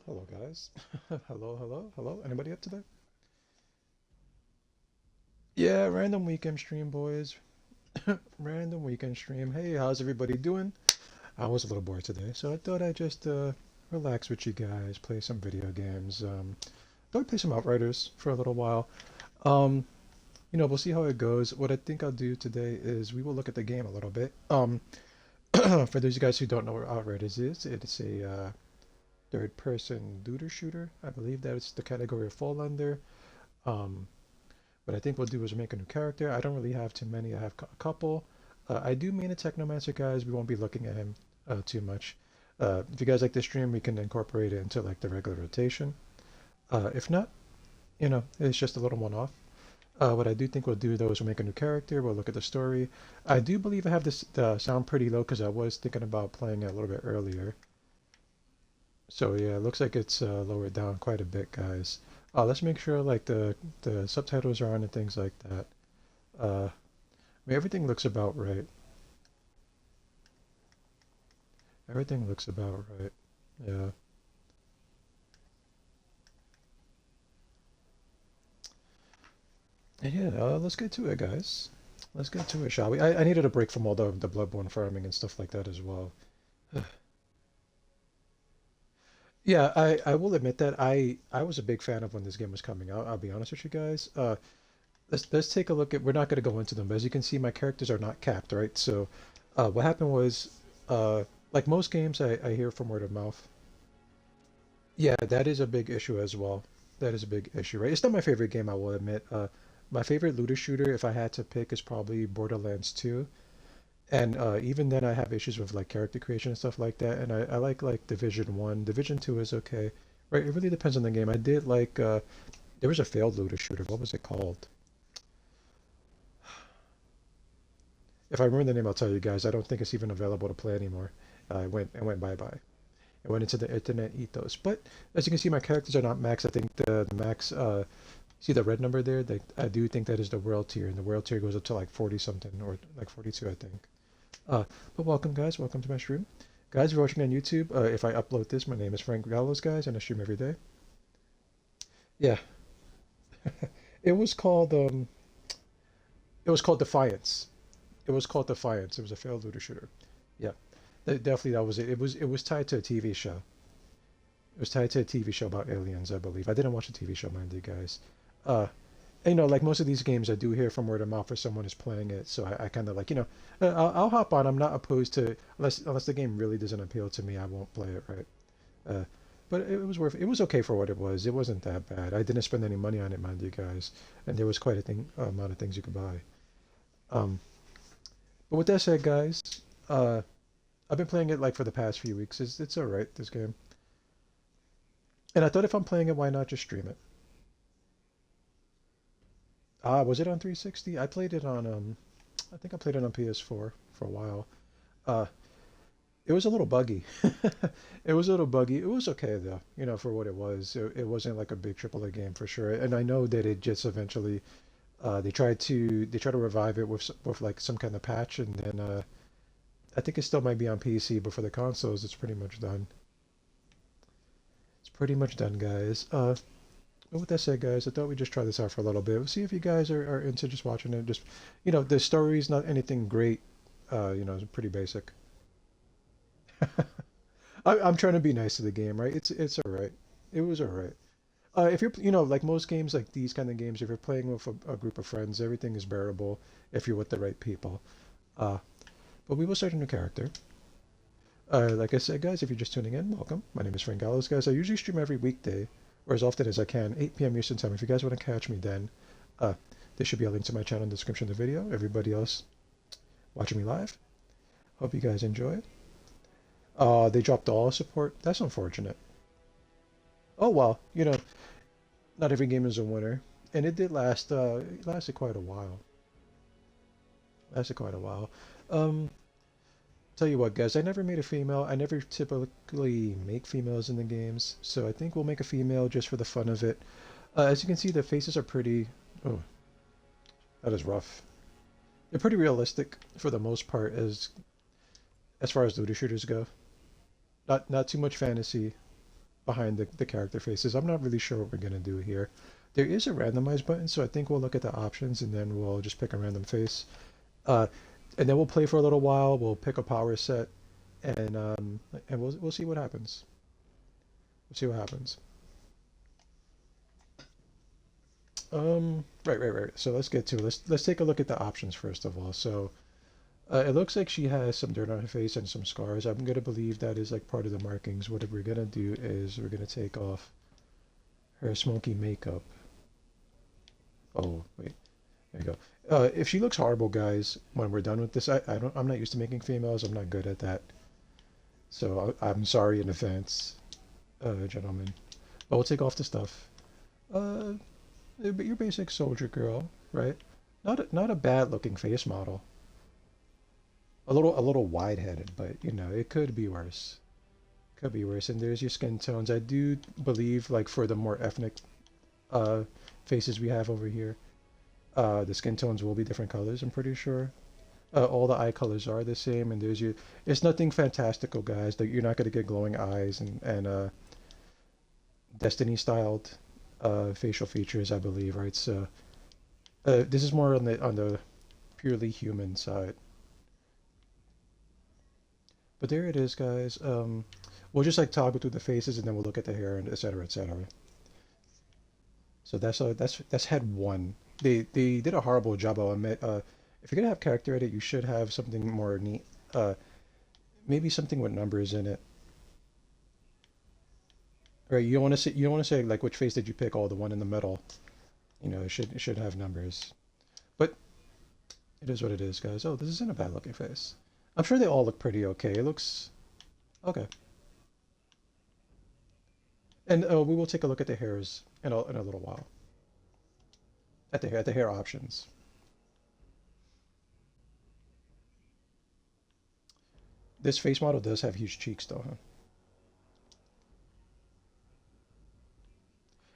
Hello, guys. Hello, hello, hello. Anybody up today? Yeah, random weekend stream, boys. Random weekend stream. Hey, how's everybody doing? I was a little bored today, so I thought I'd just relax with you guys, play some video games. Thought I'd play some Outriders for a little while. Um, we'll see how it goes. What I think I'll do today is we will look at the game a little bit. For those of you guys who don't know what Outriders is, it's a third-person looter shooter. I believe that's the category of fall under. Um, What I think we'll do is make a new character. I don't really have too many. I have a couple. I do main a Technomancer, guys. We won't be looking at him too much. If you guys like the stream, we can incorporate it into like the regular rotation. If not, it's just a little one-off. What I do think we'll do though is we'll make a new character. We'll look at the story. I do believe I have this sound pretty low because I was thinking about playing it a little bit earlier. So yeah, it looks like it's lowered down quite a bit, guys. Let's make sure like the subtitles are on and things like that. I mean, everything looks about right. Everything looks about right. Yeah. Yeah, let's get to it, guys. Let's get to it, shall we? I needed a break from all the bloodborne farming and stuff like that as well. Yeah, I will admit that I was a big fan of when this game was coming out. I'll be honest with you guys. Let's take a look at. We're not going to go into them, but as you can see, my characters are not capped, right? So, what happened was, like most games, I hear from word of mouth. Yeah, that is a big issue as well. That is a big issue, right? It's not my favorite game, I will admit. My favorite looter shooter, if I had to pick, is probably Borderlands 2. And even then, I have issues with like character creation and stuff like that. And I like Division 1. Division 2 is okay, right? It really depends on the game. I did like there was a failed looter shooter. What was it called? If I remember the name, I'll tell you guys. I don't think it's even available to play anymore. It went bye bye. It went into the internet ethos. But as you can see, my characters are not max. I think the max. See the red number there? I do think that is the world tier, and the world tier goes up to like 40 something or like 42, I think. Uh, but welcome, guys. Welcome to my stream. Guys, if you're watching on YouTube, if I upload this, my name is Frank Gallows, guys, and I stream every day. Yeah, it was called um, it was called Defiance. It was called Defiance. It was a failed looter shooter. Yeah, definitely that was it. It was tied to a TV show. It was tied to a TV show about aliens, I believe. I didn't watch the TV show, mind you guys. Uh, like most of these games, I do hear from word of mouth if someone is playing it, so I kind of like, I'll hop on. I'm not opposed to unless the game really doesn't appeal to me, I won't play it, right? Uh, but it was worth. It was okay for what it was. It wasn't that bad. I didn't spend any money on it, mind you guys, and there was quite a thing amount of things you could buy. Um, but with that said, guys, uh, I've been playing it like for the past few weeks. It's all right, this game, and I thought if I'm playing it, why not just stream it? Was it on 360? I played it on I think I played it on PS4 for a while. Uh, it was a little buggy. It was a little buggy. It was okay though, for what it was. It wasn't like a big AAA game for sure. And I know that it just eventually they tried to revive it with like some kind of patch, and then I think it still might be on PC, but for the consoles, it's pretty much done. It's pretty much done, guys. But with that said, guys, I thought we'd just try this out for a little bit. We'll see if you guys are into just watching it. Just, the story's not anything great. It's pretty basic. I'm trying to be nice to the game, right? It's all right. It was all right. If you're, like most games, like these kind of games, if you're playing with a group of friends, everything is bearable if you're with the right people. Uh, but we will start a new character. Like I said, guys, if you're just tuning in, welcome. My name is Frank Gallows, guys. I usually stream every weekday, or as often as I can, 8 p.m. Eastern Time. If you guys want to catch me then, uh, there should be a link to my channel in the description of the video. Everybody else watching me live, hope you guys enjoy it. They dropped all support. That's unfortunate. Oh well, not every game is a winner, and it did last. It lasted quite a while. Lasted quite a while. Um, Tell you what, guys, I never made a female. I never typically make females in the games, so I think we'll make a female just for the fun of it. As you can see, the faces are pretty. Oh, that is rough. They're pretty realistic for the most part, as far as looter shooters go. Not too much fantasy. behind the character faces. I'm not really sure what we're gonna do here. There is a randomize button, so I think we'll look at the options and then we'll just pick a random face. Uh, and then we'll play for a little while. We'll pick a power set, and we'll see what happens. We'll see what happens. Right. So let's get to it. Let's take a look at the options first of all. So it looks like she has some dirt on her face and some scars. I'm gonna believe that is like part of the markings. What we're gonna do is we're gonna take off her smoky makeup. Oh, wait. There you go. If she looks horrible, guys, when we're done with this, I'm not used to making females. I'm not good at that. So I'm sorry in advance, gentlemen. But we'll take off the stuff. Uh, but your basic soldier girl, right? Not a bad looking face model. A little wide-headed, but you know, it could be worse. Could be worse. And there's your skin tones. I do believe, like for the more ethnic uh faces we have over here, the skin tones will be different colors, I'm pretty sure. All the eye colors are the same, and there's you. It's nothing fantastical, guys. Like you're not gonna get glowing eyes and Destiny styled facial features, I believe, right? So this is more on the purely human side. But there it is, guys. We'll just like toggle through the faces, and then we'll look at the hair and et cetera, et cetera. So that's head one. They did a horrible job, I'll admit. If you're gonna have character edit, you should have something more neat. Maybe something with numbers in it. Right? You don't want to say like which face did you pick? Oh, the one in the middle. You know, it should have numbers. But it is what it is, guys. Oh, this isn't a bad looking face. I'm sure they all look pretty okay. It looks okay. And we will take a look at the hairs in a little while. At the hair options. This face model does have huge cheeks, though, huh?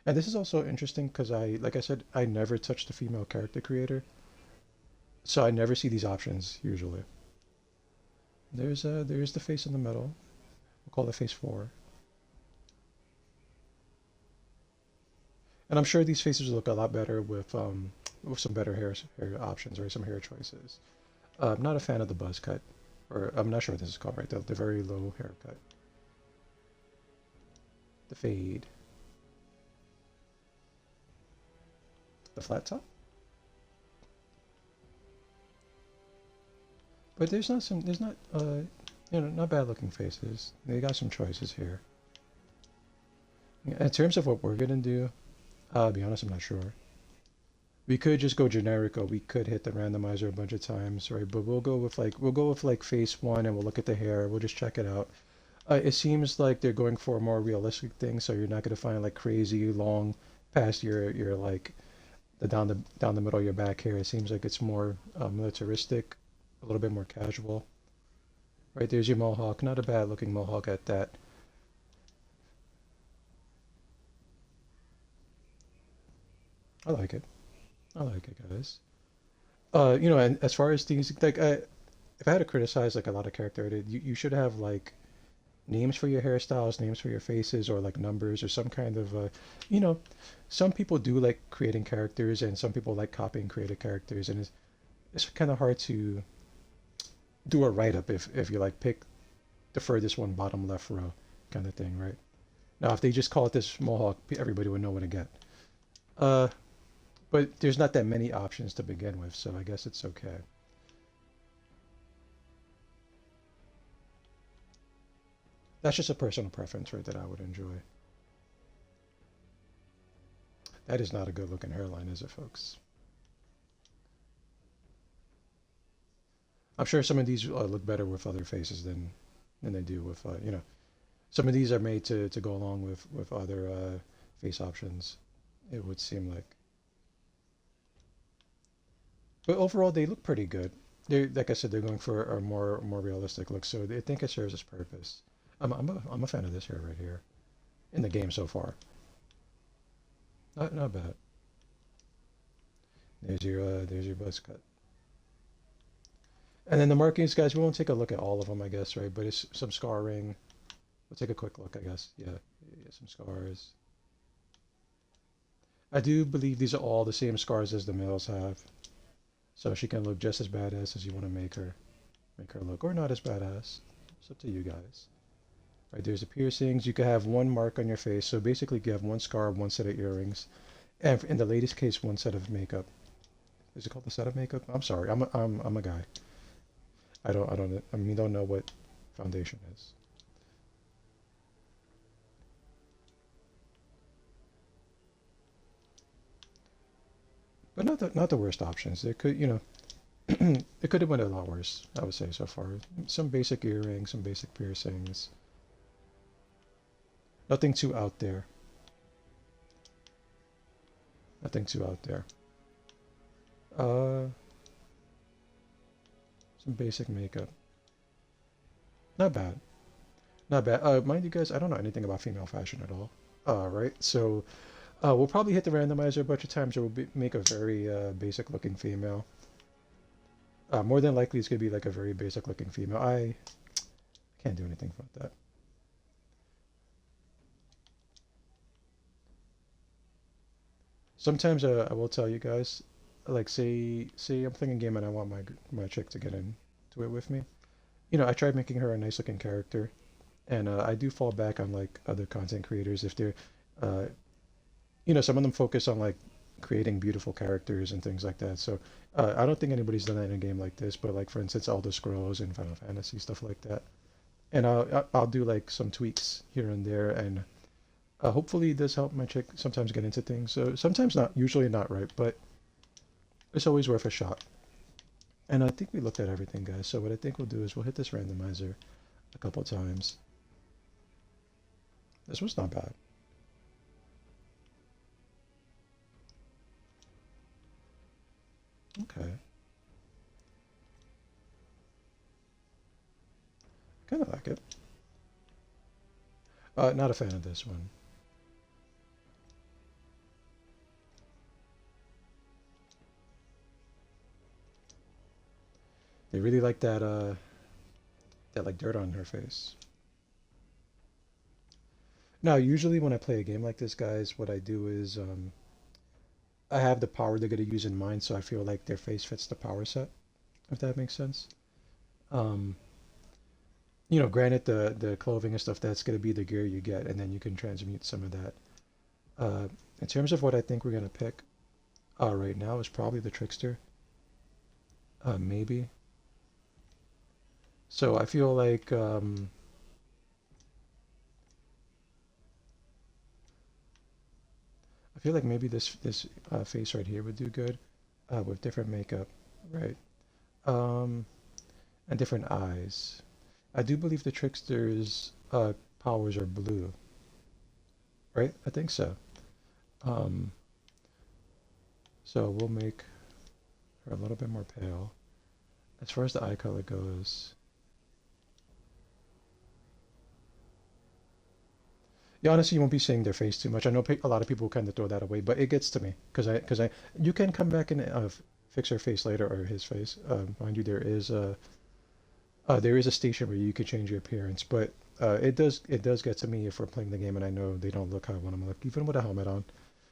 And this is also interesting because like I said, I never touch the female character creator, so I never see these options usually. There's the face in the middle. We'll call it face four. And I'm sure these faces look a lot better with some better hair options or some hair choices. I'm not a fan of the buzz cut, or I'm not sure what this is called, right? The very low haircut, the fade, the flat top. But there's not not bad looking faces. They got some choices here. In terms of what we're gonna do, I'll be honest, I'm not sure. We could just go generic, or we could hit the randomizer a bunch of times, right? But we'll go with like face one, and we'll look at the hair. We'll just check it out. It seems like they're going for a more realistic thing, so you're not gonna find like crazy long past your like the down the middle of your back hair. It seems like it's more militaristic, a little bit more casual. Right there's your mohawk, not a bad looking mohawk at that. I like it. I like it, guys. And as far as things like, if I had to criticize like a lot of character edit, you should have like names for your hairstyles, names for your faces, or like numbers or some kind of you know, some people do like creating characters, and some people like copying created characters, and it's kind of hard to do a write up if you like pick the furthest one bottom left row kind of thing, right? Now, if they just call it this mohawk, everybody would know what to get. Uh, but there's not that many options to begin with, so I guess it's okay. That's just a personal preference, right, that I would enjoy. That is not a good looking hairline, is it, folks? I'm sure some of these look better with other faces than they do with some of these are made to go along with other face options. It would seem like, but overall they look pretty good. They like I said, they're going for a more realistic look, so I think it serves its purpose. I'm a fan of this hair right here in the game so far. Not bad. There's your buzz cut. And then the markings, guys, we won't take a look at all of them, I guess, right? But it's some scarring. We'll take a quick look, I guess. Yeah, Get some scars. I do believe these are all the same scars as the males have. So she can look just as badass as you want to make her look, or not as badass. It's up to you guys. Right, there's the piercings. You could have one mark on your face. So basically you have one scar, one set of earrings, and in the latest case, one set of makeup. Is it called the set of makeup? I'm sorry. I'm a guy. I don't know what foundation is. But not the worst options. It could, it could have went a lot worse, I would say so far. Some basic earrings, some basic piercings. Nothing too out there. Nothing too out there. Uh, some basic makeup. Not bad. Not bad. Mind you guys, I don't know anything about female fashion at all. Right. So, we'll probably hit the randomizer a bunch of times, or make a very basic looking female. More than likely, it's gonna be like a very basic looking female. I can't do anything about that. Sometimes I will tell you guys, like say I'm playing a game and I want my chick to get into it with me. I tried making her a nice looking character, and I do fall back on like other content creators if they're, uh, some of them focus on like creating beautiful characters and things like that. So I don't think anybody's done that in a game like this, but like for instance, Elder Scrolls and Final Fantasy stuff like that. And I'll do like some tweaks here and there, and hopefully this help my chick sometimes get into things. So sometimes not, usually not right, but it's always worth a shot. And I think we looked at everything, guys. So what I think we'll do is we'll hit this randomizer a couple times. This was not bad. Okay, kind of like it. Not a fan of this one. They really like that like dirt on her face. Now, usually when I play a game like this, guys, what I do is I have the power they're gonna use in mind, so I feel like their face fits the power set, if that makes sense. Um, Granted the clothing and stuff, that's gonna be the gear you get, and then you can transmute some of that. Uh, in terms of what I think we're gonna pick, right now is probably the Trickster, maybe. So I feel like maybe this face right here would do good, with different makeup, right? Um, and different eyes. I do believe the Trickster's powers are blue, right? I think so. Um, so we'll make her a little bit more pale. As far as the eye color goes, yeah, honestly, you won't be seeing their face too much. I know a lot of people kind of throw that away, but it gets to me you can come back and fix her face later, or his face. Mind you, there is a station where you could change your appearance, but it does get to me if we're playing the game and I know they don't look how I want them to look, even with a helmet on.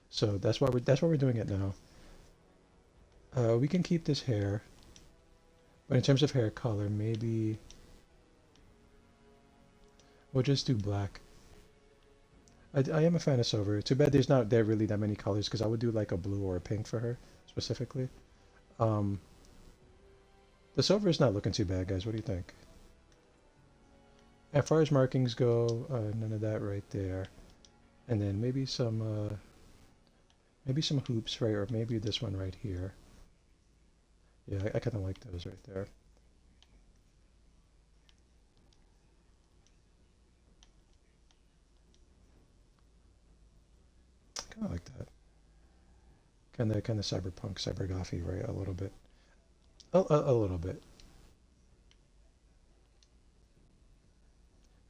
So that's why we're doing it now. We can keep this hair, but in terms of hair color, maybe we'll just do black. I am a fan of silver. Too bad there's not there really that many colors, because I would do like a blue or a pink for her specifically. Um, the silver is not looking too bad, guys. What do you think? As far as markings go, none of that right there. And then maybe some hoops, right? Or maybe this one right here. Yeah, I kind of like those right there. Kind of like that. Kind of cyberpunk, cybergothy, right? A little bit. A little bit.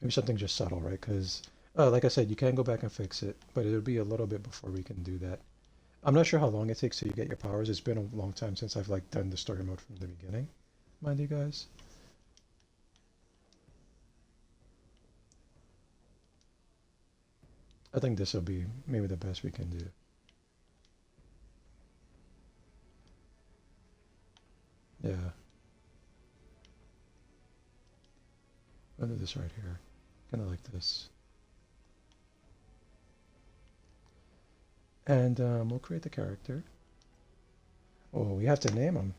Maybe something just subtle, right? Because, like I said, you can go back and fix it, but it'll be a little bit before we can do that. I'm not sure how long it takes till you get your powers. It's been a long time since I've like done the story mode from the beginning, mind you guys. I think this will be maybe the best we can do. Yeah, I'll do this right here. Kind of like this. And we'll create the character. Oh, we have to name him.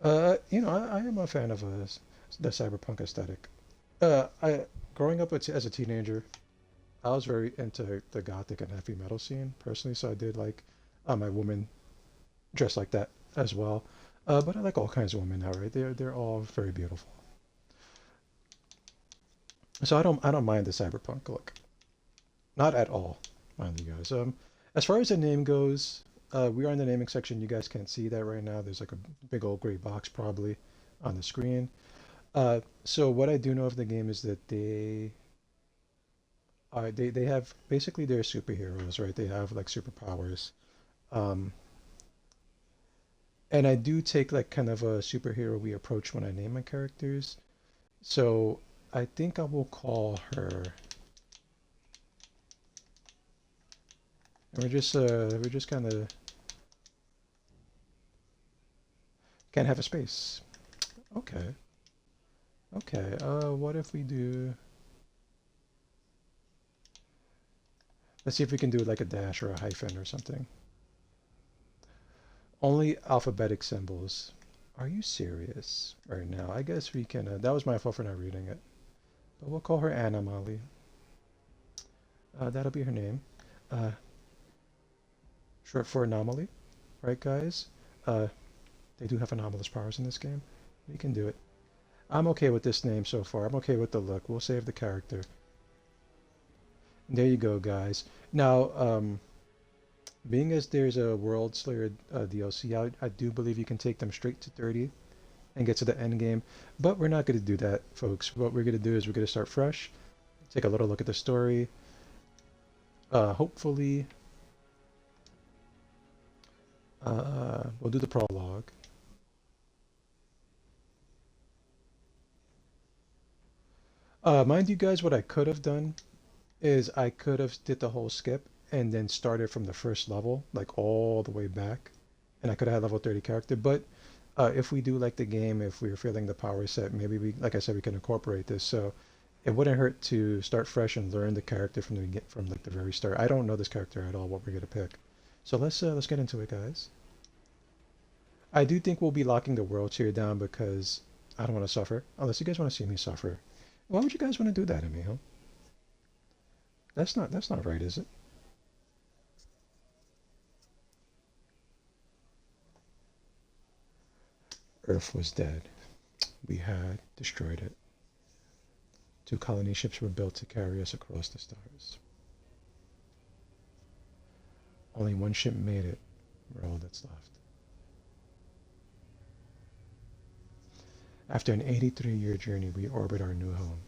I am a fan of the cyberpunk aesthetic. I growing up as a teenager, I was very into the gothic and heavy metal scene personally, so I did like my woman dressed like that as well. But I like all kinds of women now, right? They're all very beautiful. So I don't mind the cyberpunk look, not at all, mind you guys. As far as the name goes, we are in the naming section. You guys can't see that right now. There's like a big old gray box probably on the screen. So what I do know of the game is that they have basically they're superheroes, right? They have like superpowers. Um, and I do take like kind of a superhero-y approach when I name my characters. So I think I will call her. And we're just kind of can't have a space. Okay. Okay. What if we do? Let's see if we can do like a dash or a hyphen or something. Only alphabetic symbols. Are you serious right now? I guess we can. That was my fault for not reading it. But we'll call her Anna Molly. That'll be her name. Uh, Short for anomaly, right, guys? Uh, they do have anomalous powers in this game. We can do it. I'm okay with this name so far. I'm okay with the look. We'll save the character. There you go, guys. Now, being as there's a World Slayer DLC out, I do believe you can take them straight to 30 and get to the end game. But we're not going to do that, folks. What we're going to do is we're going to start fresh, take a little look at the story. Hopefully, we'll do the prologue. Mind you guys, what I could have done is I could have did the whole skip and then started from the first level, like all the way back, and I could have had level 30 character. But if we do like the game, if we're feeling the power set, maybe we, like I said, we can incorporate this. So it wouldn't hurt to start fresh and learn the character from like the very start. I don't know this character at all, what we're gonna pick. So let's get into it, guys. I do think we'll be locking the world tier down because I don't want to suffer. Unless you guys want to see me suffer. Why would you guys want to do that to me, huh? That's not right, is it? Earth was dead. We had destroyed it. Two colony ships were built to carry us across the stars. Only one ship made it. We're all that's left. After an 83-year journey, we orbit our new home.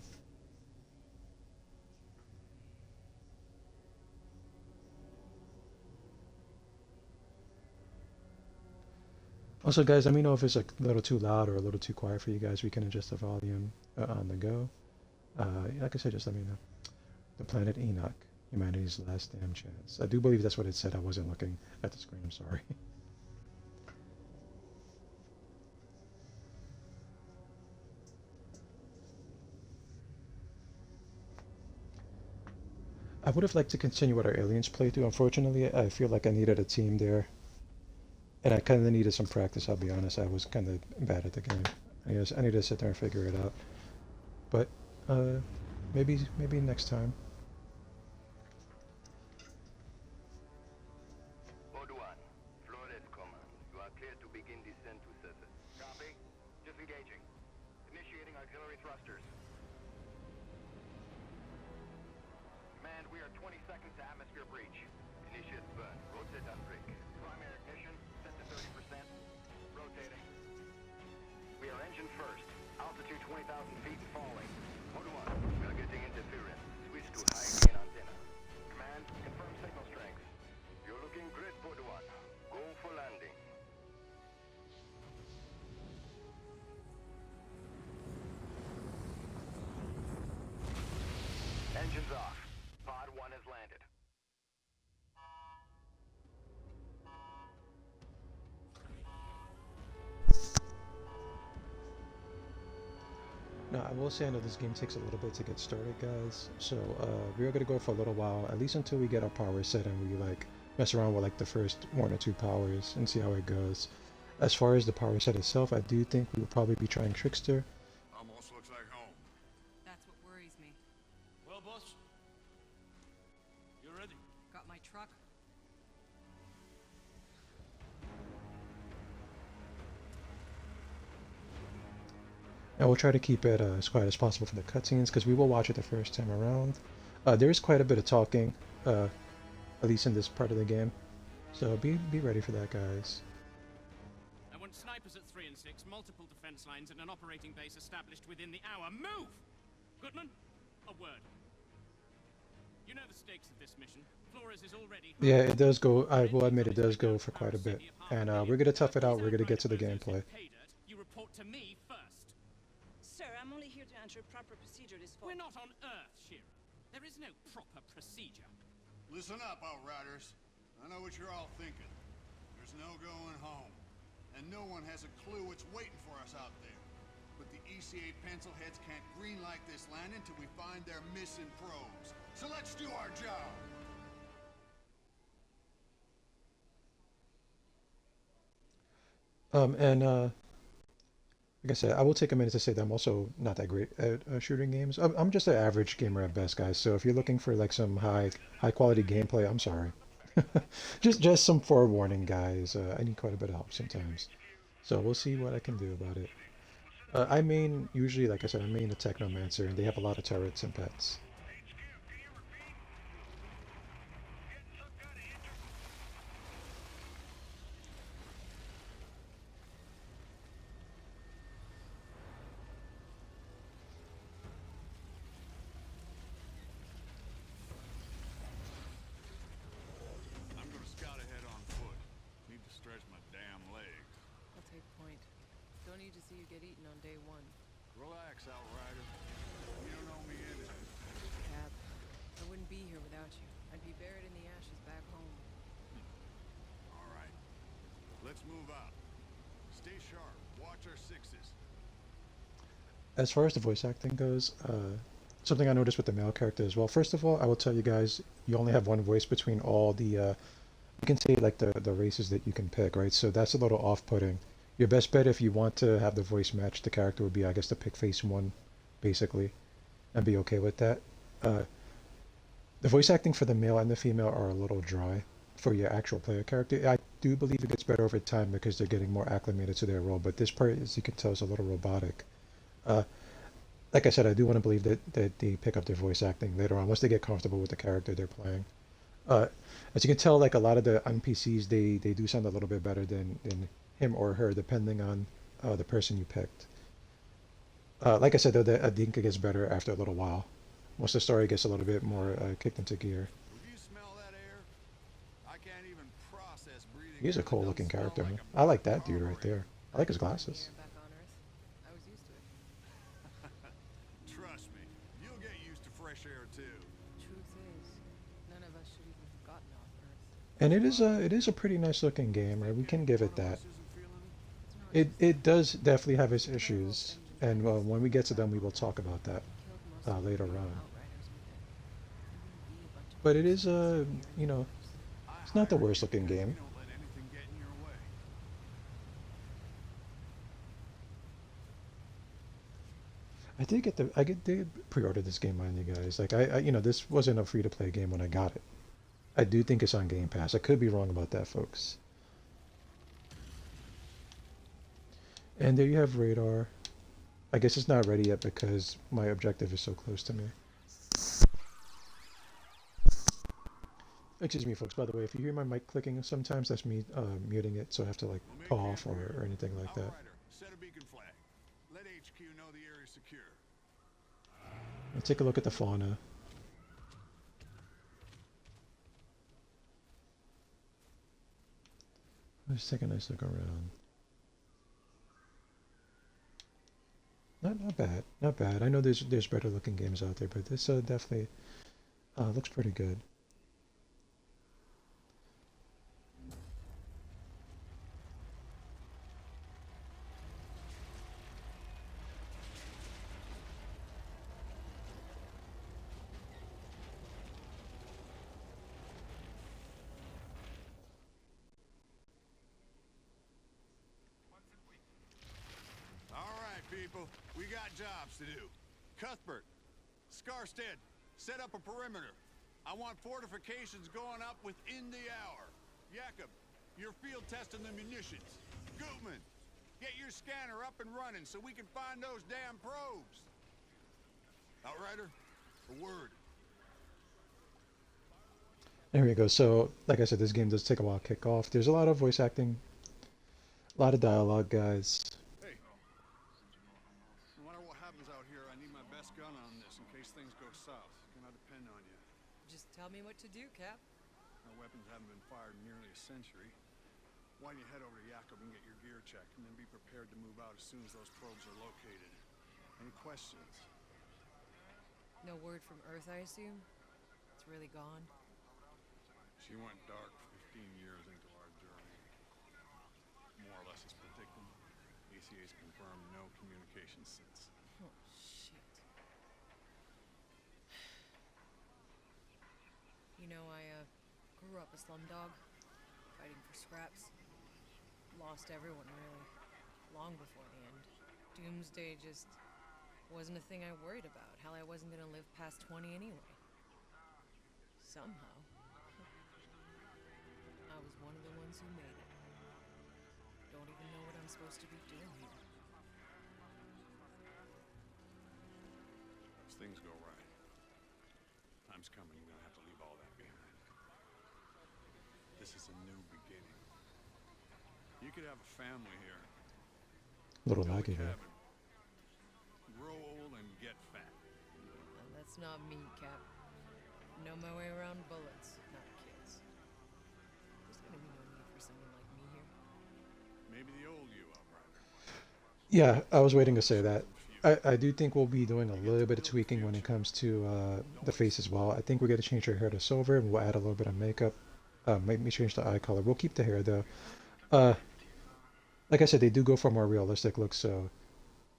Also, guys, let me know if it's a little too loud or a little too quiet for you guys. We can adjust the volume on the go. Like I said, just let me know. The planet Enoch, humanity's last damn chance. I do believe that's what it said. I wasn't looking at the screen. I'm sorry. I would have liked to continue with our aliens playthrough. Unfortunately, I feel like I needed a team there, and I kind of needed some practice. I'll be honest. I was kind of bad at the game. I need to sit there and figure it out. But uh, maybe next time. Engines off. Pod 1 has landed. Now, I will say I know this game takes a little bit to get started, guys. So we're gonna go for a little while, at least until we get our power set and we like mess around with like the first one or two powers and see how it goes. As far as the power set itself, I do think we will probably be trying Trickster. Almost looks like home. That's what worries me. Well, boss, you ready? Got my truck? And we'll try to keep it as quiet as possible for the cutscenes because we will watch it the first time around. There is quite a bit of talking, at least in this part of the game. So be ready for that, guys. I want snipers at 3 and 6, multiple defense lines, and an operating base established within the hour. Move! Goodman, a word. You know the stakes of this mission. Flores is already... Yeah, it does go, I will admit it does go for quite a bit. And we're going to tough it out, we're going to get to the gameplay. You report to me first. Sir, I'm only here to ensure proper procedure is followed. We're not on Earth, Shira. There is no proper procedure. Listen up, Outriders. I know what you're all thinking. There's no going home. And no one has a clue what's waiting for us out there. But the ECA pencilheads can't greenlight this landing till we find their missing probes. So let's do our job! Like I said, I will take a minute to say that I'm also not that great at shooting games. I'm just an average gamer at best, guys. So if you're looking for like some high quality gameplay, I'm sorry. Just some forewarning, guys. I need quite a bit of help sometimes. So we'll see what I can do about it. I main usually, like I said, I main the Technomancer, and they have a lot of turrets and pets. I'm gonna scout ahead on foot. Need to stretch my damn legs. I'll take point. Don't need to see you get eaten on day one. Relax, Outrider. You don't owe me anything. Cap, I wouldn't be here without you. I'd be buried in the ashes back home. All right. Let's move out. Stay sharp. Watch our sixes. As far as the voice acting goes, something I noticed with the male character as well. First of all, I will tell you guys, you only have one voice between all the, you can say like the races that you can pick, right? So that's a little off-putting. Your best bet if you want to have the voice match the character would be, I guess, to pick face one, basically, and be okay with that. The voice acting for the male and the female are a little dry for your actual player character. I do believe it gets better over time because they're getting more acclimated to their role, but this part, as you can tell, is a little robotic. Uh, like I said, I do want to believe that they pick up their voice acting later on once they get comfortable with the character they're playing. Uh, as you can tell, like a lot of the NPCs, they do sound a little bit better than him or her, depending on the person you picked. Like I said, though, I think it gets better after a little while. Once the story gets a little bit more kicked into gear. Do you smell that air? I can't even process breathing. He's a air that cool don't looking smell character. like Man. a I like that dude right carburetor. there. I like his glasses. Here back on Earth. I was used to it. Trust me, you'll get used to fresh air too. Truth is, none of us should even have gotten off Earth. And it is a pretty nice looking game, right? We can give it One of that. us isn't feeling it? It's not It does definitely have its issues, and when we get to them, we will talk about that killed most of the later real on. Outriders with it. We wouldn't be a bunch of But it is monsters. you know, I it's not the hire worst you looking because game. you don't let anything get in your way. Did pre-order this game on you guys. Like this wasn't a free-to-play game when I got it. I do think it's on Game Pass. I could be wrong about that, folks. And there you have Radar. I guess it's not ready yet because my objective is so close to me. Excuse me, folks. By the way, if you hear my mic clicking sometimes, that's me muting it, so I have to like We'll make cough it or anything like that. Outrider, set a beacon flag. Let HQ know the area's secure. Let's take a look at the fauna. Let's take a nice look around. Not bad, not bad. I know there's better looking games out there, but this definitely Looks pretty good. All right, people. We got jobs to do. Cuthbert, Scarstead, set up a perimeter. I want fortifications going up within the hour. Jakob, you're field testing the munitions. Gutman, get your scanner up and running so we can find those damn probes. Outrider, a word. There we go. So, like I said, this game does take a while to kick off. There's a lot of voice acting, a lot of dialogue, guys. Hey, no matter what happens out here, I need my best gun on this in case things go south. Can I depend on you? Just tell me what to do, Cap. Our weapons haven't been fired in nearly a century. Why don't you head over to Jakob and get your gear checked, and then be prepared to move out as soon as those probes are located. Any questions? No word from Earth, I assume? It's really gone? She went dark 15 years into our journey. More or less as predicted. ACA's confirmed no communication since. Oh, shit. You know, I, grew up a slumdog, fighting for scraps. Lost everyone, really. Long before the end. Doomsday just wasn't a thing I worried about. Hell, I wasn't gonna live past 20 anyway. Somehow. I was one of the ones who made it. Don't even know what I'm supposed to be doing here. As things go right, time's coming you're gonna have to leave all that behind. This is a new beginning. You could have a family here. A little Build a laggy there. cabin. Grow old and get fat. Well, that's not me, Cap. Know my way around bullets, not kids. There's gonna be no need for someone like me here. Maybe the old you, Outrider. Yeah, I was waiting to say that. I do think we'll be doing a little bit of tweaking when it comes to the face as well. I think we're going to change her hair to silver, and we'll add a little bit of makeup. Maybe change the eye color. We'll keep the hair, though. Uh, like I said, they do go for a more realistic look, so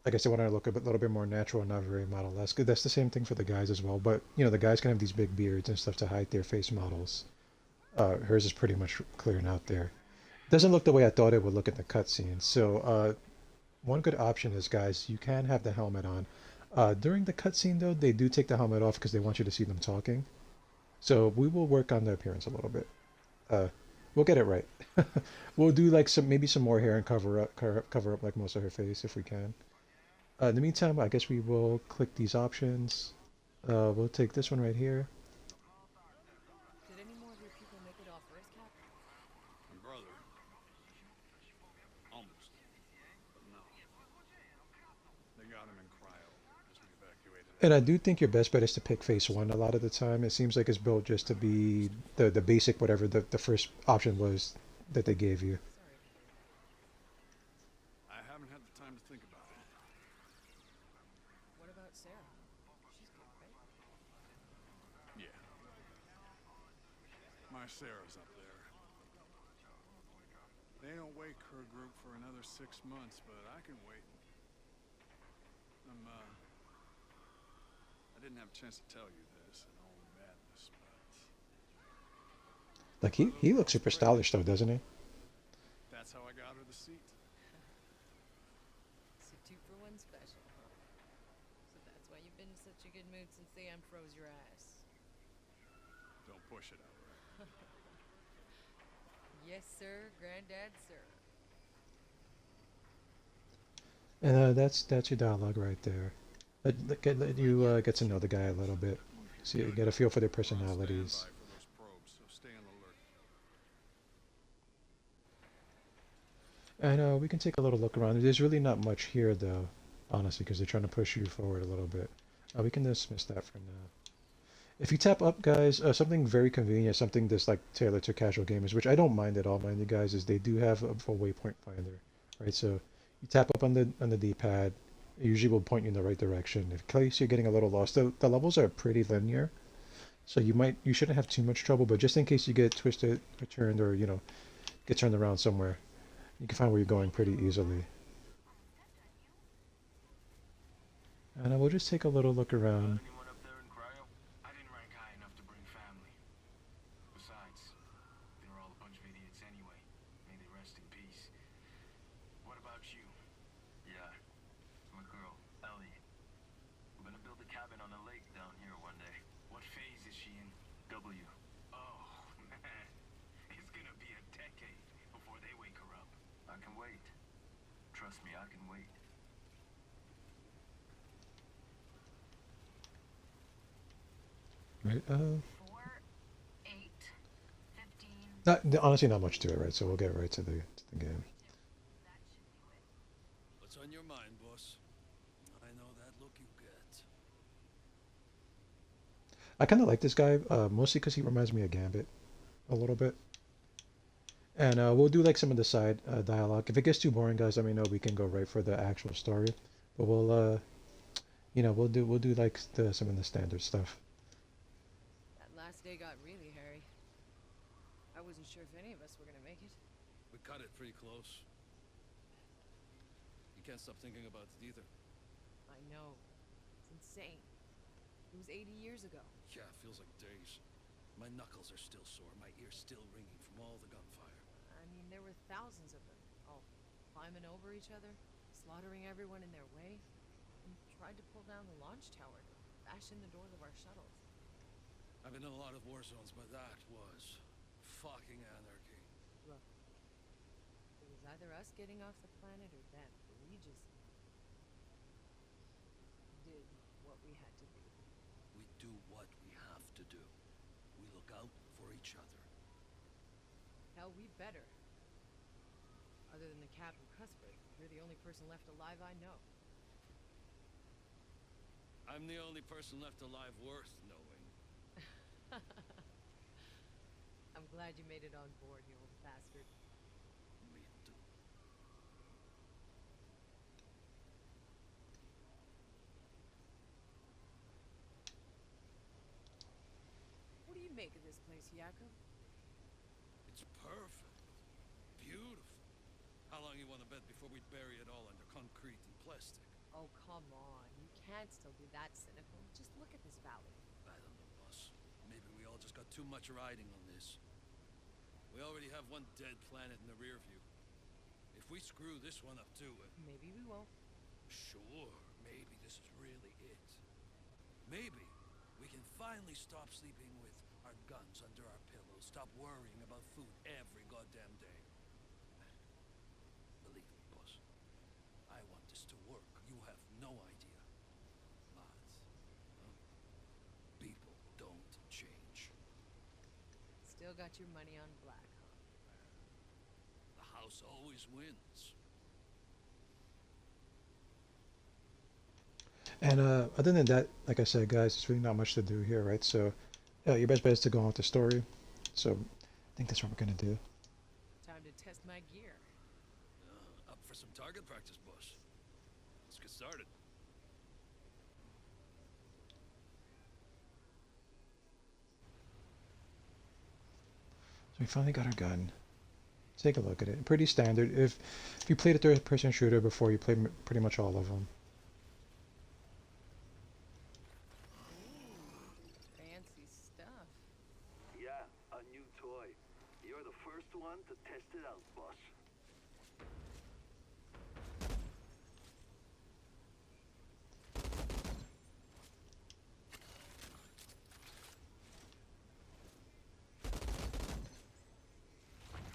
I guess they want to look a little bit more natural and not very model-esque. That's the same thing for the guys as well, but, you know, the guys can have these big beards and stuff to hide their face models. Hers is pretty much clearing out there. Doesn't look the way I thought it would look in the cutscene, so one good option is, guys, you can have the helmet on. During the cutscene, though, they do take the helmet off because they want you to see them talking. So we will work on the appearance a little bit. Uh, we'll get it right. We'll do like maybe some more hair and cover up like most of her face if we can. In the meantime, I guess we will click these options. We'll take this one right here. Did any more of your people make it off Earth, Cap? My brother. Almost. But no. They got him in cryo as we evacuated. And I do think your best bet is to pick face one a lot of the time. It seems like it's built just to be the basic whatever the first option was that they gave you. Sorry to hear. I haven't had the time to think about it. What about Sarah? She's good, right? Yeah. My Sarah's up there. They don't wake her group for another 6 months, but I can wait. I didn't have a chance to tell you this in all the madness, but Like he looks super stylish though, doesn't he? that's how I got her the seat. So 2-for-1 special, huh? So that's why you've been in such a good mood since the Amp froze your ass. Don't push it out right. Yes, sir, Granddad, sir. And that's your dialogue right there. Let you get to know the guy a little bit, so you get a feel for their personalities. Stand by for those probes, so stay on alert. And we can take a little look around. There's really not much here, though, honestly, because they're trying to push you forward a little bit. We can dismiss that for now. If you tap up, guys, something very convenient, something that's like tailored to casual gamers, which I don't mind at all, mind you guys, is they do have a waypoint finder, right? So you tap up on the D-pad. It usually will point you in the right direction. In case you're getting a little lost, the levels are pretty linear. So you shouldn't have too much trouble, but just in case you get twisted or turned or, get turned around somewhere, you can find where you're going pretty easily. And I will just take a little look around. Anyone up there in cryo? I didn't rank high enough to bring family. Besides, they were all a bunch of idiots anyway. May they rest in peace. What about you? Yeah, my girl, Ellie. We're gonna build a cabin on a lake down here one day. What phase is she in? W. Oh, man. It's gonna be a decade before they wake her up. I can wait. Trust me, I can wait. Right? 4, 8, 15. Honestly, not much to it, right? So we'll get right to the game. That should do it. What's on your mind, boss? I know that look you get. I kind of like this guy, mostly because he reminds me of Gambit a little bit. And we'll do like some of the side dialogue. If it gets too boring, guys, let me know. We can go right for the actual story. But we'll do like some of the standard stuff. That last day got really hairy. I wasn't sure if any of us were gonna make it. We cut it pretty close. You can't stop thinking about it either. I know. It's insane. It was 80 years ago. Yeah, it feels like days. My knuckles are still sore, my ears still ringing from all the gunfire. I mean, there were thousands of them, all climbing over each other, slaughtering everyone in their way, and tried to pull down the launch tower to bash in the doors of our shuttles. I've been in a lot of war zones, but that was fucking anarchy. Look, it was either us getting off the planet or them. We just did what we had to do. We do what we have to do. We look out for each other. Hell, we better. Other than the Captain Cuthbert, you're the only person left alive I know. I'm the only person left alive worth knowing. I'm glad you made it on board, you old bastard. Me too. What do you make of this place, Yakov? It's perfect. Beautiful. How long you want to bet before we bury it all under concrete and plastic? Oh, come on. You can't still be that cynical. Just look at this valley. I don't know, boss. Maybe we all just got too much riding on this. We already have one dead planet in the rear view. If we screw this one up too, Maybe we won't. sure, maybe this is really it. Maybe we can finally stop sleeping with our guns under our pillows, stop worrying about food every goddamn day. Believe me, boss. I want this to work. You have no idea. But, people don't change. Still got your money on black, huh? The house always wins. And other than that, like I said, guys, there's really not much to do here, right? So your best bet is to go on with the story. So I think that's what we're gonna do. Time to test my gear. Up for some target practice, boss. Let's get started. So we finally got our gun. Take a look at it. Pretty standard. If you played a third-person shooter before, you played pretty much all of them. Fancy stuff. Yeah, a new toy. You're the first one to test it out, boss.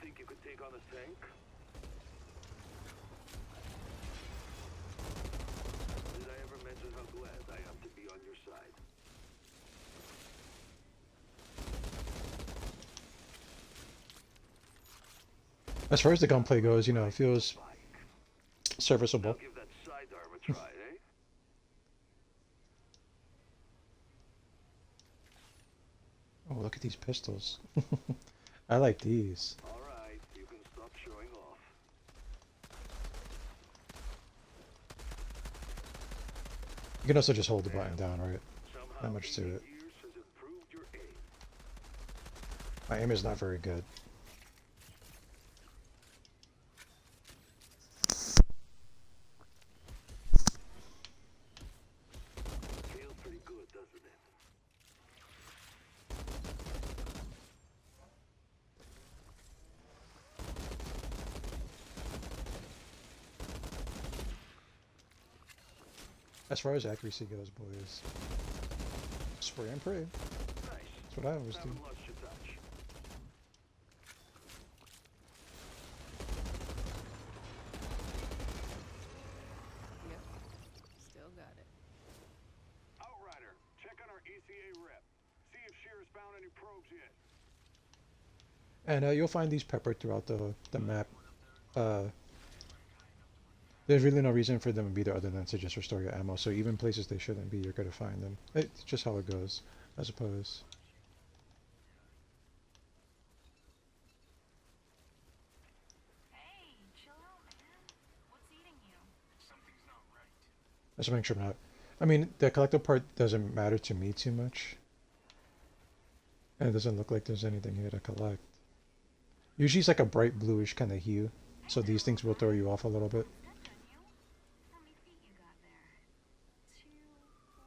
Think you could take on a tank? Did I ever mention how glad I am to be on your side? As far as the gunplay goes, it feels serviceable. Now give that sidearm a try, eh? Oh, look at these pistols. I like these. All right, you can stop showing off. You can also just hold the button down, right? Somehow Not much to 80 it. years has improved your aim. My aim is not very good. Feels pretty good, doesn't it? As far as accuracy goes, boys, spray and pray. Nice. That's what I always do. Haven't lost your touch. Yep. Still got it. Outrider, check on our ECA rep. See if Shearer's found any probes yet. And you'll find these peppered throughout the map. There's really no reason for them to be there other than to just restore your ammo. So even places they shouldn't be, you're gonna find them. It's just how it goes, I suppose. Hey, chill out, man. What's eating you? Something's not right. Let's make sure I'm not. I mean, the collectible part doesn't matter to me too much. And it doesn't look like there's anything here to collect. Usually it's like a bright bluish kind of hue. So these things will throw you off a little bit. Good on you. How many feet you got there? 2, 4.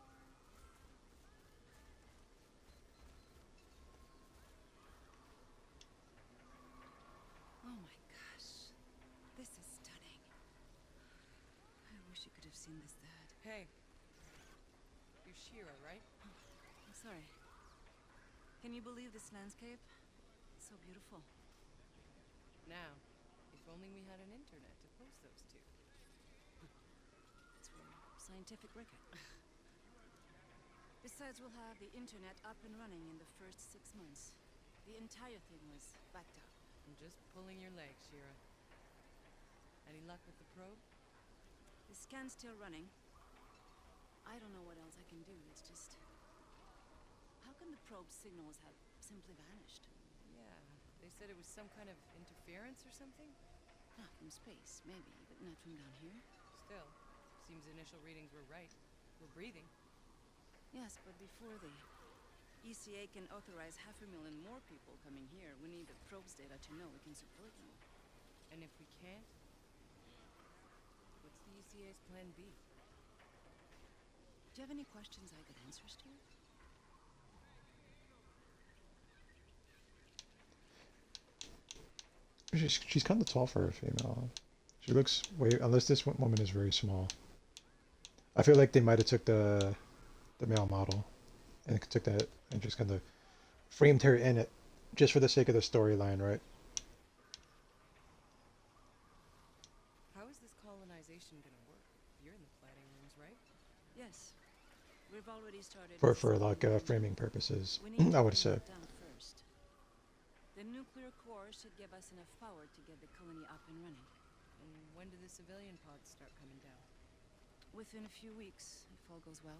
Oh my gosh. This is stunning. I wish you could have seen this, Dad. Hey. You're Shira, right? I'm sorry. Can you believe this landscape? It's so beautiful. Now, if only we had an internet to post those to. It's for scientific record. Besides, we'll have the internet up and running in the first 6 months. The entire thing was backed up. I'm just pulling your leg, Shira. Any luck with the probe? The scan's still running. I don't know what else I can do. It's just... How can the probe signals have simply vanished? Yeah, they said it was some kind of interference or something? Ah, from space, maybe, but not from down here. Still, seems initial readings were right. We're breathing. Yes, but before the ECA can authorize 500,000 more people coming here, we need the probe's data to know we can support them. And if we can't, what's the ECA's plan B? Do you have any questions I get answers to? She's kind of tall for a female. She looks way, unless this woman is very small. I feel like they might have took the male model and took that and just kind of framed her in it just for the sake of the storyline, right? How is this colonization gonna work? You're in the planning rooms, right? Yes. We've already started... For like framing purposes, We need I to would bring say. it down first. The nuclear core should give us enough power to get the colony up and running. And when do the civilian pods start coming down? Within a few weeks, if all goes well.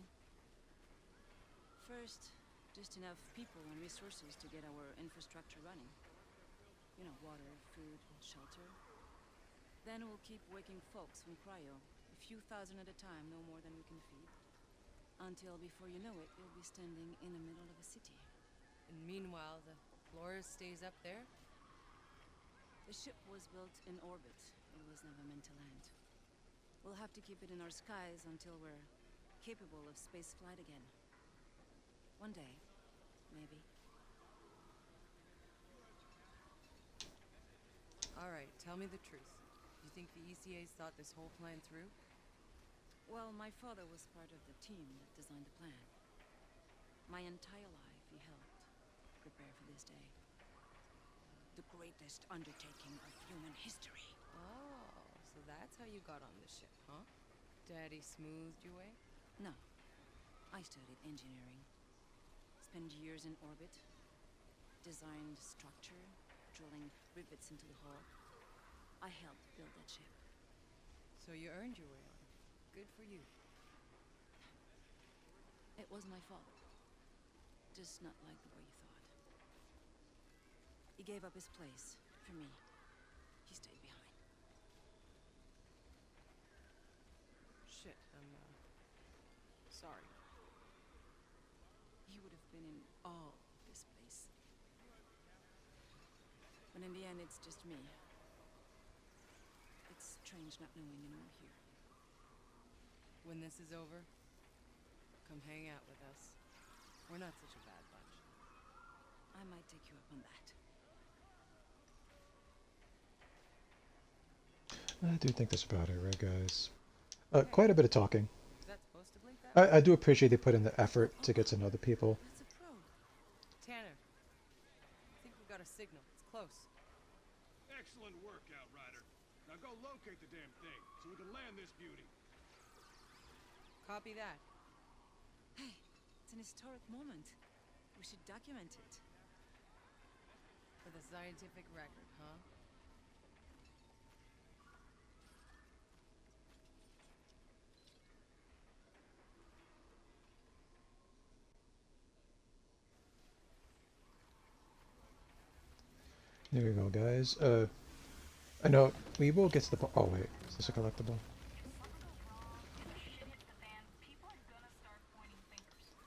First, just enough people and resources to get our infrastructure running. You know, water, food, shelter. Then we'll keep waking folks from cryo, a few thousand at a time, no more than we can feed. Until before you know it, you'll be standing in the middle of a city. And meanwhile, the Flores stays up there? The ship was built in orbit. It was never meant to land. We'll have to keep it in our skies until we're capable of space flight again. One day, maybe. Alright, tell me the truth. You think the ECA's thought this whole plan through? Well, my father was part of the team that designed the plan. My entire life, he helped prepare for this day. The greatest undertaking of human history. Oh, so that's how you got on the ship, huh? Daddy smoothed your way? No. I studied engineering. Spent years in orbit. Designed structure, drilling rivets into the hull. I helped build that ship. So you earned your way on. Good for you. It was my fault. Just not like the way you thought. He gave up his place for me. He stayed behind. Shit, I'm, sorry. He would have been in all of this place. But in the end, it's just me. It's strange not knowing anyone here. When this is over, come hang out with us. We're not such a bad bunch. I might take you up on that. I do think that's about it, right, guys? Quite a bit of talking. Is that supposed to blink that way? I do appreciate they put in the effort to get to know the people. That's a probe. Tanner, I think we got a signal. It's close. Excellent work, Outrider. Now go locate the damn thing so we can land this beauty. Copy that. Hey, it's an historic moment. We should document it. For the scientific record, huh? There you go, guys. I know we will get to the. Oh wait, is this a collectible?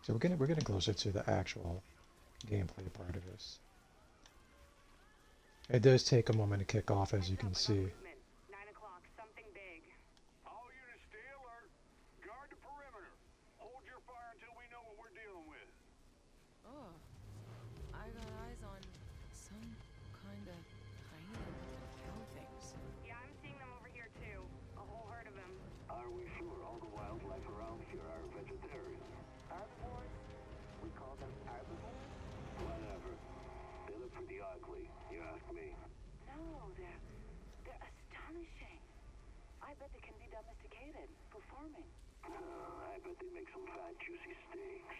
So we're getting closer to the actual gameplay part of this. It does take a moment to kick off, as you can see. 9 o'clock, something big. All units stay alert. Guard the perimeter. Hold your fire until we know what we're dealing with. Oh, I got eyes on some kind of tiny looking cow things. Yeah, I'm seeing them over here too. A whole herd of them. Are we sure all the wildlife around here are vegetarian? Herbivores? We call them herbivores? Whatever. They look pretty ugly, you ask me. No, they're astonishing. I bet they can be domesticated for farming. I bet they make some fat, juicy steaks.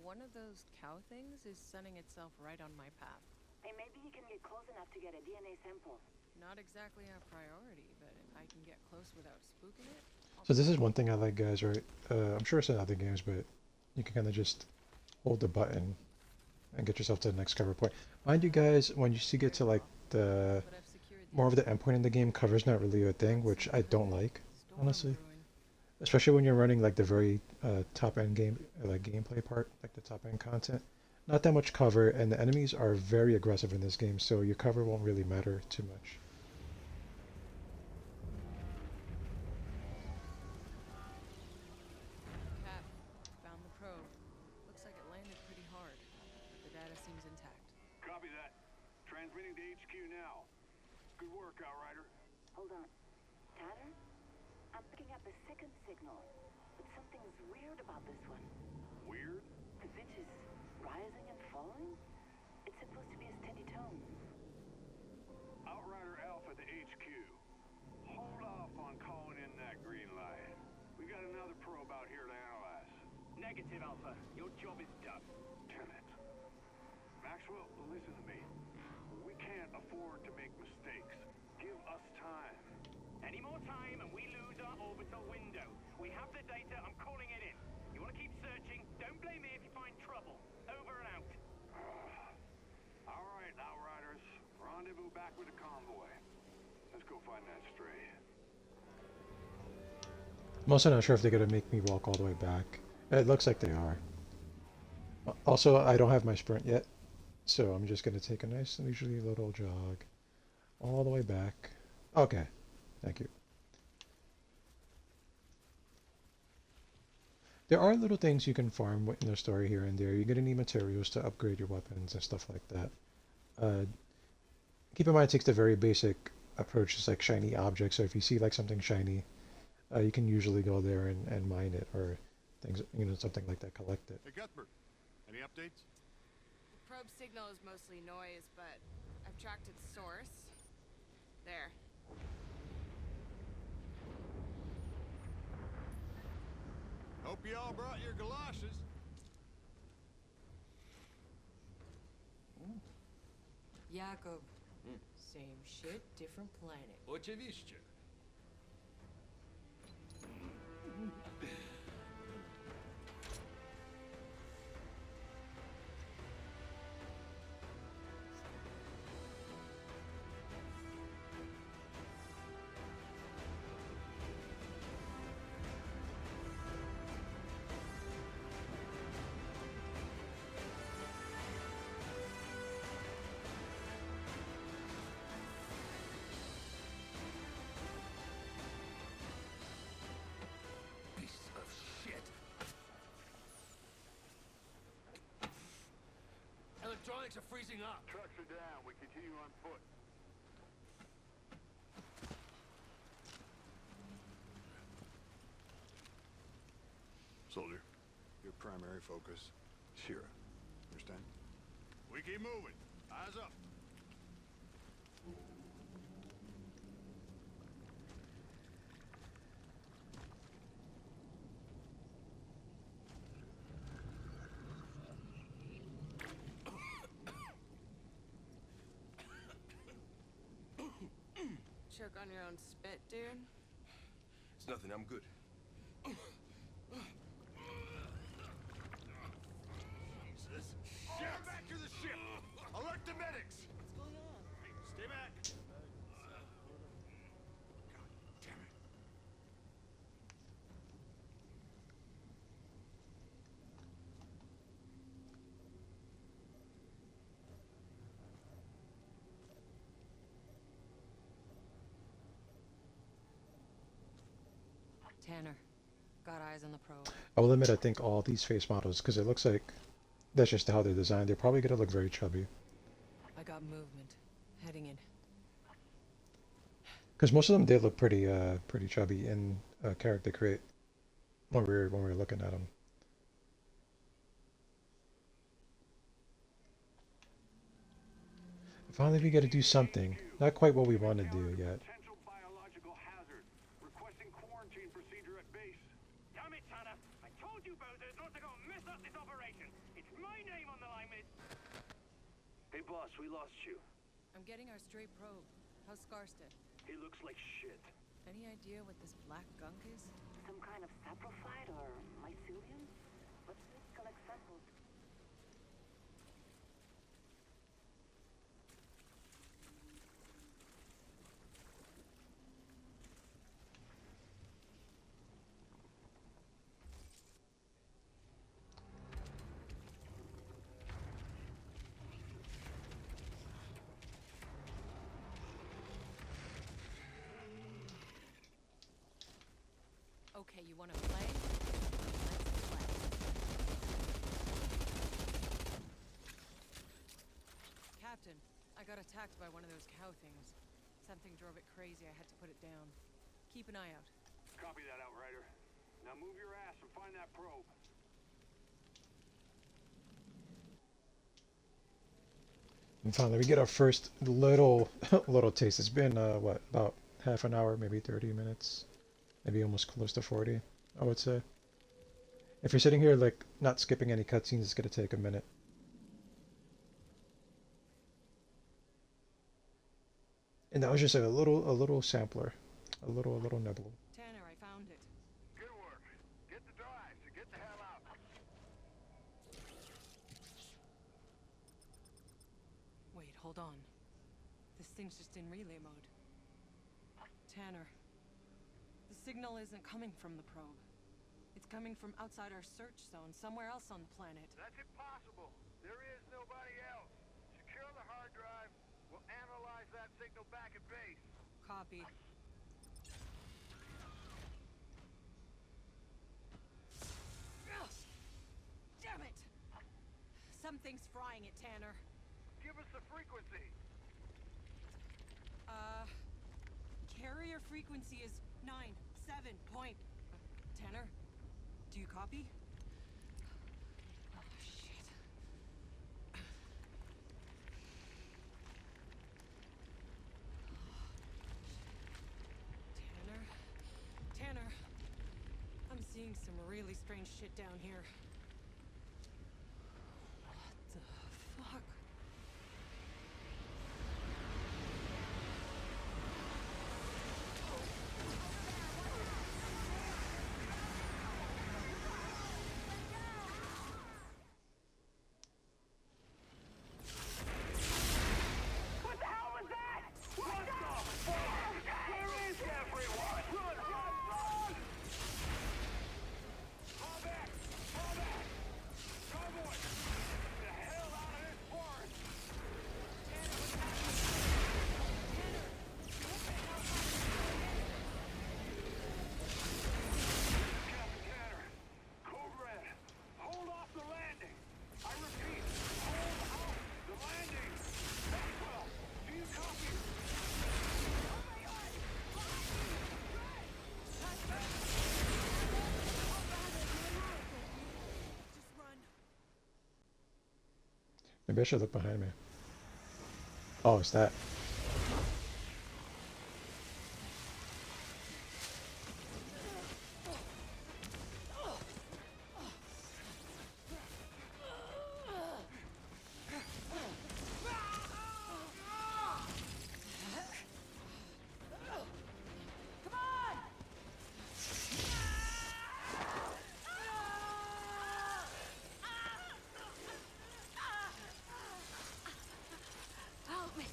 One of those cow things is sunning itself right on my path. Hey, maybe you can get close enough to get a DNA sample. Not exactly a priority, but if I can get close without spooking it, So this is one thing I like, guys. Right? I'm sure it's in other games, but you can kind of just hold the button and get yourself to the next cover point. Mind you, guys, when you get to like the but I've secured more of the endpoint in the game, cover's not really a thing, which I don't like, storm honestly. brewing. Especially when you're running like the very top end game, like gameplay part, like the top end content. Not that much cover, and the enemies are very aggressive in this game, so your cover won't really matter too much. Cap, found the probe. Looks like it landed pretty hard. The data seems intact. Copy that. Transmitting to HQ now. Good work, Outrider. Hold on. Tanner? I'm picking up a second signal. But something's weird about this one. Weird? The pitch is rising and falling? It's supposed to be a steady tone. Outrider Alpha to HQ. Hold off on calling in that green light. We got another probe out here to analyze. Negative, Alpha. Your job is done. Damn it. Maxwell, listen to me. We can't afford to make mistakes. Give us time. Any more time and we lose our orbital window. We have the data, I'm calling it in. You want to keep searching? Don't blame me if you find trouble. Over and out. All right, Outriders. Rendezvous back with the convoy. Let's go find that stray. I'm also not sure if they're gonna make me walk all the way back. It looks like they are. Also, I don't have my sprint yet, so I'm just gonna take a nice leisurely little jog all the way back. Okay, thank you. There are little things you can farm in the story here and there. You're gonna need materials to upgrade your weapons and stuff like that. Keep in mind it takes the very basic approach, just like shiny objects. So if you see like something shiny, you can usually go there and mine it, or things, something like that, collect it. Hey, Cuthbert. Any updates? The probe signal is mostly noise, but I've tracked its source. There. Hope you all brought your galoshes. Jakob. Same shit, different planet. Oczywiście. are freezing up. Trucks are down. We continue on foot. Soldier, your primary focus, Shira. Understand? We keep moving. Eyes up. Choke on your own spit, dude? It's nothing, I'm good. Jesus. Get back to the ship. Alert the medics. What's going on? Stay back. God damn it. Tanner, got eyes on the probe. I will admit I think all these face models, because it looks like that's just how they're designed. They're probably gonna look very chubby. I got movement. Heading in. Because most of them did look pretty chubby in character create when we were looking at them. Finally, we got to do something. Not quite what we want to do yet. Potential biological hazard. Requesting quarantine procedure at base. Damn it, Tanner! I told you bozos not to go and mess up this operation. It's my name on the line, miss. Hey, boss, we lost you. I'm getting our straight probe. How's Scarsted? He looks like shit. Any idea what this black gunk is? Some kind of saprophyte or mycelium? Let's collect samples. Okay, you wanna play? Let's play. Captain, I got attacked by one of those cow things. Something drove it crazy, I had to put it down. Keep an eye out. Copy that, Outrider. Now move your ass and find that probe. And finally, we get our first little little taste. It's been what, about half an hour, maybe 30 minutes, maybe almost close to 40, I would say. If you're sitting here like not skipping any cutscenes, it's gonna take a minute. And that was just a little sampler, a little nibble. Tanner, I found it. Good work. Get the drives and get the hell out. Wait, hold on. This thing's just in relay mode. Tanner, the signal isn't coming from the probe. It's coming from outside our search zone, somewhere else on the planet. That's impossible. There is nobody else. Secure the hard drive. We'll analyze that signal back at base. Copy. Ugh! Damn it! Something's frying it, Tanner. Give us the frequency. Carrier frequency is 97 point. Tanner, do you copy? Oh, shit. Tanner, I'm seeing some really strange shit down here. What the fuck? What the hell was that? What the fuck? Where is everyone? Run, run, run! Fall back! Fall back! Maybe I should look behind me. Oh, it's that. Help me!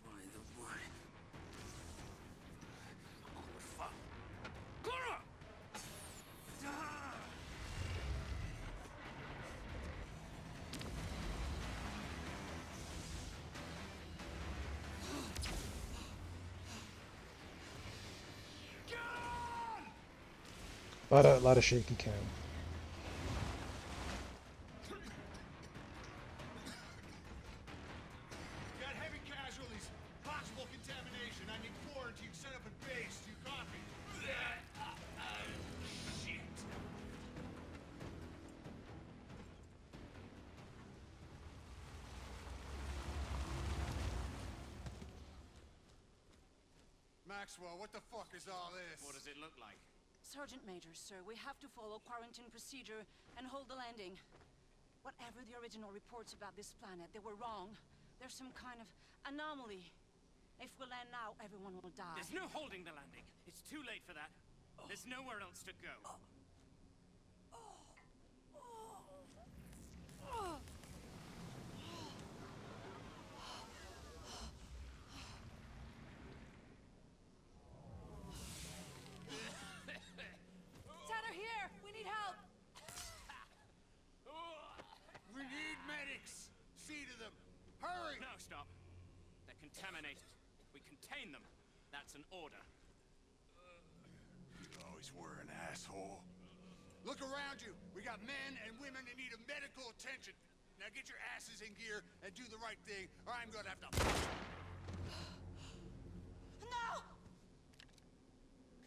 Why the wine? Oh, fuck. Clara! Lot of shaky cam. Got heavy casualties, possible contamination. I need quarantine set up at base. Do you copy? Shit. Maxwell, what the fuck is all this? What does it look like? Sergeant Major, sir, we have to follow quarantine procedure and hold the landing. Whatever the original reports about this planet, they were wrong. There's some kind of anomaly. If we land now, everyone will die. There's no holding the landing. It's too late for that. There's nowhere else to go. Tanner, here! We need help! We need medics. See to them. Hurry! No, stop. They're contaminated. We contain them. That's an order. You always were an asshole. Look around you. We got men and women in need of medical attention. Now get your asses in gear and do the right thing, or I'm gonna have to... No!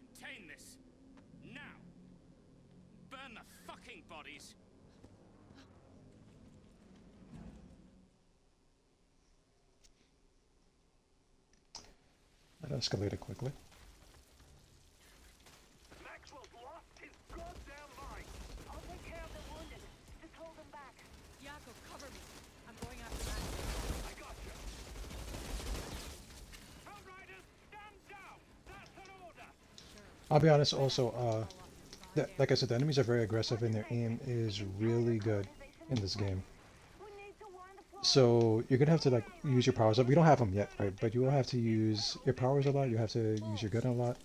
Contain this. Now. Burn the fucking bodies. That escalated quickly. Maxwell's lost his goddamn mind. I'll take care of the wounded. Just hold them back. Yako, cover me. I'm going after that. I got you. Outriders, stand down. That's an order. I'll be honest also, like I said, the enemies are very aggressive and their aim is really good in this game. We need to warn the So you're gonna have to like use your powers up. We don't have them yet, right? But you will have to use your powers a lot. You have to use your gun a lot.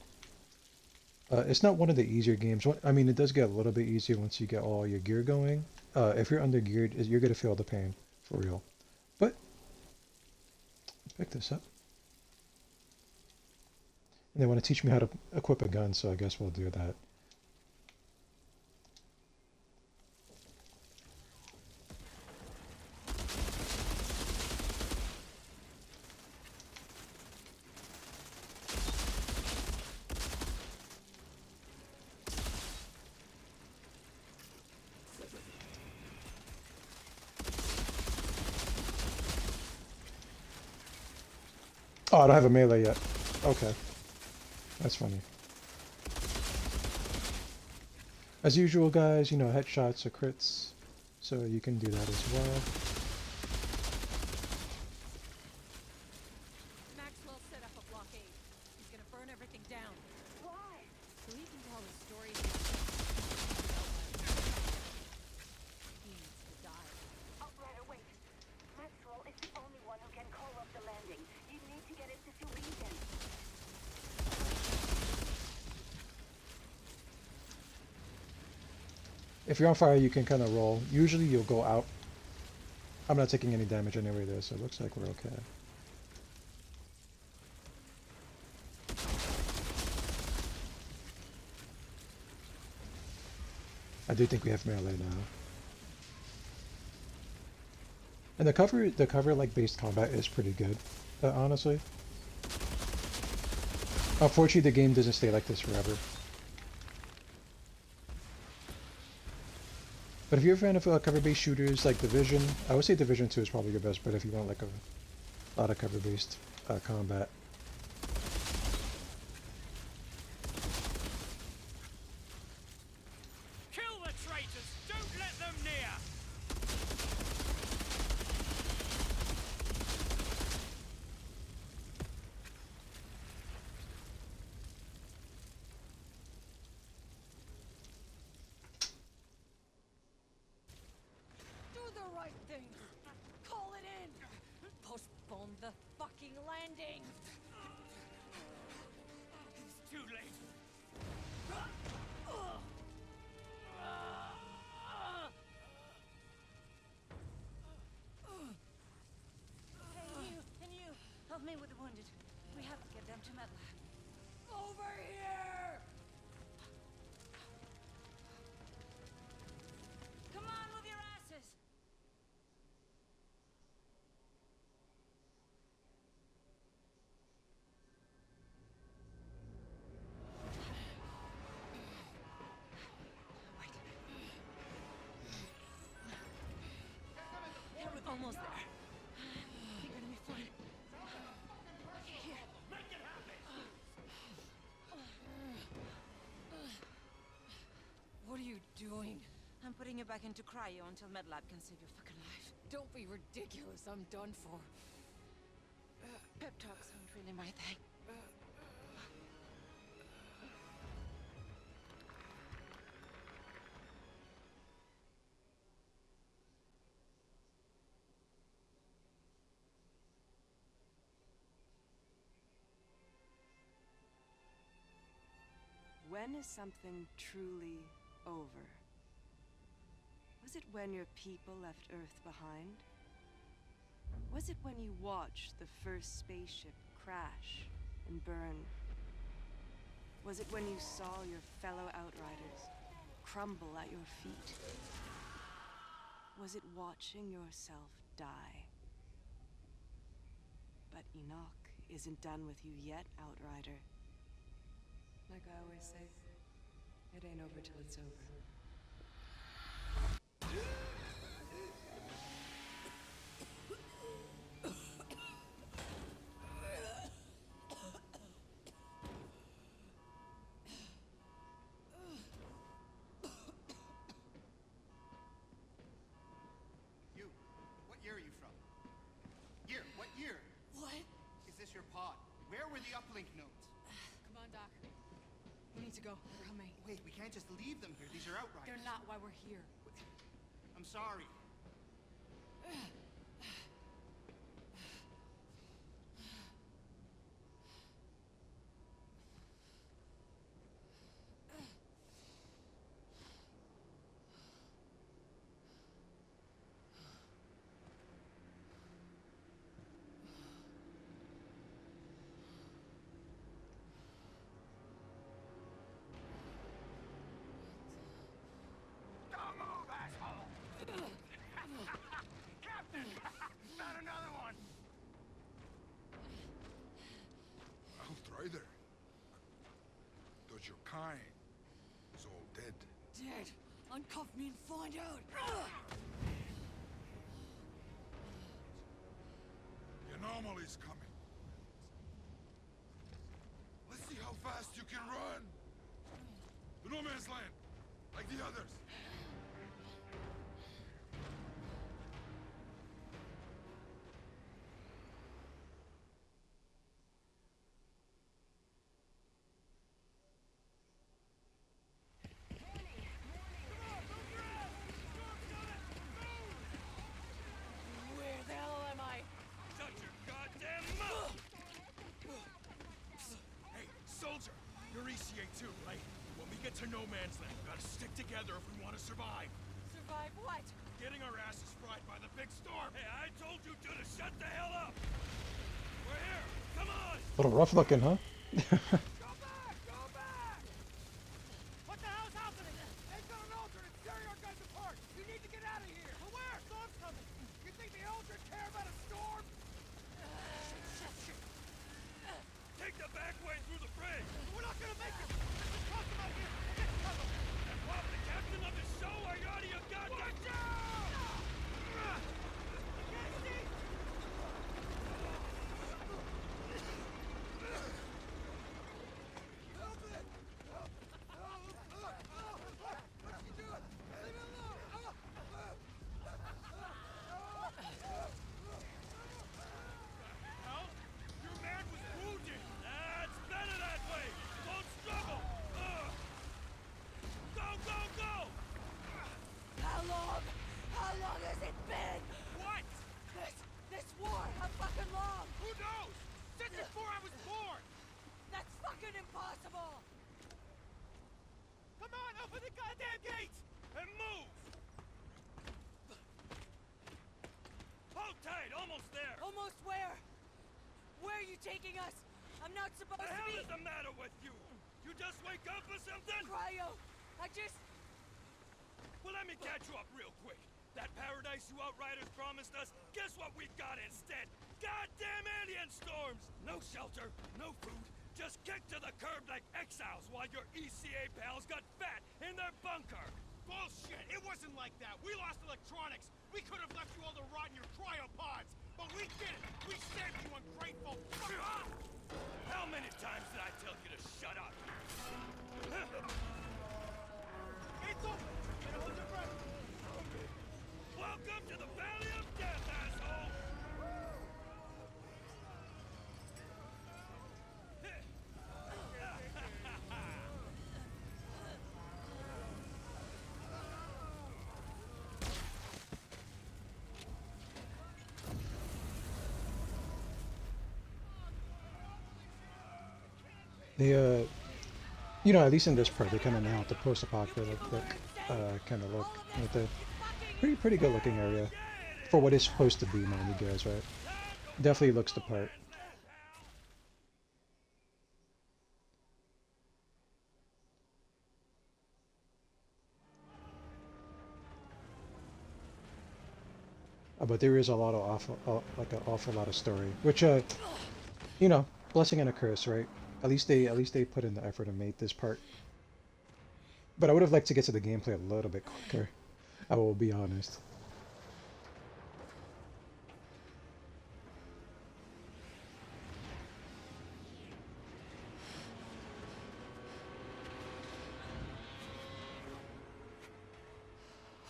It's not one of the easier games. I mean, it does get a little bit easier once you get all your gear going. If you're under geared, you're gonna feel the pain for real. But pick this up. And they want to teach me how to equip a gun, so I guess we'll do that. Oh, I don't have a melee yet. Okay. That's funny. As usual, guys, you know, headshots are crits, so you can do that as well. Maxwell set up a blockade. He's gonna burn everything down. Why? So he can tell his story. He needs to die. Outrider, wait. Maxwell is the only one who can call off the landing. You need to get into Sweden. If you're on fire, you can kind of roll. Usually you'll go out. I'm not taking any damage anyway there, so it looks like we're okay. I do think we have melee now. And the cover like based combat is pretty good, honestly. Unfortunately, the game doesn't stay like this forever. But if you're a fan of cover-based shooters like Division, I would say Division 2 is probably your best bet if you want like a lot of cover-based combat. Kill the traitors! Don't let them near! Do the right thing. Call it in. Postpone the fucking landing. It's too late. Hey, can you help me with the wounded? We have to get them to MedLab. Over here! Come on, move your asses! We're almost there. You're gonna be fine. Here. What are you doing? I'm putting you back into cryo until MedLab can save your fucking life. Don't be ridiculous. I'm done for. Pep talks aren't really my thing. When is something truly over? Was it when your people left Earth behind? Was it when you watched the first spaceship crash and burn? Was it when you saw your fellow Outriders crumble at your feet? Was it watching yourself die? But Enoch isn't done with you yet, Outrider. Like I always say, it ain't over till it's over. You, what year are you from? Year, what year? What? Is this your pod? Where were the uplink nodes? Come on, Doc. We need to go. They're coming. Wait, we can't just leave them here. These are Outriders. They're not why we're here. I'm sorry. Don't move, asshole! Captain! Not another one! Outrider. Thought your kind is all dead. Dead. Uncuff me and find out. The anomaly's coming. Let's see how fast you can run. The no man's land, like the others. Where the hell am I? Shut your goddamn mouth! Hey, soldier! You're ECA too, right? When we get get to no man's land. We gotta stick together if we want to survive. Survive what? Getting our asses fried by the big storm. Hey, I told you two to shut the hell up. We're here. Come on. A little rough looking, huh? Go back! Go back! What the hell's happening? They've got an Ultra tearing our guys apart! You need to get out of here! But where? Storm's coming! You think the Ultra care about a storm? Take the back way through the bridge. We're not gonna make it! Let's cross them out here! Get cover! And Bob, the captain of the show, I got you goddamn. Watch out! Can't see! Help it! Help! What's she doing? Leave it alone! Hell, your man was wounded. That's better that way. Don't struggle. Go, go, go! How long? How long has it been? What? This war, how fucking long? Who knows? Since before I was born. That's fucking impossible! Come on, open the goddamn gates! And move! Hold tight, almost there. Almost where? Where are you taking us? I'm not supposed The to hell be... is the matter with you? You just wake up or something? Cryo, I just... Well, let me catch you up real quick. That paradise you Outriders promised us, guess what we've got instead? Goddamn alien storms! No shelter, no food, just kicked to the curb like exiles while your ECA pals got fat in their bunker. Bullshit! It wasn't like that! We lost electronics! We could have left you all to rot in your cryopods! But we didn't! We saved you, ungrateful! Fuck off! How many times did I tell you to shut up? It's open! And hold your breath! Welcome to the Valley of Death, asshole! They, you know, at least in this part, they kind of nailed the post-apocalyptic kind of look with the pretty good looking area for what it's supposed to be, mind you guys, right? Definitely looks the part. But there is a lot of like an awful lot of story, which, you know, blessing and a curse, right? At least they put in the effort to make this part. But I would have liked to get to the gameplay a little bit quicker. I will be honest.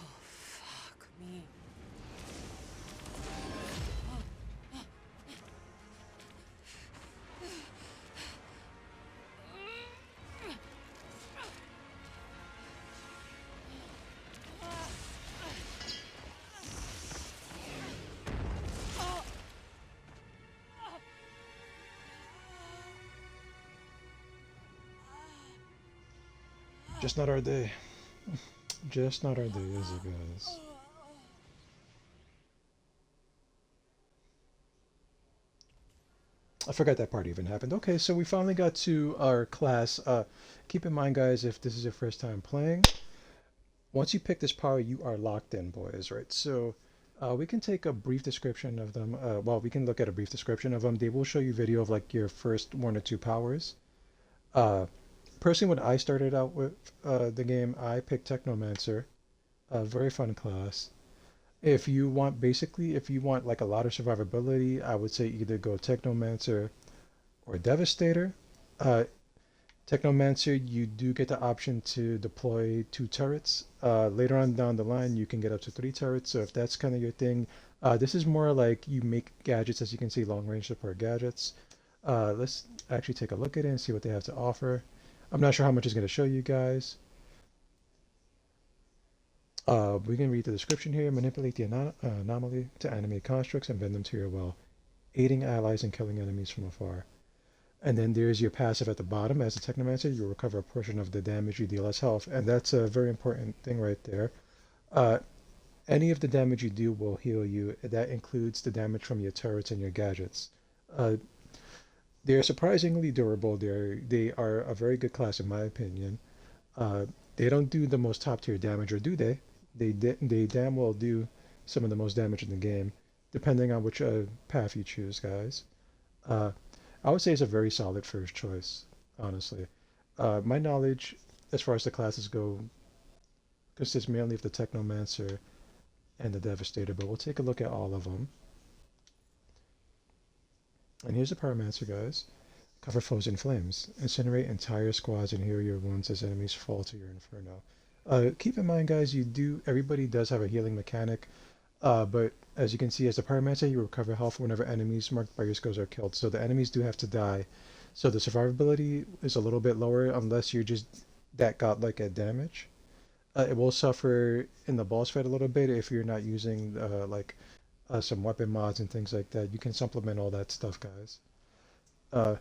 Fuck me. Just not our day. Just not our day, is it, guys? I forgot that part even happened. Okay, so we finally got to our class. Keep in mind, guys, if this is your first time playing, once you pick this power, you are locked in, boys, right? So we can take a brief description of them. Well, we can look at a brief description of them. They will show you video of like your first one or two powers. Personally, when I started out with the game, I picked Technomancer. A very fun class. If you want, basically, if you want like a lot of survivability, I would say either go Technomancer or Devastator. Technomancer, you do get the option to deploy 2 turrets. Later on down the line, you can get up to 3 turrets. So if that's kind of your thing, this is more like you make gadgets, as you can see, long range support gadgets. Let's actually take a look at it and see what they have to offer. I'm not sure how much it's going to show you guys. We can read the description here. Manipulate the anomaly to animate constructs and bend them to your will, aiding allies and killing enemies from afar. And then there's your passive at the bottom. As a Technomancer, you recover a portion of the damage you deal as health, and that's a very important thing right there. Uh, any of the damage you do will heal you. That includes the damage from your turrets and your gadgets. Uh, they're surprisingly durable. They are a very good class in my opinion. Uh, they don't do the most top tier damage, or do they? They damn well do some of the most damage in the game, depending on which path you choose, guys. Uh, I would say it's a very solid first choice, honestly. My knowledge, as far as the classes go, consists mainly of the Technomancer and the Devastator, but we'll take a look at all of them. And here's the Pyromancer, guys. Cover foes in flames. Incinerate entire squads and heal your wounds as enemies fall to your inferno. Keep in mind, guys, everybody does have a healing mechanic, but as you can see, as a Pyromancer, you recover health whenever enemies marked by your skills are killed. So the enemies do have to die. So the survivability is a little bit lower unless you're just that godlike at damage. It will suffer in the boss fight a little bit if you're not using some weapon mods and things like that. You can supplement all that stuff, guys. Uh,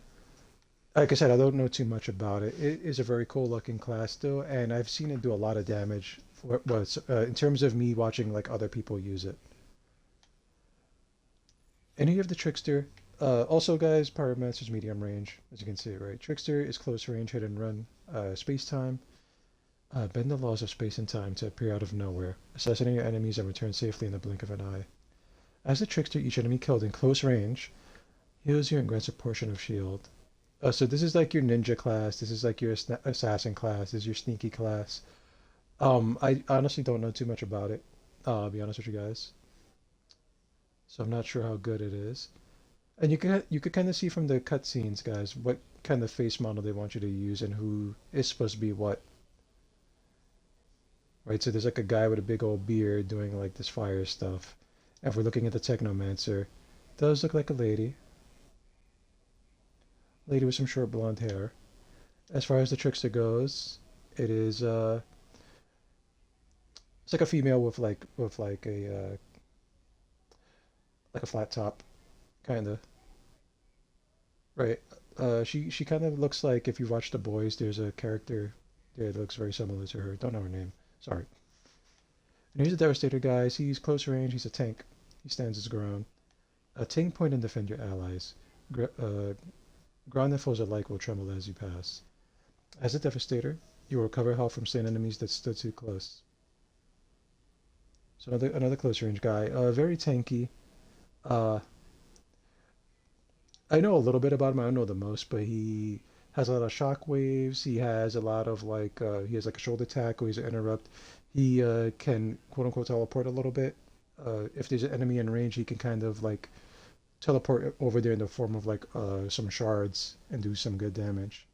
like I said, I don't know too much about it. It is a very cool looking class though, and I've seen it do a lot of damage. In terms of me watching like other people use it. And you have the Trickster. Also, guys, Pyromancer's medium range, as you can see, right? Trickster is close range, hit and run, space time. Bend the laws of space and time to appear out of nowhere, assassinate your enemies and return safely in the blink of an eye. As a trickster, each enemy killed in close range heals you and grants a portion of shield. So this is like your ninja class. This is like your assassin class. This is your sneaky class. I honestly don't know too much about it. I'll be honest with you guys. So I'm not sure how good it is. And you could kind of see from the cutscenes, guys, what kind of face model they want you to use and who is supposed to be what. Right? So there's like a guy with a big old beard doing like this fire stuff. And if we're looking at the Technomancer, does look like a lady. Lady with some short blonde hair. As far as the Trickster goes, it is it's like a female with like a flat top, kinda. Right. She kind of looks like if you watch The Boys, there's a character there that looks very similar to her. Don't know her name. Sorry. And here's the Devastator, guys. He's close range. He's a tank. He stands his ground. A tank point and defend your allies. Gr ground and foes alike will tremble as you pass. As a Devastator, you will recover health from slain enemies that stood too close. So another close range guy. Very tanky. Uh, I know a little bit about him. I don't know the most, but he has a lot of shock waves. He has a lot of he has like a shoulder attack or he's an interrupt. He can quote unquote teleport a little bit. If there's an enemy in range, he can kind of like teleport over there in the form of some shards and do some good damage.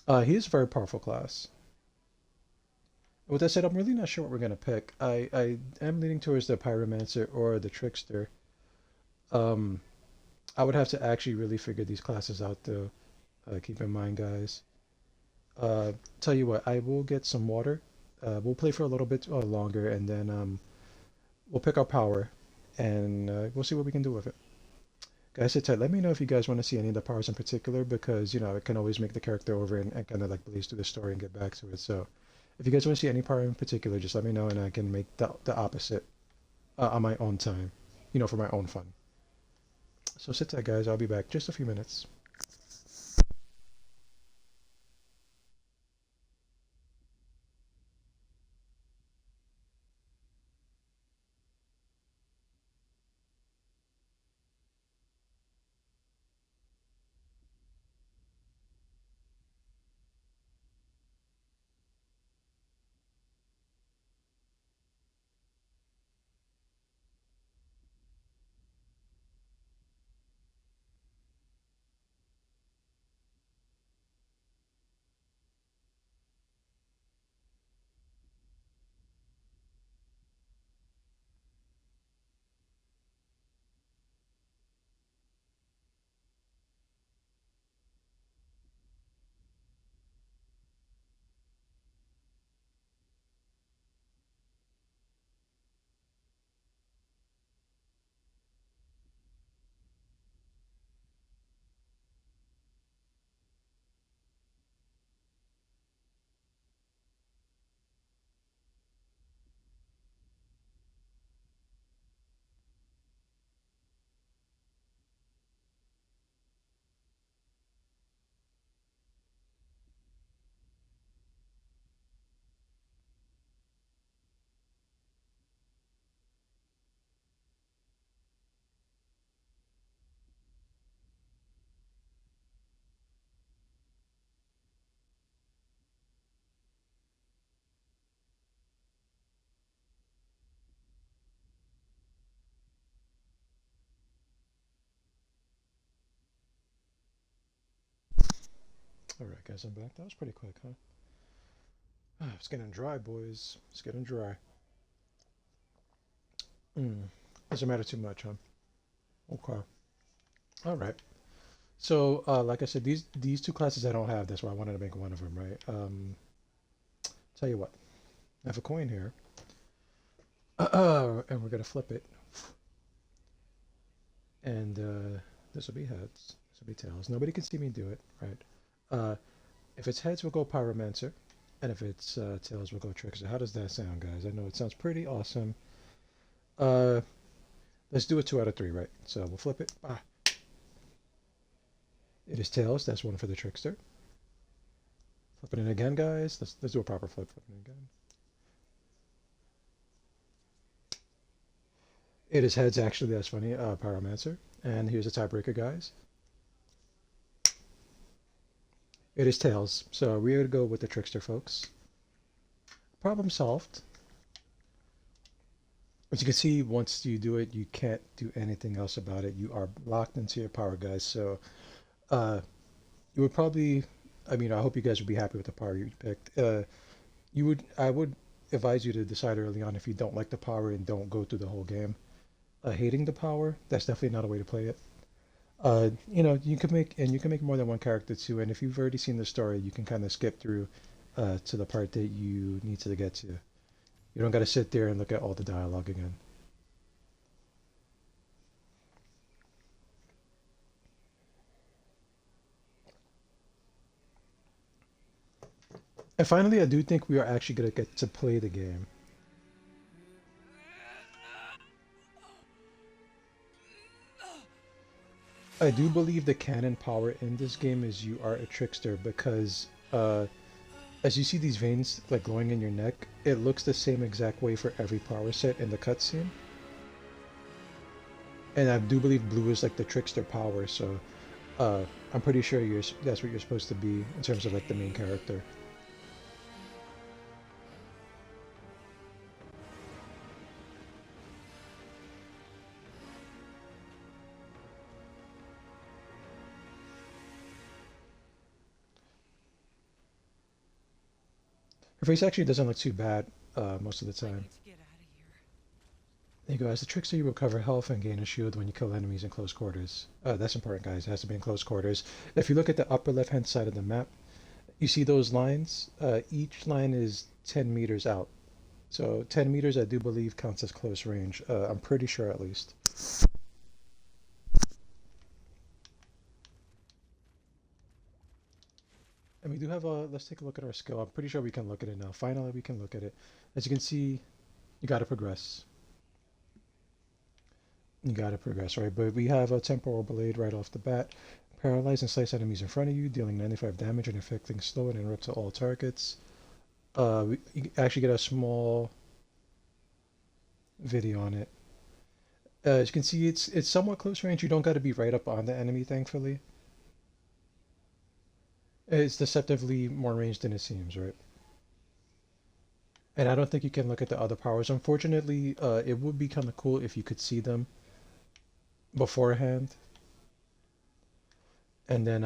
He is a very powerful class. With that said, I'm really not sure what we're gonna pick. I am leaning towards the Pyromancer or the Trickster. Um, I would have to actually really figure these classes out though. Keep in mind, guys. Tell you what, I will get some water. We'll play for a little bit longer, and then we'll pick our power, and we'll see what we can do with it. Guys, sit tight. Let me know if you guys want to see any of the powers in particular, because it can always make the character over and kind of like blaze through the story and get back to it. So, if you guys want to see any power in particular, just let me know, and I can make the opposite on my own time, for my own fun. So sit tight, guys. I'll be back just a few minutes. Alright, guys, I'm back. That was pretty quick, huh? It's getting dry, boys. It's getting dry. Doesn't matter too much, huh? Okay. Alright. So, like I said, these two classes I don't have. That's why I wanted to make one of them, right? Tell you what. I have a coin here. And we're gonna flip it. And this will be heads. This will be tails. Nobody can see me do it, right? If it's heads, we'll go Pyromancer. And if it's tails, we'll go Trickster. How does that sound, guys? I know it sounds pretty awesome. Let's do it 2 out of 3, right? So we'll flip it. Ah. It is tails. That's one for the Trickster. Flipping it again, guys. Let's do a proper flip. Flipping it again. It is heads, actually. That's funny. Pyromancer. And here's a tiebreaker, guys. It is tails. So we're going to go with the Trickster, folks. Problem solved. As you can see, once you do it, you can't do anything else about it. You are locked into your power, guys. So you would probably, I mean, I hope you guys would be happy with the power you picked. I would advise you to decide early on if you don't like the power and don't go through the whole game. Hating the power, that's definitely not a way to play it. You know, you can make more than one character too, and if you've already seen the story, you can kind of skip through to the part that you need to get to. You don't got to sit there and look at all the dialogue again. And finally, I do think we are actually going to get to play the game. I do believe the canon power in this game is you are a trickster because as you see these veins like glowing in your neck, it looks the same exact way for every power set in the cutscene. And I do believe blue is like the trickster power, so I'm pretty sure that's what you're supposed to be in terms of like the main character. Her face actually doesn't look too bad most of the time. There you go. As the trickster, you recover health and gain a shield when you kill enemies in close quarters. That's important, guys. It has to be in close quarters. If you look at the upper left-hand side of the map, you see those lines? Each line is 10 meters out. So 10 meters, I do believe, counts as close range. I'm pretty sure, at least. And we do have a, let's take a look at our skill. I'm pretty sure we can look at it now. Finally, we can look at it. As you can see, you got to progress. You got to progress, right? But we have a temporal blade right off the bat. Paralyze and slice enemies in front of you, dealing 95 damage and inflicting slow and interrupt to all targets. You actually get a small video on it. As you can see, it's somewhat close range. You don't got to be right up on the enemy, thankfully. It's deceptively more ranged than it seems, right? And I don't think you can look at the other powers. Unfortunately, it would be kind of cool if you could see them beforehand. And then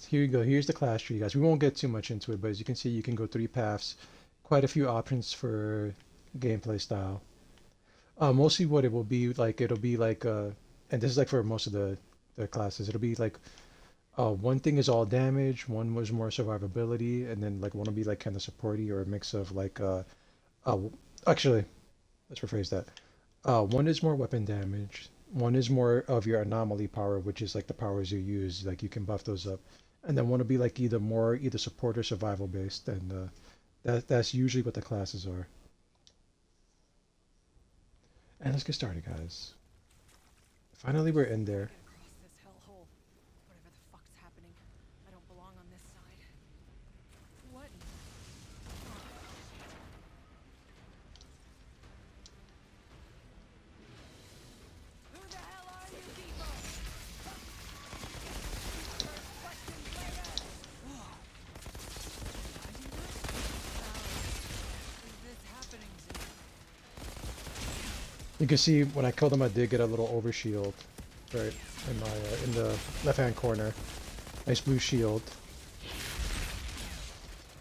here you go. Here's the class tree, guys. We won't get too much into it, but as you can see, you can go 3 paths. Quite a few options for gameplay style. Mostly what it will be like, and this is like for most of the classes, it'll be like one thing is all damage, one was more survivability, and then like one will be like kind of supporty or a mix of like actually, let's rephrase that. One is more weapon damage, one is more of your anomaly power, which is like the powers you use, like you can buff those up, and then one will be like either support or survival based, and that's usually what the classes are. And let's get started, guys. Finally, we're in there. You can see when I killed him, I did get a little overshield, right, in the left-hand corner. Nice blue shield.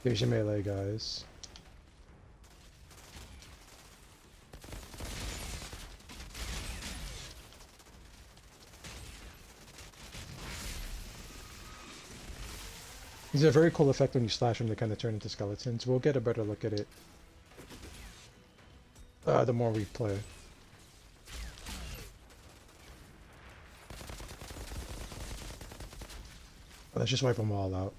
There's your melee guys. It's a very cool effect when you slash them, they kind of turn into skeletons. We'll get a better look at it the more we play. Let's just wipe them all out.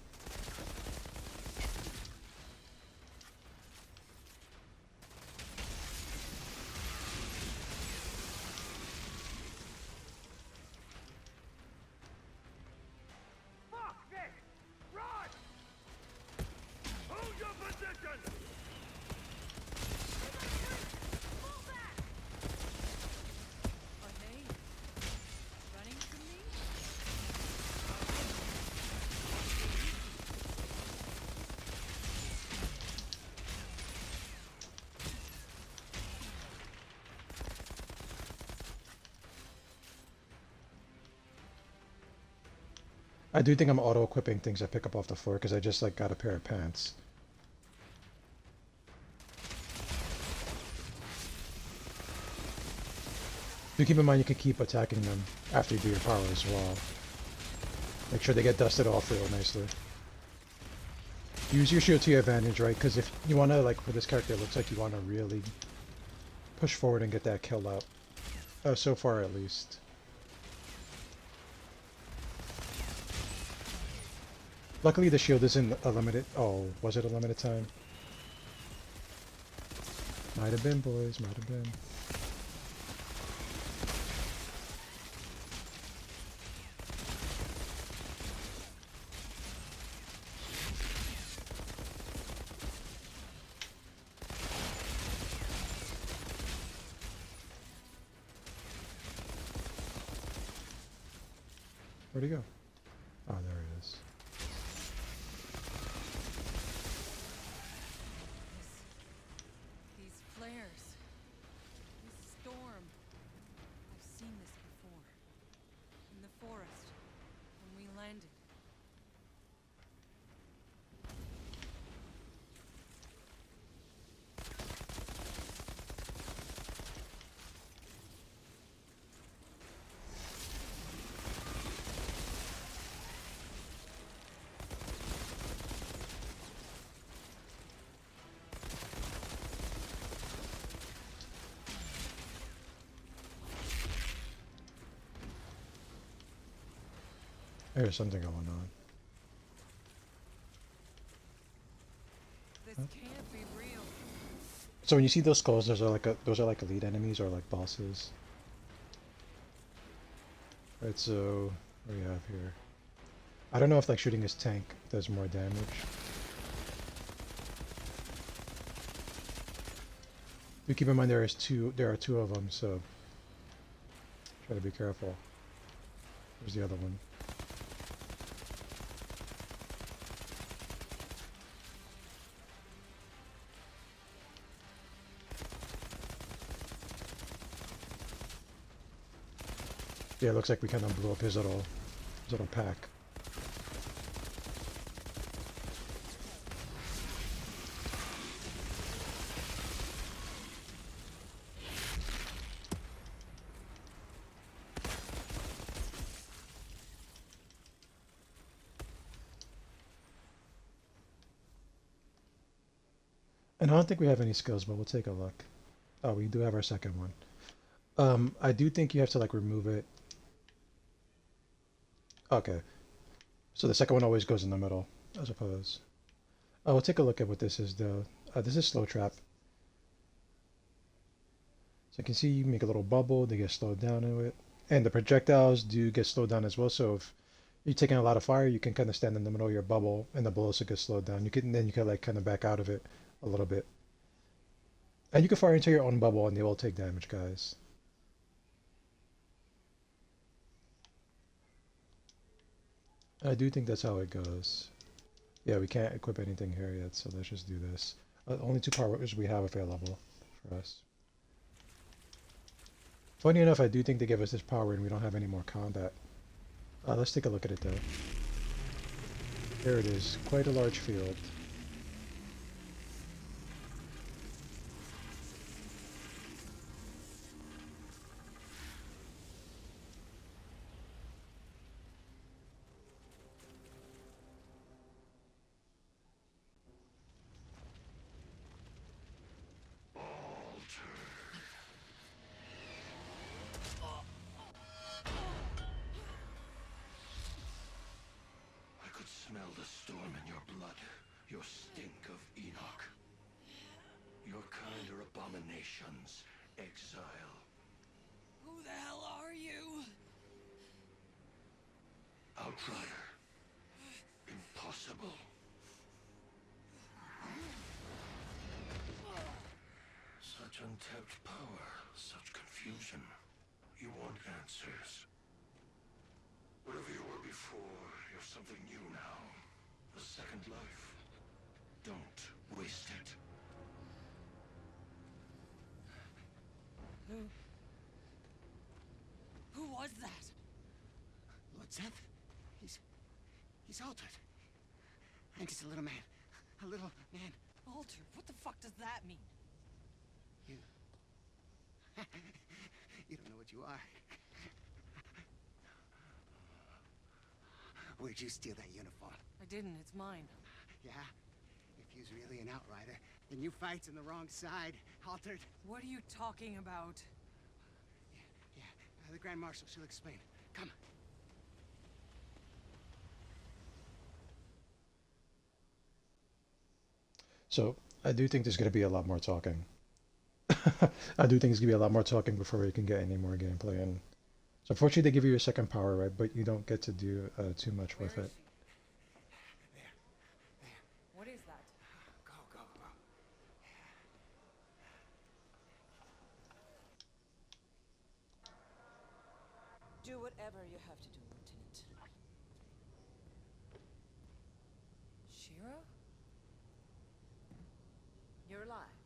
Fuck this! Run! Hold your position! Are they running from me? I do think I'm auto-equipping things I pick up off the floor because I just like got a pair of pants. Do keep in mind you can keep attacking them after you do your power as well. Make sure they get dusted off real nicely. Use your shield to your advantage, right? Because if you want to, like, for this character, it looks like you want to really push forward and get that kill out. So far, at least. Luckily, the shield isn't a limited... Oh, was it a limited time? Might have been, boys. Might have been. Where'd he go? Oh, there he is. These flares. This storm. I've seen this before. In the forest. When we landed. There's something going on. This can't be real. So when you see those skulls, those are like elite enemies or like bosses. Right, so what do we have here? I don't know if like shooting his tank does more damage. Do keep in mind there are two of them, so try to be careful. There's the other one. Yeah, it looks like we kind of blew up his little pack. And I don't think we have any skills, but we'll take a look. Oh, we do have our second one. I do think you have to like remove it. Okay. So the second one always goes in the middle, I suppose. Oh, we'll take a look at what this is though. This is slow trap. So you can see you make a little bubble, they get slowed down to it. And the projectiles do get slowed down as well, so if you're taking a lot of fire, you can kind of stand in the middle of your bubble and the bullets will get slowed down. Then you can like kind of back out of it a little bit. And you can fire into your own bubble and they will take damage, guys. I do think that's how it goes. Yeah, we can't equip anything here yet, so let's just do this. Only two powers we have available for us. Funny enough, I do think they give us this power and we don't have any more combat. Let's take a look at it though. There it is, quite a large field. the storm in your blood, your stink of Enoch. Your kind are abominations, exile. Who the hell are you? Outrider. Impossible. Such untapped power, such confusion. You want answers. Whatever you were before, you're something new now. A second life. Don't waste it. Who was that? Lord Zeth? He's altered. I think it's a little man. A little man. Alter, what the fuck does that mean? You... you don't know what you are. Where'd you steal that uniform? I didn't, it's mine. Yeah? If you's really an outrider, then you fights on the wrong side, Altered. What are you talking about? Yeah. The Grand Marshal, she'll explain. Come. So I do think there's going to be a lot more talking. I do think there's going to be a lot more talking before we can get any more gameplay in. So unfortunately, they give you a second power, right? But you don't get to do too much with it. What is that? Go. Do whatever you have to do, Lieutenant. Shira? You're alive.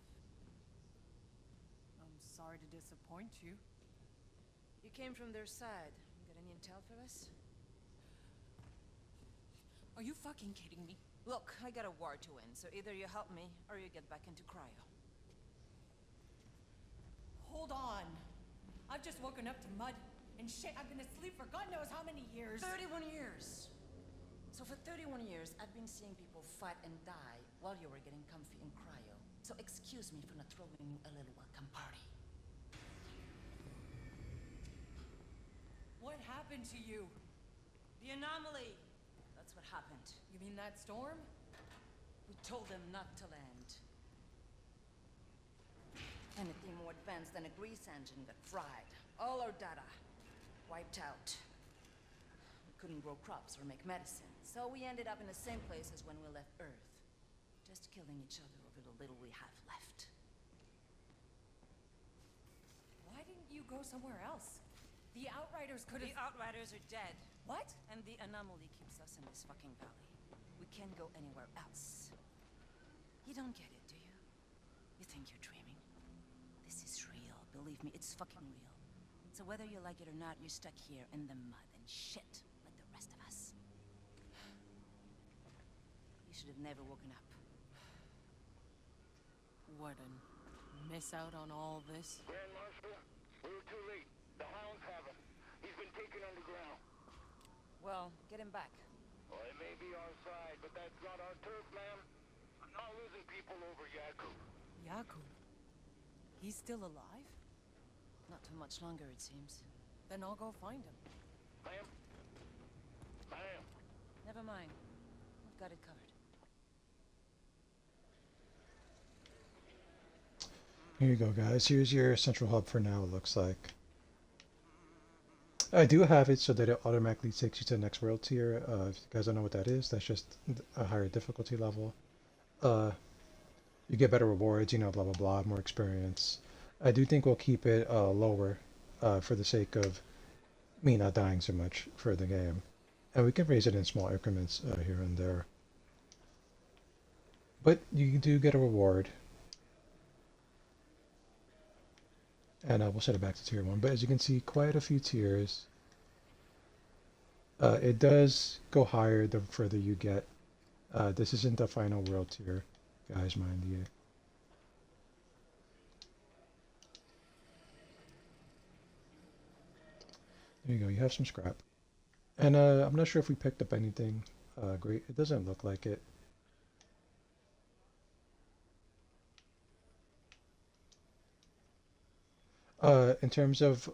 I'm sorry to disappoint you. You came from their side. Got any intel for us? Are you fucking kidding me? Look, I got a war to win, so either you help me, or you get back into cryo. Hold on. I've just woken up to mud and shit. I've been asleep for God knows how many years. 31 years! So for 31 years, I've been seeing people fight and die while you were getting comfy in cryo. So excuse me for not throwing you a little welcome party. What happened to you? The anomaly! That's what happened. You mean that storm? We told them not to land. Anything more advanced than a grease engine got fried. All our data wiped out. We couldn't grow crops or make medicine, so we ended up in the same place as when we left Earth. Just killing each other over the little we have left. Why didn't you go somewhere else? The Outriders could have... The Outriders are dead. What? And the anomaly keeps us in this fucking valley. We can't go anywhere else. You don't get it, do you? You think you're dreaming? This is real. Believe me, it's fucking real. So whether you like it or not, you're stuck here in the mud and shit like the rest of us. You should have never woken up. What, and miss out on all this? Grand Marshal, we were too late. The hounds have him. He's been taken underground. Well, get him back. Well, it may be our side, but that's not our turf, ma'am. I'm not losing people over Yakub. Yakub? He's still alive? Not too much longer, it seems. Then I'll go find him. Ma'am? Ma'am? Never mind. We've got it covered. Here you go, guys. Here's your central hub for now, it looks like. I do have it so that it automatically takes you to the next world tier. If you guys don't know what that is, that's just a higher difficulty level. You get better rewards, you know, blah, blah, blah, more experience. I do think we'll keep it lower for the sake of me not dying so much for the game. And we can raise it in small increments here and there. But you do get a reward. And we'll set it back to tier 1. But as you can see, quite a few tiers. It does go higher the further you get. This isn't the final world tier, guys, mind you. There you go, you have some scrap. And I'm not sure if we picked up anything great. It doesn't look like it. In terms of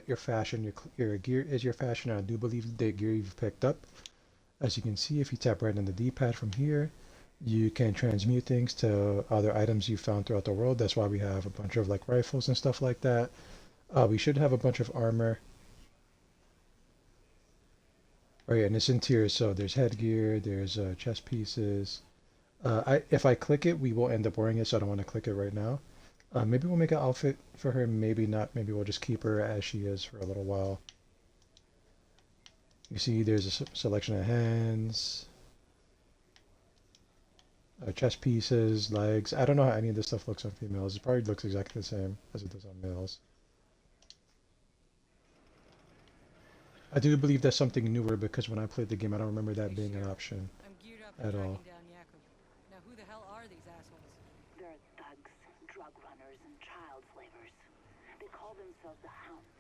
your fashion, your gear is your fashion. I do believe the gear you've picked up As you can see, if you tap right on the D-pad from here, you can transmute things to other items you found throughout the world. That's why we have a bunch of like rifles and stuff like that. We should have a bunch of armor. Oh yeah, and it's in tiers, so there's headgear, there's chest pieces. If I click it, we will end up wearing it, so I don't want to click it right now. Maybe we'll make an outfit for her, maybe not. Maybe we'll just keep her as she is for a little while. You see there's a selection of hands, chest pieces, legs. I don't know how any of this stuff looks on females. It probably looks exactly the same as it does on males. I do believe that's something newer because when I played the game, I don't remember that being an option I'm geared up at and all. tracking down Yakub. Now who the hell are these assholes? They're thugs, drug runners, and child slavers. They call themselves the Hounds.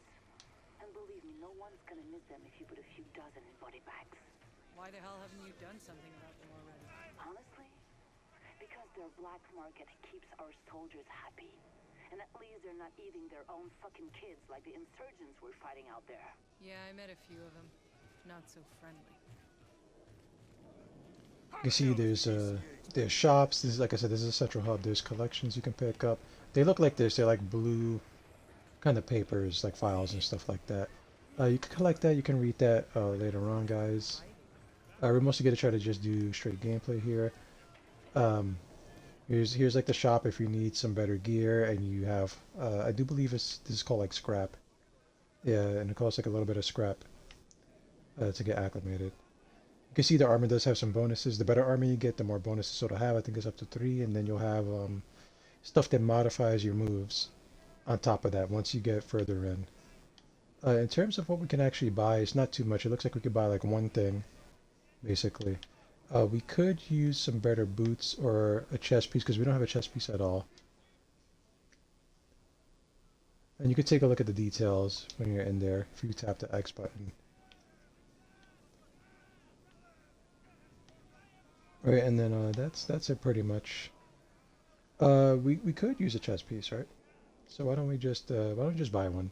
And believe me, no one's gonna miss them if you put a few dozen in body bags. Why the hell haven't you done something about them already? Honestly, because their black market keeps our soldiers happy. And at least they're not eating their own fucking kids like the insurgents we're fighting out there. Yeah, I met a few of them. Not so friendly. You can see there's shops. This is, like I said, this is a central hub. There's collections you can pick up. They look like this. They're like blue kind of papers, like files and stuff like that. You can collect that. You can read that later on, guys. We're mostly going to try to just do straight gameplay here. Here's like the shop if you need some better gear, and you have I do believe this is called like scrap. Yeah, and it costs like a little bit of scrap to get acclimated. You can see the armor does have some bonuses. The better armor you get, the more bonuses it'll have. I think it's up to 3, and then you'll have stuff that modifies your moves on top of that once you get further in. In terms of what we can actually buy, it's not too much. It looks like we could buy like one thing, basically. We could use some better boots or a chest piece because we don't have a chest piece at all. And you can take a look at the details when you're in there if you tap the X button. Alright, and then that's it pretty much. We could use a chest piece, right? So why don't we just buy one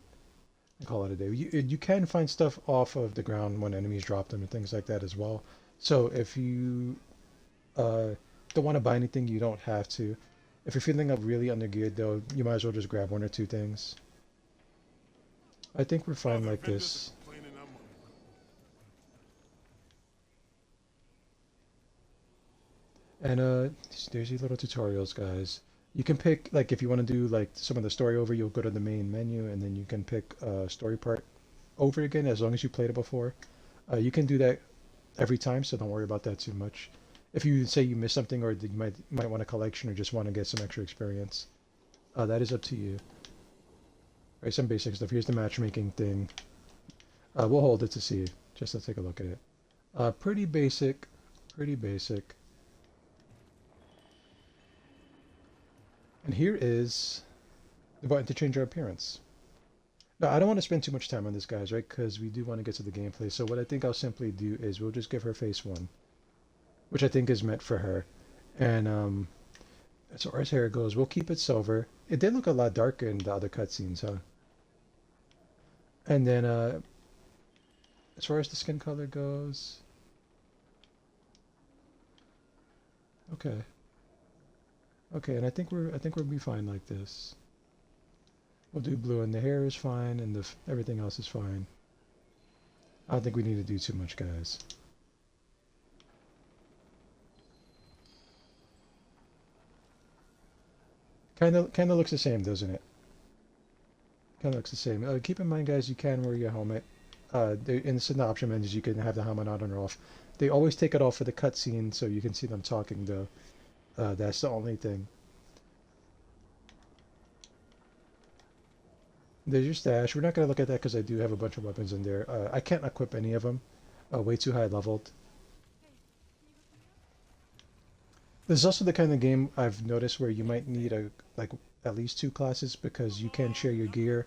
and call it a day? You can find stuff off of the ground when enemies drop them and things like that as well. So if you don't want to buy anything, you don't have to. If you're feeling up really undergeared though, you might as well just grab 1 or 2 things. I think we're fine like this. And there's these little tutorials, guys. You can pick, like, if you want to do like some of the story over, you'll go to the main menu and then you can pick story part over again as long as you played it before. You can do that every time, so don't worry about that too much. If you say you missed something or you might want a collection or just want to get some extra experience, that is up to you. Right, some basic stuff. Here's the matchmaking thing. We'll hold it to see, just to take a look at it. Pretty basic, pretty basic. And here is the button to change our appearance. Now, I don't want to spend too much time on this, guys, right? Because we do want to get to the gameplay. So what I think I'll simply do is we'll just give her face 1, which I think is meant for her. And as far as hair goes, we'll keep it silver. It did look a lot darker in the other cutscenes, huh? And then as far as the skin color goes, okay. Okay, and I think we'll be fine like this. We'll do blue, and the hair is fine, and everything else is fine. I don't think we need to do too much, guys. Kind of looks the same, doesn't it? Kind of looks the same. Keep in mind, guys, you can wear your helmet. In the option menus, you can have the helmet on or off. They always take it off for the cutscene, so you can see them talking, though. That's the only thing. There's your stash. We're not going to look at that because I do have a bunch of weapons in there. I can't equip any of them. Way too high leveled. This is also the kind of game I've noticed where you might need like at least 2 classes because you can share your gear,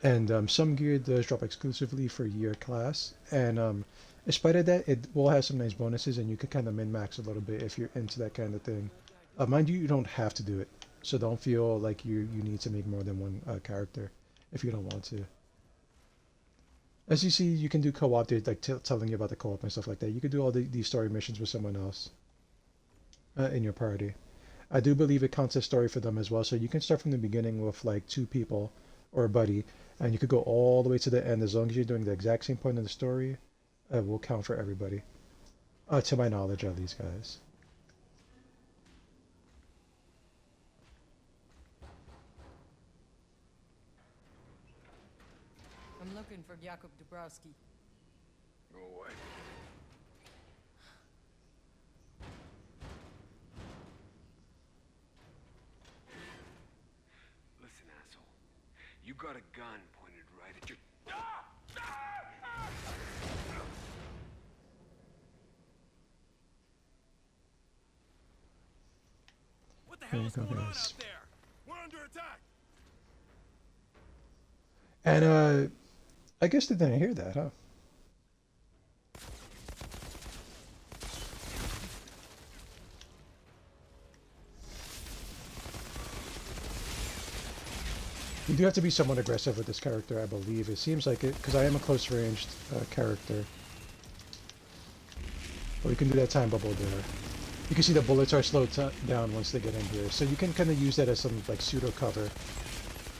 and some gear does drop exclusively for your class. And in spite of that, it will have some nice bonuses, and you can kind of min-max a little bit if you're into that kind of thing. Mind you, you don't have to do it, so don't feel like you need to make more than one character if you don't want to. As you see, you can do co-op. They're like telling you about the co-op and stuff like that. You can do all these story missions with someone else in your party. I do believe it counts as story for them as well. So you can start from the beginning with like 2 people or a buddy, and you could go all the way to the end as long as you're doing the exact same point in the story. It will count for everybody, to my knowledge, at least, guys. I'm looking for Jakub Dabrowski. Go away. Listen, asshole. You got a gun pointed right at your... What the There hell you is go, going on guys. out there? We're under attack. And I guess they didn't hear that, huh? You do have to be somewhat aggressive with this character, I believe. It seems like it, because I am a close-ranged character. But we can do that time bubble there. You can see the bullets are slowed down once they get in here, so you can kind of use that as some like pseudo cover,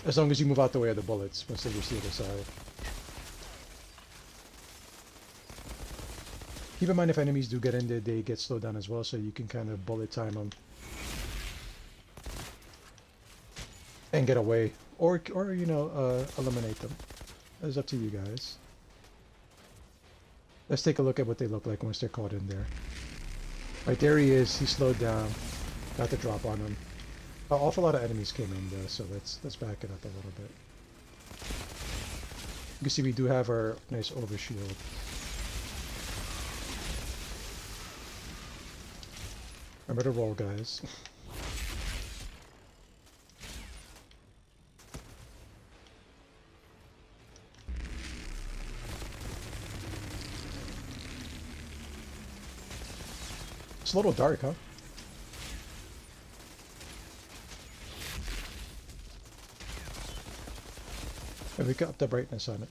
as long as you move out the way of the bullets once they reach the other side. Keep in mind if enemies do get in there, they get slowed down as well, so you can kind of bullet time them and get away, or you know, eliminate them. It's up to you guys. Let's take a look at what they look like once they're caught in there. Right, there he is. He slowed down. Got the drop on him. An awful lot of enemies came in though, so let's back it up a little bit. You can see we do have our nice overshield. Remember to roll, guys. It's a little dark, huh? And we got the brightness on it.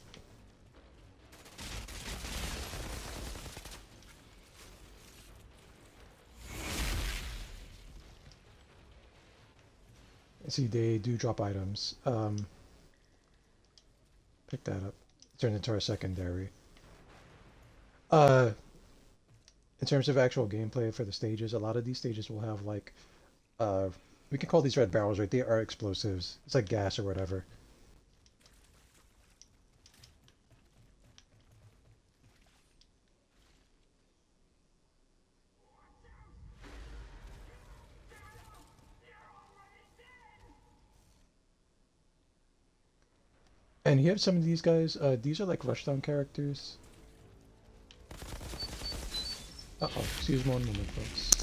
See, they do drop items. Pick that up. Turn into our secondary. In terms of actual gameplay for the stages, a lot of these stages will have like, we can call these red barrels, right? They are explosives. It's like gas or whatever. And you have some of these guys, these are like rushdown characters. Uh-oh, excuse me one moment, folks.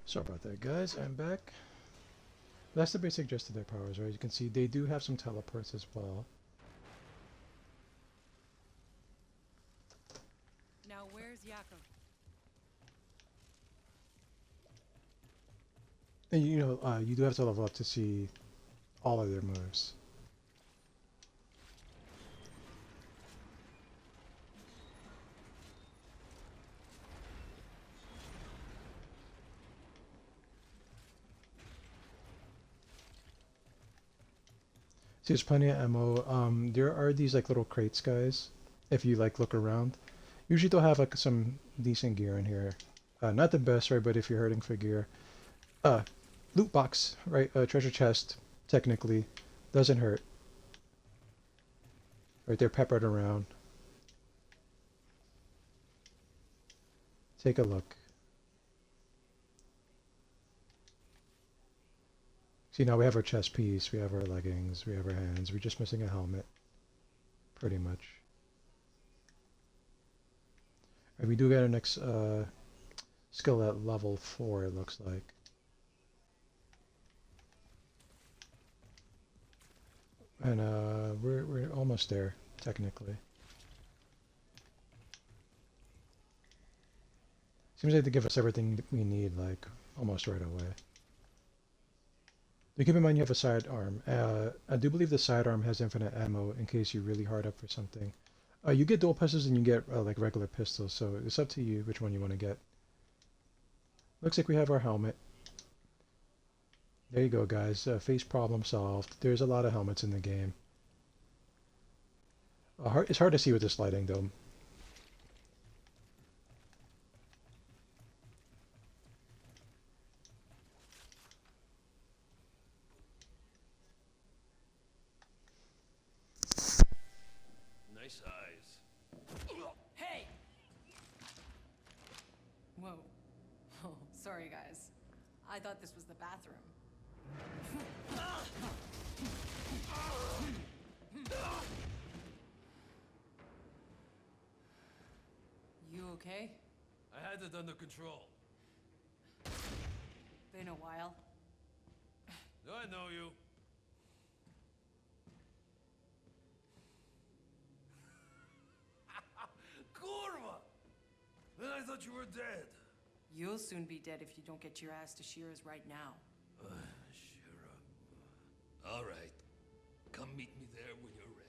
Sorry about that, guys. I'm back. That's the basic gist of their powers, right? You can see they do have some teleports as well. Yakko. And you know, you do have to level up to see all of their moves. See, there's plenty of ammo. There are these like little crates, guys. If you like look around, usually they'll have like some decent gear in here. Not the best, right? But if you're hurting for gear, uh, loot box, right? Treasure chest, technically, doesn't hurt. Right, they're peppered around. Take a look. See, now we have our chest piece, we have our leggings, we have our hands. We're just missing a helmet, pretty much. And we do get our next skill at level 4, it looks like. And we're almost there, technically. Seems like they give us everything we need, like, almost right away. Do keep in mind you have a sidearm. I do believe the sidearm has infinite ammo in case you're really hard up for something. You get dual pistols and you get like regular pistols, so it's up to you which one you want to get. Looks like we have our helmet. There you go, guys. Face problem solved. There's a lot of helmets in the game. It's hard to see with this lighting, though. Nice eyes. Hey! Whoa. Oh, sorry, guys. I thought this was the bathroom. You okay? I had it under control. Been a while. I know you. Kurva! Then I thought you were dead. You'll soon be dead if you don't get your ass to Shira's right now. Shira. All right. Come meet me there when you're ready.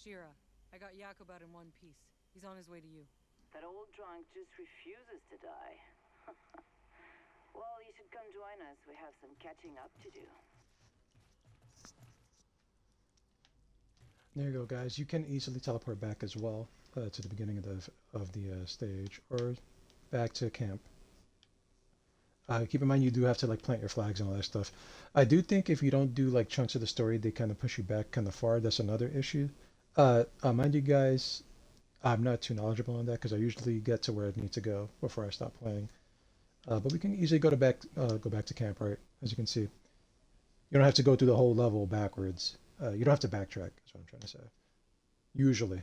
Shira, I got Yakub out in one piece. He's on his way to you. That old drunk just refuses to die. Well, you should come join us. We have some catching up to do. There you go, guys. You can easily teleport back as well to the beginning of the stage, or back to camp. Keep in mind you do have to like plant your flags and all that stuff. I do think if you don't do like chunks of the story, they kind of push you back kind of far. That's another issue. Mind you guys, I'm not too knowledgeable on that because I usually get to where I need to go before I stop playing. But we can easily go back to camp, right? As you can see, you don't have to go through the whole level backwards. You don't have to backtrack. That's what I'm trying to say. Usually.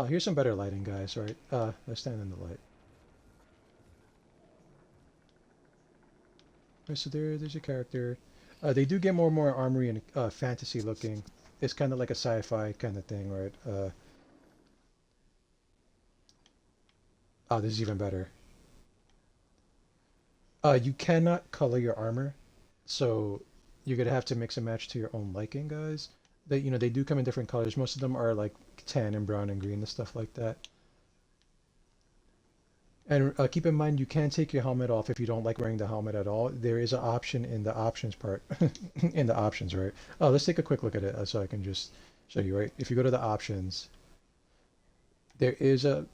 Here's some better lighting, guys. Right? Let's stand in the light. Right, so there's your character. They do get more and more armory and fantasy looking. It's kind of like a sci-fi kind of thing, right? Oh, this is even better. You cannot color your armor, so you're gonna have to mix and match to your own liking, guys. They do come in different colors. Most of them are like tan and brown and green and stuff like that. And keep in mind, you can take your helmet off if you don't like wearing the helmet at all. There is an option in the options part, in the options, right? Oh, let's take a quick look at it so I can just show you, right? If you go to the options, there is a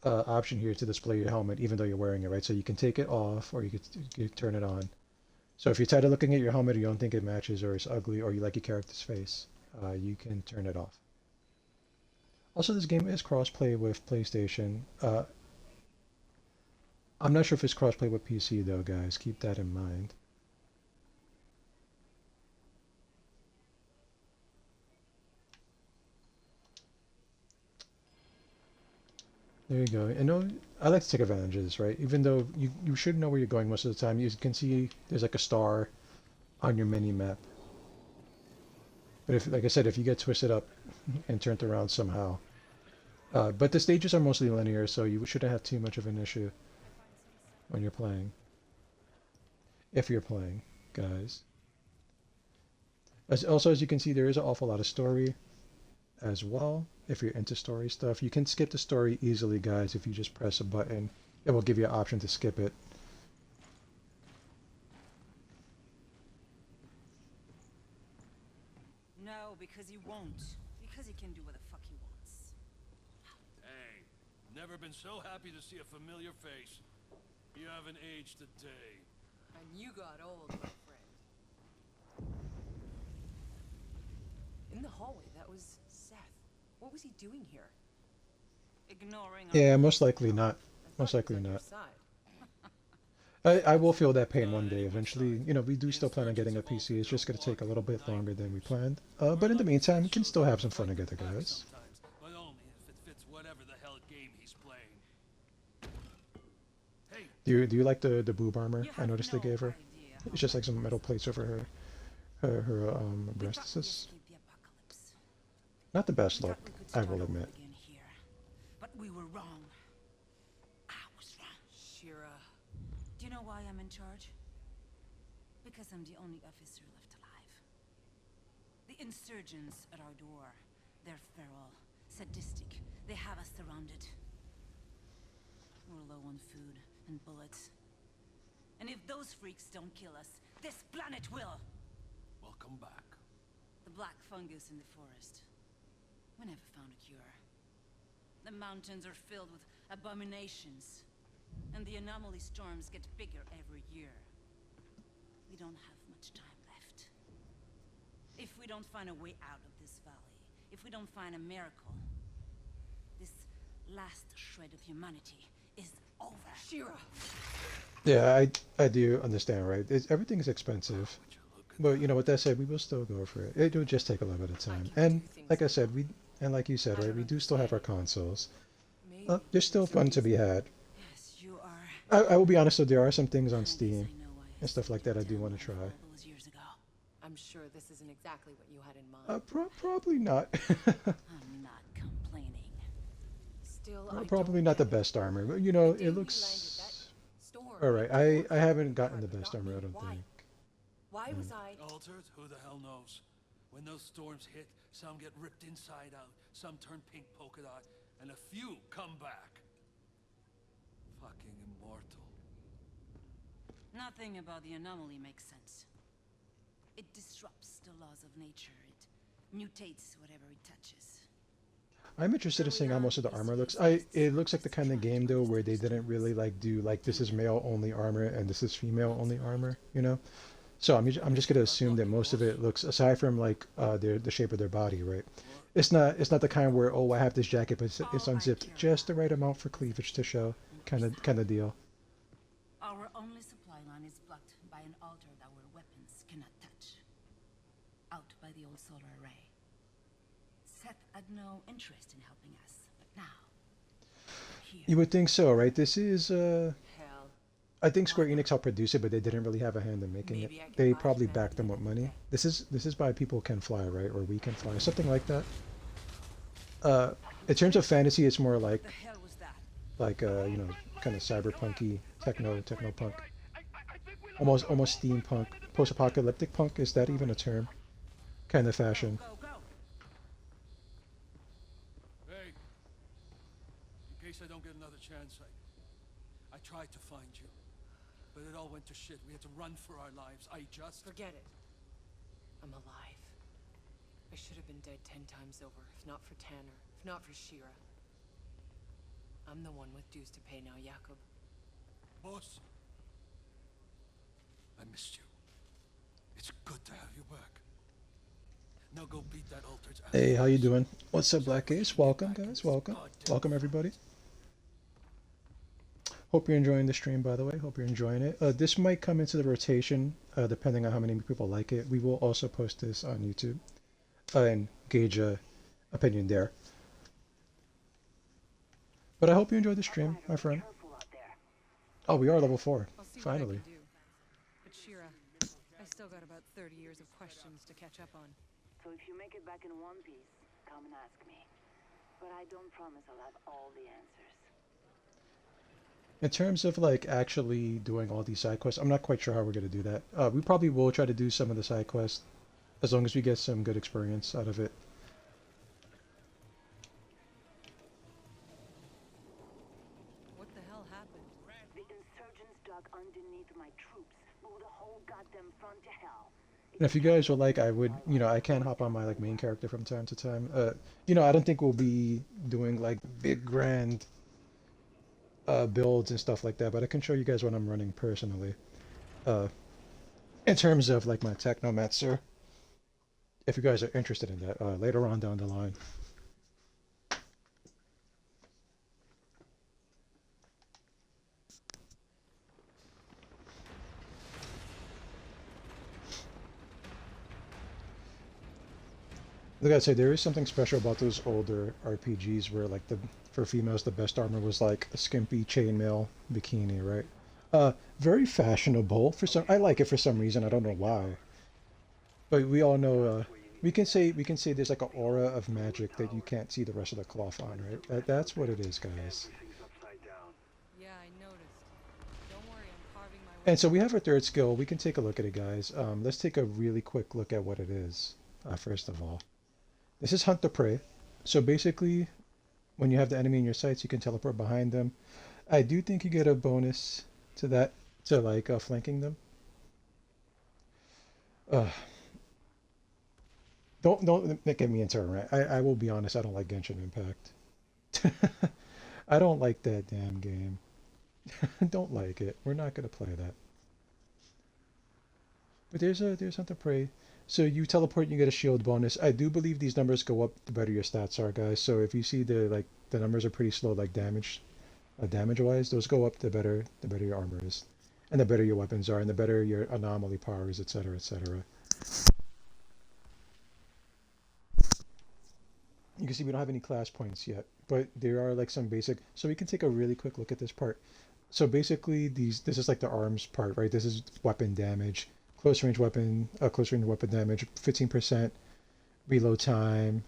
option here to display your helmet even though you're wearing it, right? So you can take it off or you could turn it on. So if you're tired of looking at your helmet or you don't think it matches or it's ugly or you like your character's face, you can turn it off. Also, this game is crossplay with PlayStation. I'm not sure if it's crossplay with PC though, guys. Keep that in mind. There you go. And no, I like to take advantage of this, right? Even though you should know where you're going most of the time. You can see there's like a star on your mini map. But if, like I said, if you get twisted up and turned around somehow, but the stages are mostly linear, so you shouldn't have too much of an issue when you're playing. If you're playing, guys. Also, as you can see, there is an awful lot of story as well. If you're into story stuff, you can skip the story easily, guys. If you just press a button, it will give you an option to skip it. No, because he won't. Because he can do what the fuck he wants. Hey, never been so happy to see a familiar face. You haven't aged a day. And you got old, my friend. In the hallway, that was Seth. What was he doing here? Ignoring Yeah, our most likely rules. not. I Most thought he likely was on your not. side. I will feel that pain one day eventually. You know, we do still plan on getting a PC. It's just going to take a little bit longer than we planned. But in the meantime, we can still have some fun together, guys. But only if it fits whatever the hell game he's playing. Hey, Do you like the boob armor You I have noticed no they gave her? idea how It's just like much some metal plates over her we thought breasts. we'd escape the apocalypse. Not the best We look, thought we could I start will over admit. again here. But we were wrong. I was wrong. Shira. Do you know why I'm in charge? Because I'm the only officer left alive. The insurgents at our door. They're feral, sadistic. They have us surrounded. We're low on food and bullets. And if those freaks don't kill us, this planet will! welcome back. The black fungus in the forest. We never found a cure. The mountains are filled with abominations. And the anomaly storms get bigger every year. We don't have much time left. If we don't find a way out of this valley, if we don't find a miracle, this last shred of humanity is over. Shira! Yeah, I do understand, right? Everything's expensive. But, you know, with that said, we will still go for it. It will just take a little bit of time. And, like I said, and like you said, right, we do still have our consoles. There's still fun to be had. Yes, you are. I will be honest, though, there are some things on I guess Steam I know why I and stuff like that I do down want to all try. those years ago. I'm sure this isn't exactly what you had in mind. Probably not. I'm not complaining. Still, Well, I probably don't not the get it. best armor, but you know, The day it we looks landed that storm all right. made the I forest haven't gotten the hard, best not armor, I me. don't Why? think. Why was I? Altered? Who the hell knows? When those storms hit, some get ripped inside out, some turn pink polka dot, and a few come back. Fucking immortal. Nothing about the anomaly makes sense. It disrupts the laws of nature. It mutates whatever it touches. I'm interested in seeing how most of the armor looks. It looks like the kind of game though where they didn't really like do like this is male only armor and this is female only armor, you know. So I'm just gonna assume that most of it looks, aside from like the shape of their body, right? It's not the kind where, oh, I have this jacket but it's unzipped just the right amount for cleavage to show, kind of deal. Our only supply line is blocked by an altar that our weapons cannot touch. Out by the old solar array. Seth had no interest in helping us, but now here. You would think so, right? This is Hell. I think Square Enix helped produce it, but they didn't really have a hand in making Maybe it. I can They buy probably it backed them with money. This is by People Can Fly, right? Or We Can Fly, something like that. In terms of fantasy, it's more like The hell was that? you know, kind of cyberpunky, techno punk, almost steampunk, post-apocalyptic punk. Is that even a term? Kind of fashion. Go, go. Hey, in case I don't get another chance, I tried to find you, but it all went to shit. We had to run for our lives. Forget it. I'm alive. I should have been dead 10 times over, if not for Tanner, if not for Shira. I'm the one with dues to pay now, Jakob. Boss, I missed you. It's good to have you back. Now go beat that altered ass. Hey, how you doing? What's up, Black Ace? Welcome, guys. Welcome. Welcome, everybody. Hope you're enjoying the stream, by the way. Hope you're enjoying it. This might come into the rotation, depending on how many people like it. We will also post this on YouTube and gauge opinion there. But I hope you enjoyed the stream, my friend. Oh, we are level 4. I'll see what I Finally. can do. But Shira, I still got about 30 years of questions to catch up on. So if you make it back in one piece, come and ask me. But I don't promise I'll have all the answers. In terms of like actually doing all these side quests, I'm not quite sure how we're gonna do that. We probably will try to do some of the side quests as long as we get some good experience out of it. What the hell happened? The insurgents dug underneath my troops, blew the whole goddamn front to hell. And if you guys would like, I would, I can hop on my like main character from time to time. I don't think we'll be doing like big grand builds and stuff like that, but I can show you guys what I'm running personally. In terms of like my Technomancer, if you guys are interested in that later on down the line. Like I said, there is something special about those older RPGs where like for females the best armor was like a skimpy chainmail bikini, right? Very fashionable for some. I like it for some reason. I don't know why. But we all know we can say there's like an aura of magic that you can't see the rest of the cloth on, right? That's what it is, guys. Yeah, I noticed. Don't worry, I'm carving my way. And so we have our third skill. We can take a look at it, guys. Let's take a really quick look at what it is. First of all, this is Hunt the Prey. So basically, when you have the enemy in your sights, you can teleport behind them. I do think you get a bonus to that, to like flanking them. Uh, don't get me into a rant. I will be honest. I don't like Genshin Impact. I don't like that damn game. Don't like it. We're not gonna play that. But there's Hunt the Prey. So you teleport, you get a shield bonus. I do believe these numbers go up the better your stats are, guys. So if you see the numbers are pretty slow, like damage wise, those go up the better your armor is, and the better your weapons are, and the better your anomaly power is, etc., etc. You can see we don't have any class points yet, but there are like some basic. So we can take a really quick look at this part. So basically, this is like the arms part, right? This is weapon damage, close range weapon damage, 15% reload time,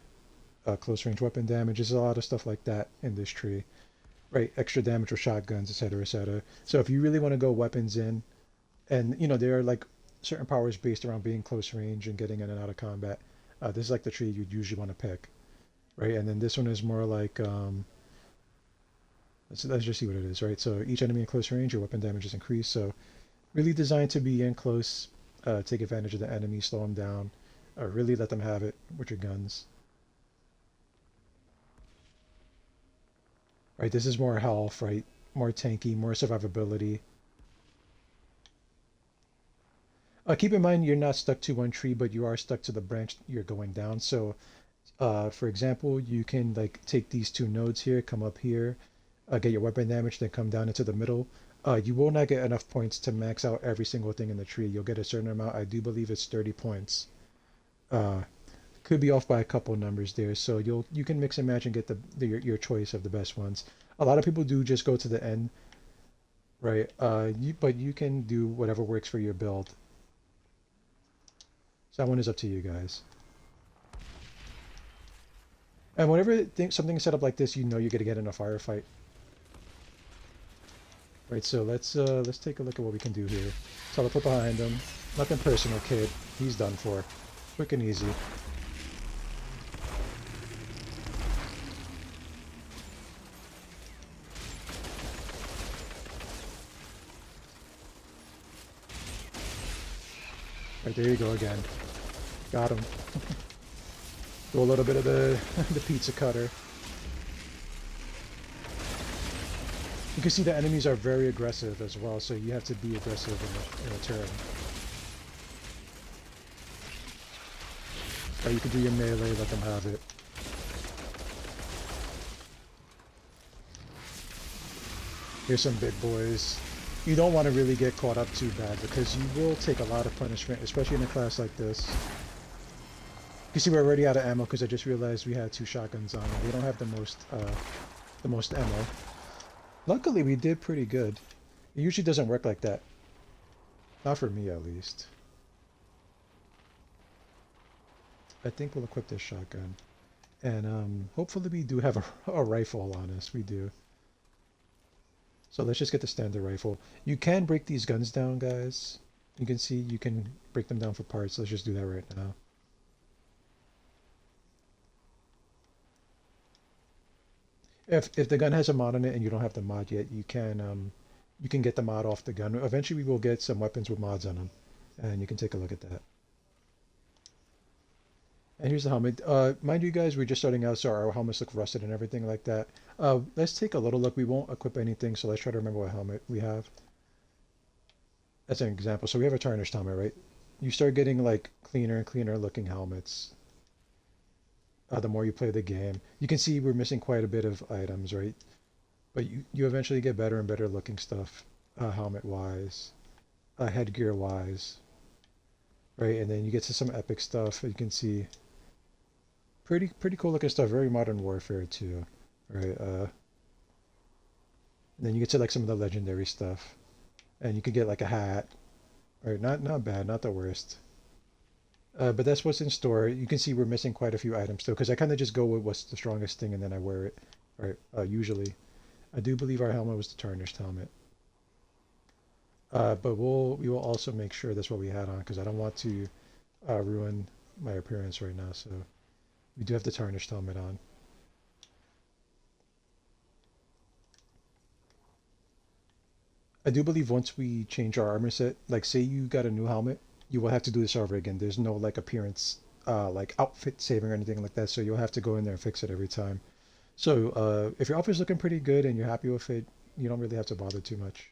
close range weapon damage. There's a lot of stuff like that in this tree, right? Extra damage with shotguns, etc., etc. So if you really want to go weapons in, and there are like certain powers based around being close range and getting in and out of combat. This is like the tree you'd usually want to pick, right? And then this one is more like let's just see what it is, right? So each enemy in close range, your weapon damage is increased. So really designed to be in close, take advantage of the enemy, slow them down, really let them have it with your guns. Right, this is more health, right? More tanky, more survivability. Keep in mind you're not stuck to one tree, but you are stuck to the branch you're going down. So, for example, you can like take these two nodes here, come up here, get your weapon damage, then come down into the middle. You will not get enough points to max out every single thing in the tree. You'll get a certain amount. I do believe it's 30 points. Could be off by a couple numbers there. So you can mix and match and get your choice of the best ones. A lot of people do just go to the end, right? But you can do whatever works for your build. So that one is up to you guys. And whenever something is set up like this, you're going to get in a firefight. Right, so let's take a look at what we can do here. Teleport behind him. Nothing personal, kid. He's done for. Quick and easy. Right, there you go again. Got him. Do a little bit of the pizza cutter. You can see the enemies are very aggressive as well, so you have to be aggressive in a turn. Or you can do your melee, let them have it. Here's some big boys. You don't want to really get caught up too bad because you will take a lot of punishment, especially in a class like this. You see we're already out of ammo because I just realized we had two shotguns on. We don't have the most the most ammo. Luckily, we did pretty good. It usually doesn't work like that. Not for me, at least. I think we'll equip this shotgun. And hopefully we do have a rifle on us. We do. So let's just get the standard rifle. You can break these guns down, guys. You can see you can break them down for parts. Let's just do that right now. If the gun has a mod on it and you don't have the mod yet, you can get the mod off the gun. Eventually we will get some weapons with mods on them, and you can take a look at that. And here's the helmet. Mind you guys, we're just starting out, so our helmets look rusted and everything like that. Let's take a little look. We won't equip anything, so let's try to remember what helmet we have. As an example, so we have a tarnished helmet, right? You start getting like cleaner and cleaner looking helmets. The more you play the game. You can see we're missing quite a bit of items, right? But you eventually get better and better looking stuff, helmet-wise, headgear-wise, right? And then you get to some epic stuff. You can see pretty cool looking stuff. Very modern warfare too, right? And then you get to like some of the legendary stuff, and you can get like a hat, right? Not bad, not the worst. But that's what's in store. You can see we're missing quite a few items still, because I kind of just go with what's the strongest thing and then I wear it. Right? Usually, I do believe our helmet was the tarnished helmet. But we will also make sure that's what we had on, because I don't want to ruin my appearance right now. So we do have the tarnished helmet on. I do believe once we change our armor set, like say you got a new helmet, you will have to do this over again. There's no like appearance, like outfit saving or anything like that. So you'll have to go in there and fix it every time. So if your outfit's looking pretty good and you're happy with it, you don't really have to bother too much.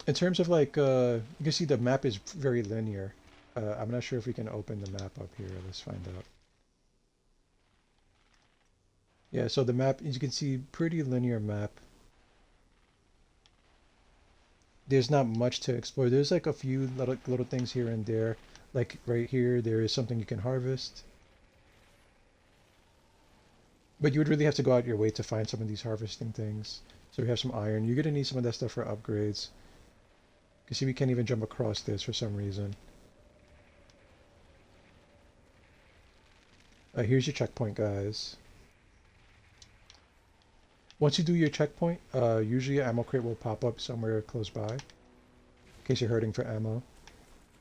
In terms of like, you can see the map is very linear. I'm not sure if we can open the map up here. Let's find out. Yeah, so the map, as you can see, pretty linear map. There's not much to explore. There's like a few little things here and there. Like right here, there is something you can harvest. But you would really have to go out your way to find some of these harvesting things. So we have some iron. You're gonna need some of that stuff for upgrades. You can see we can't even jump across this for some reason. Here's your checkpoint, guys. Once you do your checkpoint, usually an ammo crate will pop up somewhere close by, in case you're hurting for ammo.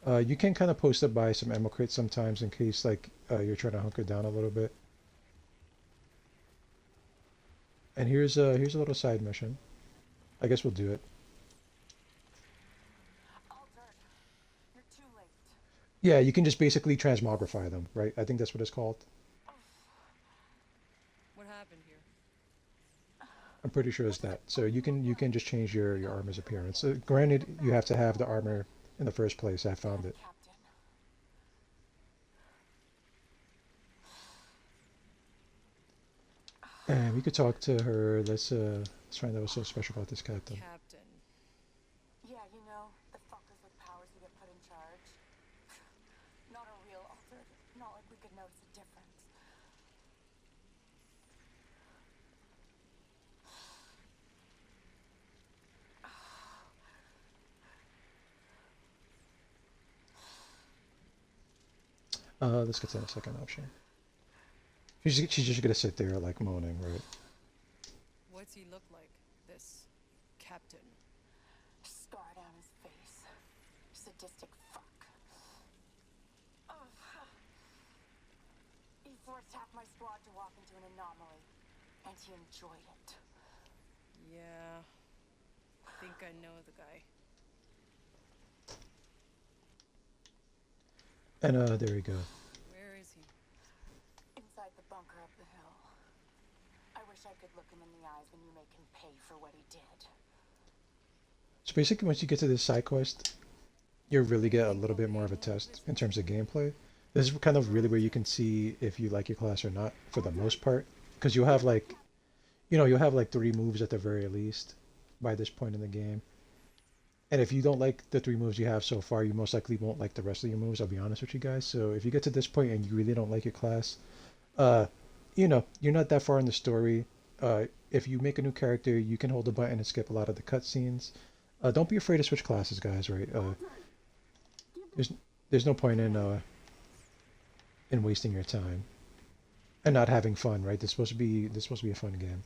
You can kind of post up by some ammo crates sometimes in case like you're trying to hunker down a little bit. And here's a little side mission. I guess we'll do it. You're too late. Yeah, you can just basically transmogrify them, right? I think that's what it's called. What happened here? I'm pretty sure it's that. So you can just change your armor's appearance. Granted, you have to have the armor in the first place. I found it. And we could talk to her. Let's find out what's so special about this captain. Captain. Yeah, you know, the fuckers with powers who get put in charge. Not a real altered. Not like we could notice a difference. Let's get to the second option. She's just gonna sit there like moaning, right? What's he look like, this captain? Scar down his face. Sadistic fuck. He forced half my squad to walk into an anomaly. And he enjoyed it. Yeah. I think I know the guy. And there we go. Where is he? Inside the bunker up the hill. I wish I could look him in the eyes when you make him pay for what he did. So basically, once you get to this side quest, you really get a little bit more of a test in terms of gameplay. This is kind of really where you can see if you like your class or not, for the most part, because you'll have like, you'll have like 3 moves at the very least. by this point in the game. And if you don't like the 3 moves you have so far, you most likely won't like the rest of your moves, I'll be honest with you guys. So if you get to this point and you really don't like your class, uh, you're not that far in the story. If you make a new character, you can hold the button and skip a lot of the cutscenes. Don't be afraid to switch classes, guys, right? There's there's no point in wasting your time and not having fun, right? This supposed to be a fun game.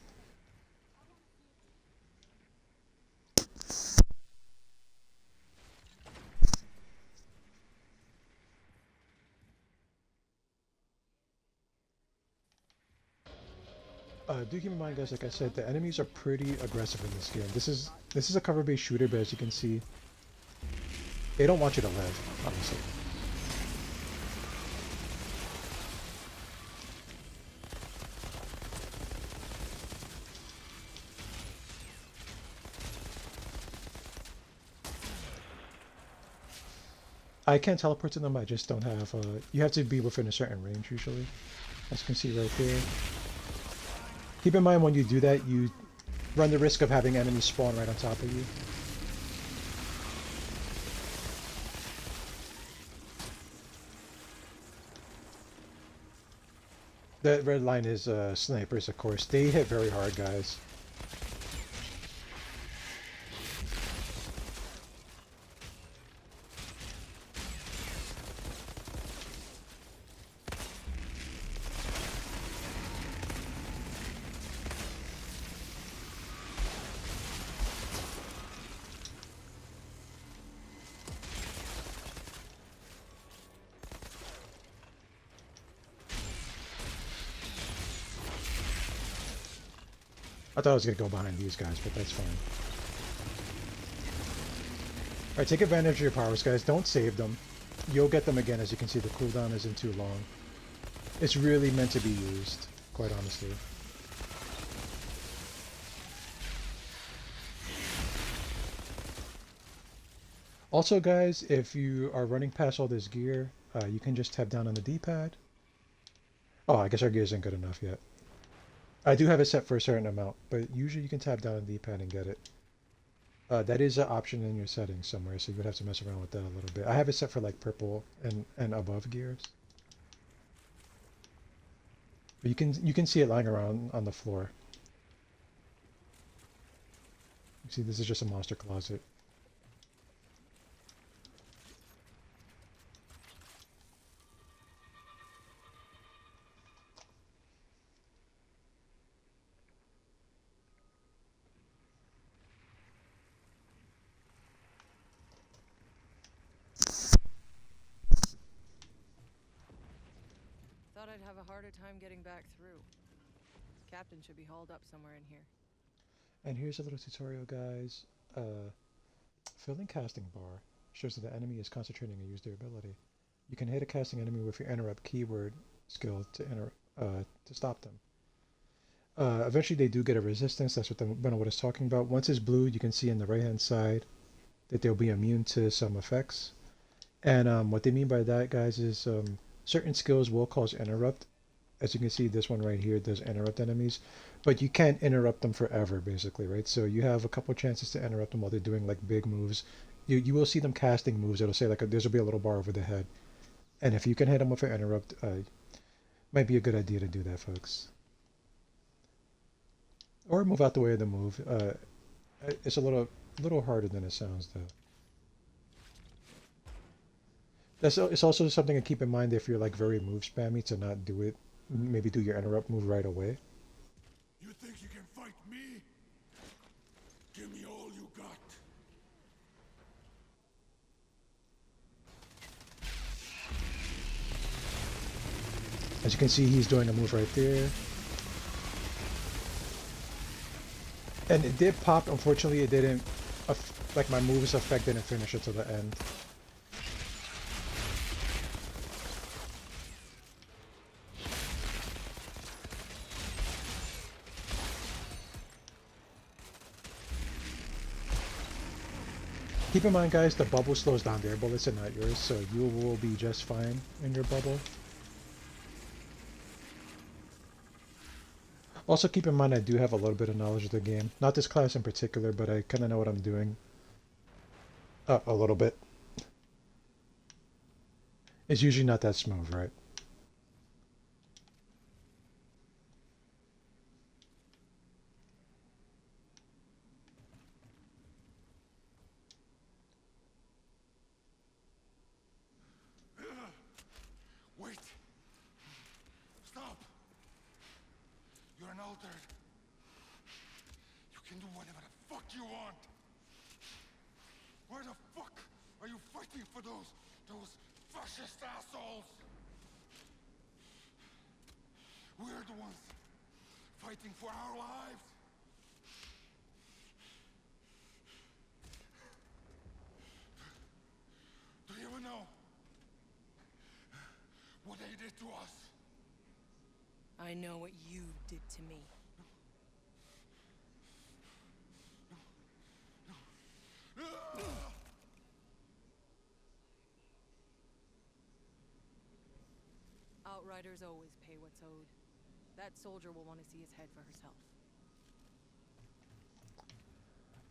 Do keep in mind, guys, like I said, the enemies are pretty aggressive in this game. This is a cover-based shooter, but as you can see, they don't want you to live, honestly. I can't teleport to them, I just don't have, you have to be within a certain range usually, as you can see right there. Keep in mind when you do that, you run the risk of having enemies spawn right on top of you. The red line is snipers, of course. They hit very hard, guys. I thought I was going to go behind these guys, but that's fine. Alright, take advantage of your powers, guys. Don't save them. You'll get them again. As you can see, the cooldown isn't too long. It's really meant to be used, quite honestly. Also, guys, if you are running past all this gear, you can just tap down on the D-pad. Oh, I guess our gear isn't good enough yet. I do have it set for a certain amount, but usually you can tap down on the D-pad and get it. That is an option in your settings somewhere, so you would have to mess around with that a little bit. I have it set for like purple and above gears. But you can see it lying around on the floor. You see, this is just a monster closet. Thought I'd have a harder time getting back through. Captain should be hauled up somewhere in here. And here's a little tutorial, guys. Filling casting bar shows that the enemy is concentrating and use their ability. You can hit a casting enemy with your interrupt keyword skill to stop them. Eventually they do get a resistance. That's what the Benowit is talking about. Once it's blue, you can see in the right hand side that they'll be immune to some effects. And what they mean by that, guys, is certain skills will cause interrupt. As you can see, this one right here does interrupt enemies, but you can't interrupt them forever, basically, right? So you have a couple chances to interrupt them while they're doing like big moves. You will see them casting moves. It'll say like there's will be a little bar over the head, and if you can hit them with an interrupt, might be a good idea to do that, folks. Or move out the way of the move. It's a little harder than it sounds, though. It's also something to keep in mind if you're like very move spammy to not do it. Maybe do your interrupt move right away. You think you can fight me? Give me all you got. As you can see, he's doing a move right there. And it did pop. Unfortunately, it didn't. Like my move's effect didn't finish until the end. Keep in mind, guys, the bubble slows down their bullets and not yours, so you will be just fine in your bubble. Also, keep in mind I do have a little bit of knowledge of the game. Not this class in particular, but I kind of know what I'm doing. A little bit. It's usually not that smooth, right? Wait! Stop! You're an altered. You can do whatever the fuck you want. Why the fuck are you fighting for those fascist assholes? We're the ones fighting for our lives. Do you even know what they did to us? I know what you did to me. Outriders always pay what's owed. That soldier will want to see his head for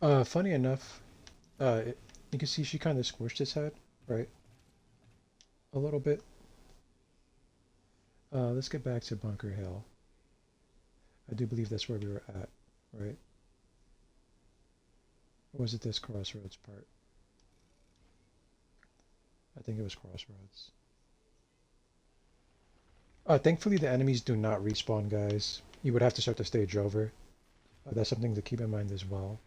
herself. Funny enough, you can see she kind of squished his head, right? A little bit. Let's get back to Bunker Hill. I do believe that's where we were at, right? Or was it this crossroads part? I think it was crossroads. Thankfully the enemies do not respawn, guys. You would have to start the stage over. That's something to keep in mind as well.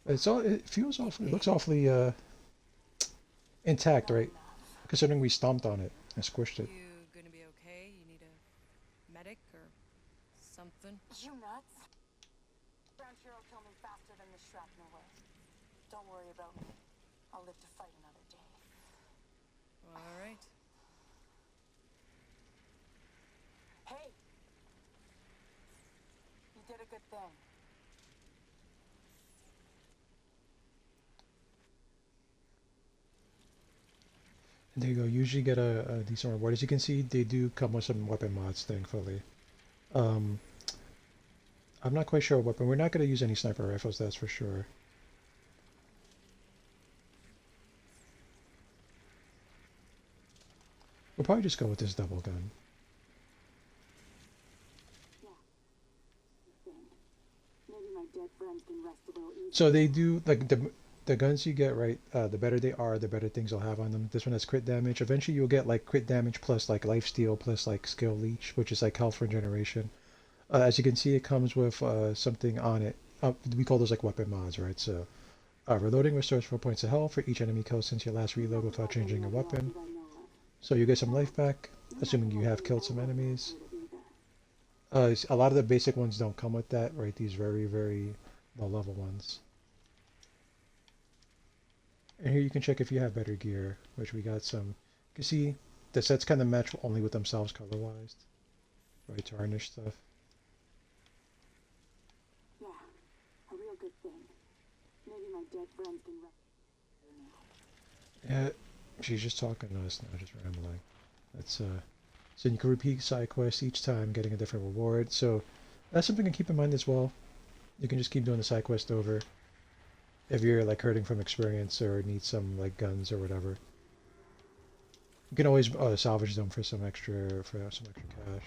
It feels awfully, it looks awfully intact, right? Considering we stomped on it and squished it. You gonna be okay? You need a medic or something? You nuts? Ground here will kill me faster than the shrapnel will. Don't worry about me. I'll live to fight another day. All right. Hey! You did a good thing. There you go. Usually get a decent reward. As you can see, they do come with some weapon mods, thankfully. I'm not quite sure what weapon. We're not going to use any sniper rifles, that's for sure. We'll probably just go with this double gun. Maybe my dead friends can rest a little easier. So they do, like, the guns you get, right, the better they are, the better things you'll have on them. This one has crit damage. Eventually you'll get, like, crit damage plus, like, lifesteal plus, like, skill leech, which is, like, health regeneration. As you can see, it comes with something on it. We call those, like, weapon mods, right? So, reloading restores 4 points of health for each enemy kill since your last reload without changing your weapon. So you get some life back, assuming you have killed some enemies. A lot of the basic ones don't come with that, right? These very, very low-level ones. And here you can check if you have better gear, which we got some. You can see the sets kind of match only with themselves color-wise. Right, tarnished stuff. Yeah, a real good thing. Maybe my dead friends can rest. Yeah, she's just talking to us now, just rambling. That's so you can repeat side quests each time, getting a different reward. So that's something to keep in mind as well. You can just keep doing the side quest over if you're like hurting from experience or need some like guns or whatever. You can always salvage them for some extra cash.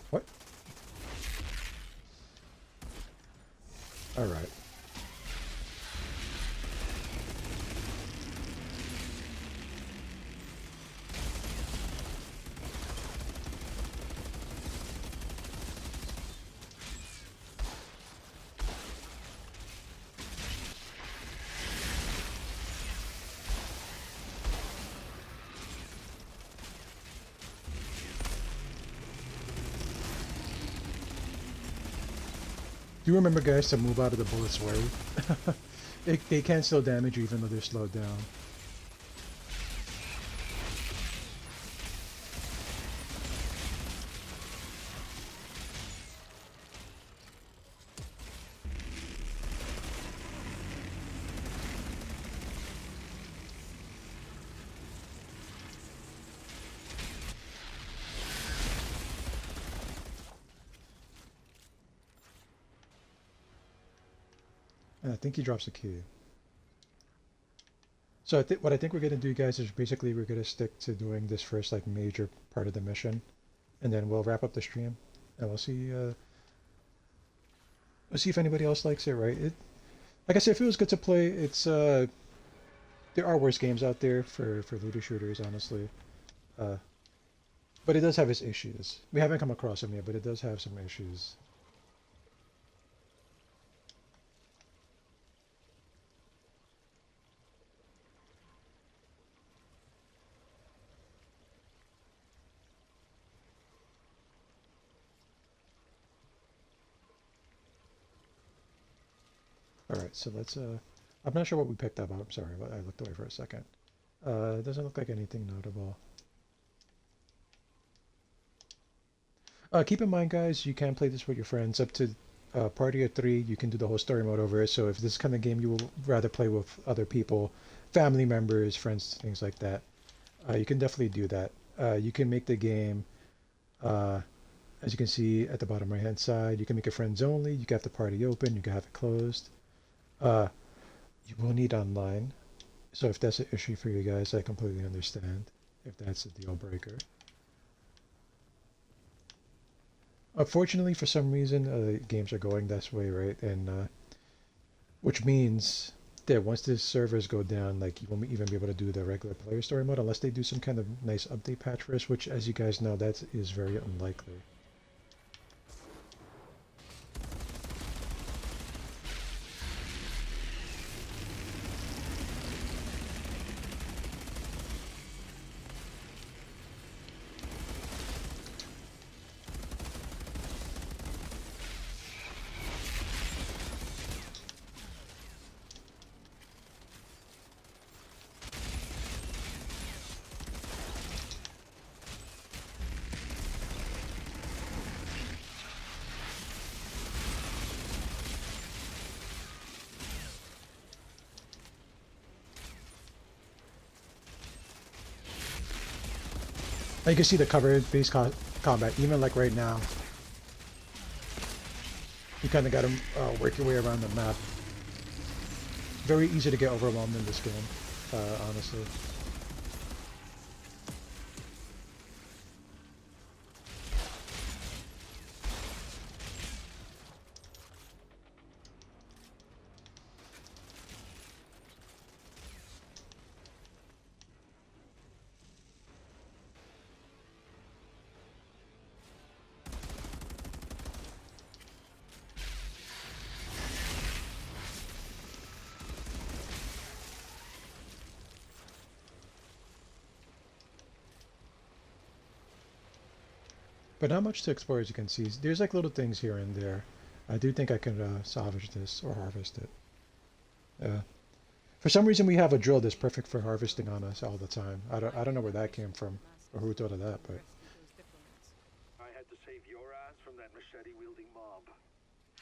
What? All right. Do remember, guys, to move out of the bullet's way. They can still damage you even though they're slowed down. And I think he drops a key. So what I think we're gonna do, guys, is basically we're gonna stick to doing this first like major part of the mission, and then we'll wrap up the stream, and we'll see if anybody else likes it. Right? Like I said, it feels good to play. It's there are worse games out there for looter shooters, honestly. Uh, but it does have its issues. We haven't come across them yet, but it does have some issues. All right, so let's. I'm not sure what we picked up. I'm sorry, I looked away for a second. It doesn't look like anything notable. Keep in mind, guys, you can play this with your friends. Up to party of 3, you can do the whole story mode over. So if this kind of game you will rather play with other people, family members, friends, things like that, you can definitely do that. You can make the game, as you can see at the bottom right hand side, you can make it friends only. You can have the party open. You can have it closed. You will need online. So if that's an issue for you guys, I completely understand if that's a deal breaker. Unfortunately, for some reason, games are going this way, right? And which means that once the servers go down, like you won't even be able to do the regular player story mode unless they do some kind of nice update patch for us, which, as you guys know, that is very unlikely. Now you can see the cover-based combat, even like right now. You kind of got to work your way around the map. Very easy to get overwhelmed in this game, honestly. But not much to explore, as you can see. There's like little things here and there. I do think I can salvage this or harvest it. For some reason, we have a drill that's perfect for harvesting on us all the time. I don't know where that came from or who thought of that, but. I had to save your ass from that machete-wielding mob.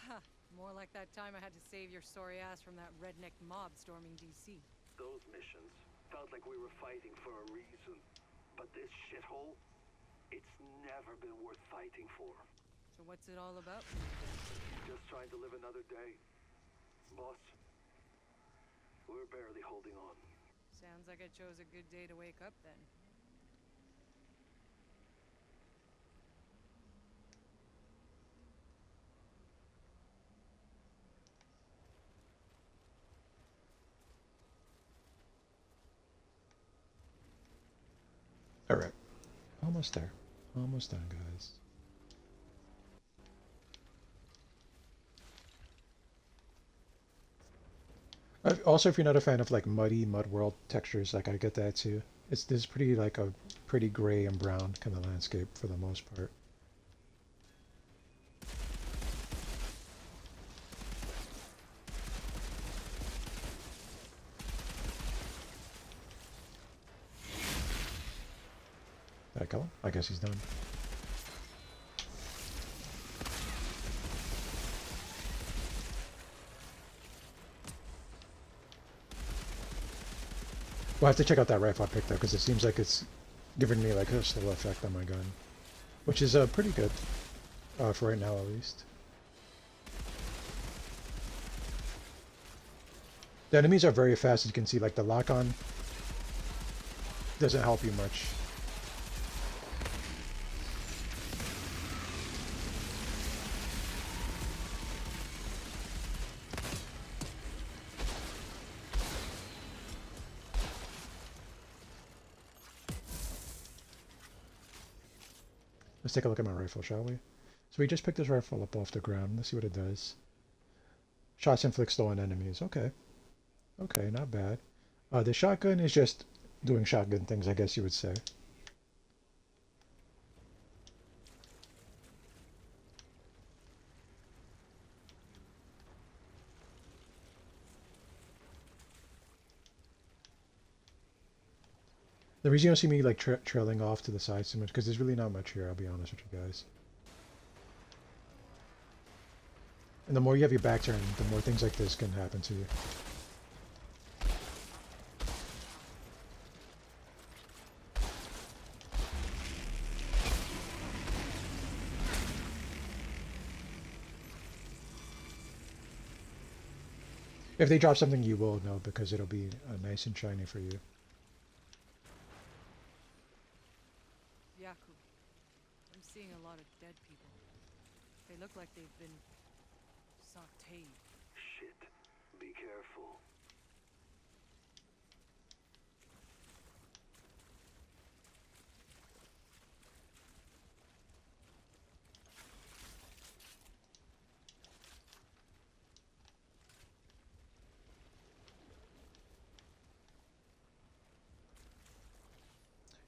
Ha! More like that time I had to save your sorry ass from that redneck mob storming DC. Those missions felt like we were fighting for a reason. But this shithole, it's never been worth fighting for. So what's it all about? Just trying to live another day. Boss, we're barely holding on. Sounds like I chose a good day to wake up then. Alright. Almost there. Almost done, guys. Also, if you're not a fan of like muddy mud world textures, like I get that too. This is pretty like a pretty gray and brown kind of landscape for the most part. Did I kill him? I guess he's done. Well, I have to check out that rifle I picked up because it seems like it's giving me like a slow effect on my gun, which is pretty good for right now at least. The enemies are very fast, as you can see. Like the lock-on doesn't help you much. Let's take a look at my rifle, shall we? So we just picked this rifle up off the ground. Let's see what it does. Shots inflict stolen enemies. Okay. Okay, not bad. The shotgun is just doing shotgun things, I guess you would say. The reason you don't see me like trailing off to the side so much because there's really not much here, I'll be honest with you guys. And the more you have your back turned, the more things like this can happen to you. If they drop something, you will know because it'll be nice and shiny for you. Yaku, I'm seeing a lot of dead people. They look like they've been sautéed. Shit. Be careful.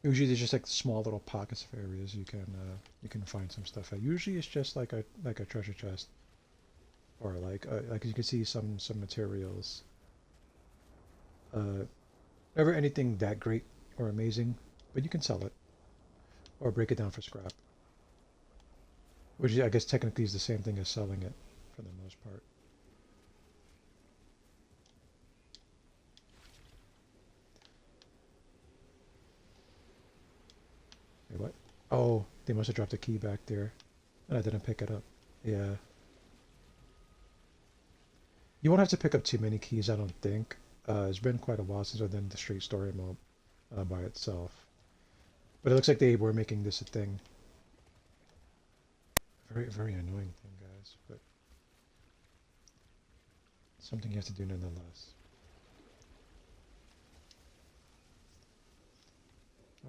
Usually there's just like small little pockets of areas you can find some stuff at. Usually it's just like a treasure chest, or like you can see some materials. Never anything that great or amazing, but you can sell it or break it down for scrap, which I guess technically is the same thing as selling it for the most part. Wait, what? Oh, they must have dropped a key back there, and I didn't pick it up. Yeah. You won't have to pick up too many keys, I don't think. It's been quite a while since I've done the straight story mode by itself. But it looks like they were making this a thing. Very annoying thing, guys, but something you have to do nonetheless.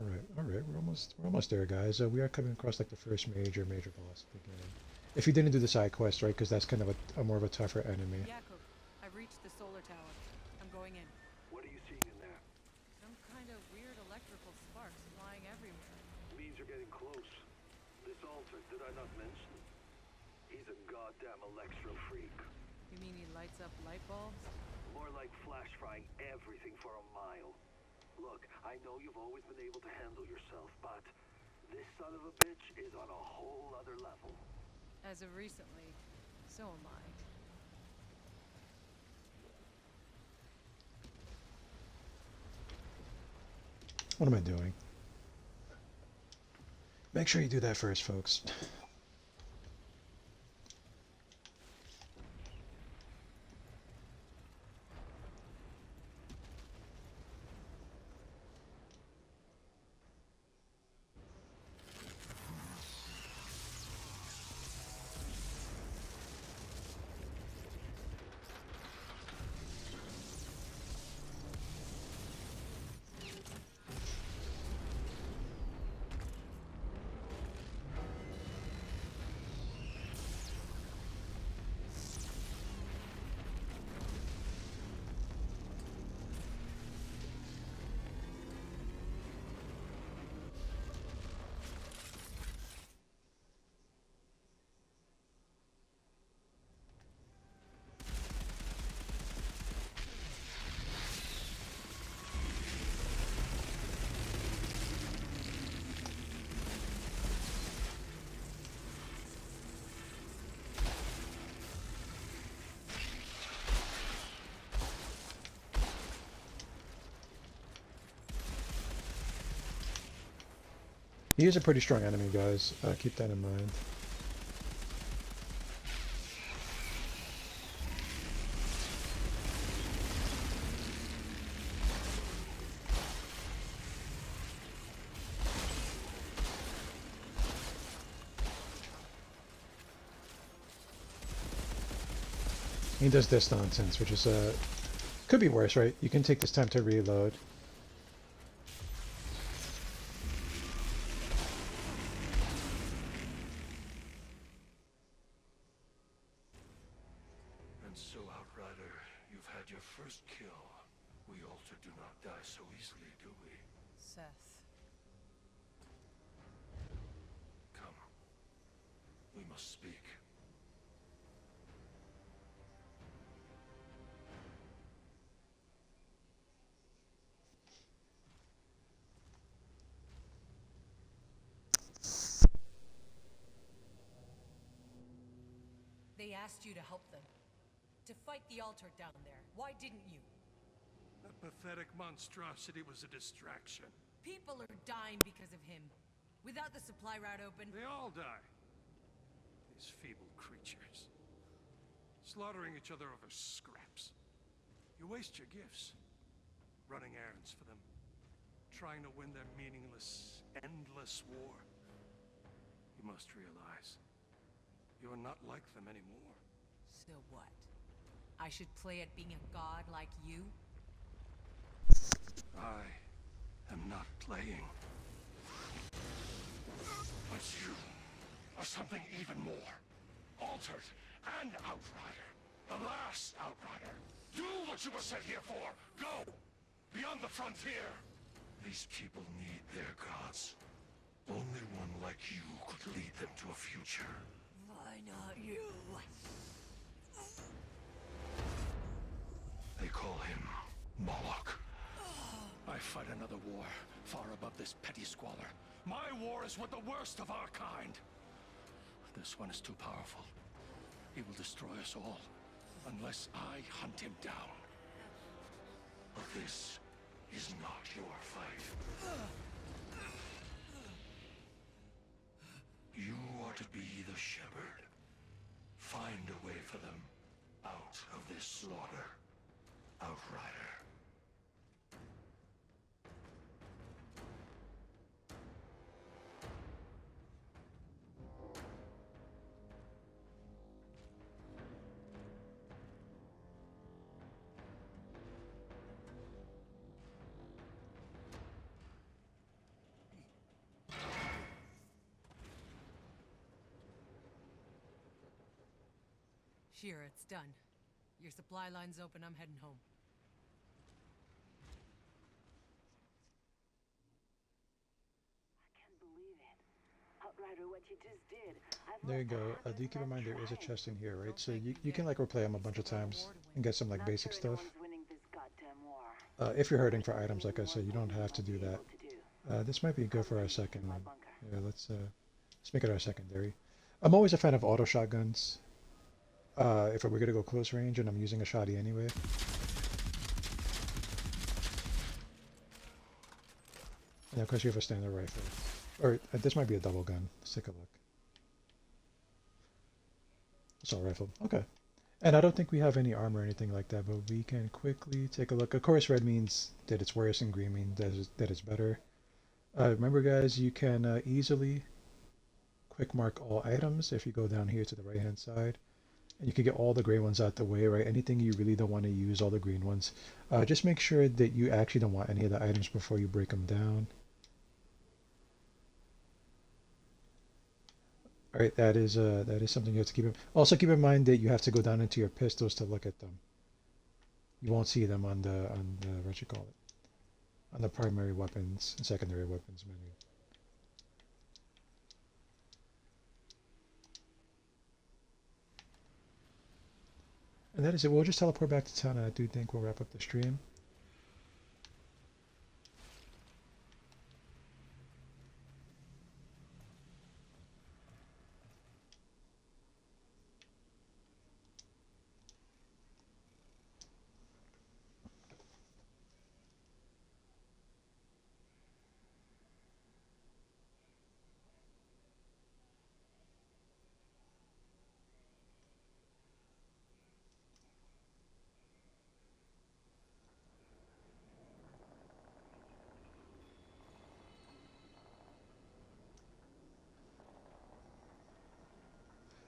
All right, we're almost there, guys. We are coming across like the first major boss of the game. If you didn't do the side quest, right? Because that's kind of a more of a tougher enemy. Yaku, I've reached the solar tower. I'm going in. What are you seeing in there? Some kind of weird electrical sparks flying everywhere. Means you're getting close. This altar, did I not mention? He's a goddamn electro freak. You mean he lights up light bulbs? More like flash frying everything for a mile. Look, I know you've always been able to handle yourself, but this son of a bitch is on a whole other level. As of recently, so am I. What am I doing? Make sure you do that first, folks. He is a pretty strong enemy, guys. Keep that in mind. He does this nonsense, which is could be worse, right? You can take this time to reload. And so, Outrider, you've had your first kill. We Alter do not die so easily, do we? Seth. Come. We must speak. They asked you to help them. To fight the altar down there. Why didn't you? That pathetic monstrosity was a distraction. People are dying because of him. Without the supply route open... They all die. These feeble creatures. Slaughtering each other over scraps. You waste your gifts. Running errands for them. Trying to win their meaningless, endless war. You must realize, you're not like them anymore. So what? I should play at being a god like you? I am not playing. But you are something even more. Altered and Outrider. The last Outrider. Do what you were sent here for. Go! Beyond the frontier. These people need their gods. Only one like you could lead them to a future. Why not you? They call him Moloch. I fight another war, far above this petty squalor. My war is with the worst of our kind. This one is too powerful. He will destroy us all, unless I hunt him down. But this is not your fight. You are to be the shepherd. Find a way for them out of this slaughter. Outrider. Shira, it's done. Your supply line's open, I'm heading home. I can't believe it. Outrider, what you just did. There you go. Do keep in mind there is a chest in here, right? So you can like replay them a bunch of times and get some like basic stuff. If you're hurting for items, like I said, you don't have to do that. This might be good for our second one. Yeah, let's make it our secondary. I'm always a fan of auto shotguns. If we're gonna go close range and I'm using a shotty anyway. And of course you have a standard rifle. Or this might be a double gun. Let's take a look. Assault rifle. Okay. And I don't think we have any armor or anything like that, but we can quickly take a look. Of course, red means that it's worse and green means that it's better. Remember, guys, you can easily quick mark all items if you go down here to the right-hand side. And you can get all the gray ones out the way, right? Anything you really don't want to use, all the green ones. Just make sure that you actually don't want any of the items before you break them down. All right, that is something you have to keep in. Also, keep in mind that you have to go down into your pistols to look at them. You won't see them on the what you call it, on the primary weapons and secondary weapons menu. And that is it. We'll just teleport back to town, and I do think we'll wrap up the stream.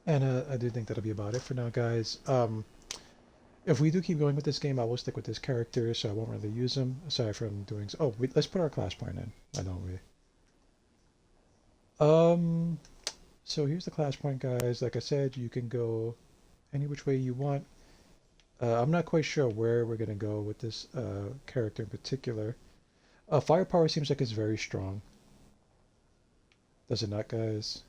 And I do think that'll be about it for now, guys. If we do keep going with this game, I will stick with this character, so I won't really use him aside from doing. Oh, let's put our class point in. Why don't we? Um, so here's the class point, guys. Like I said, you can go any which way you want. I'm not quite sure where we're gonna go with this character in particular. Firepower seems like it's very strong. Does it not, guys?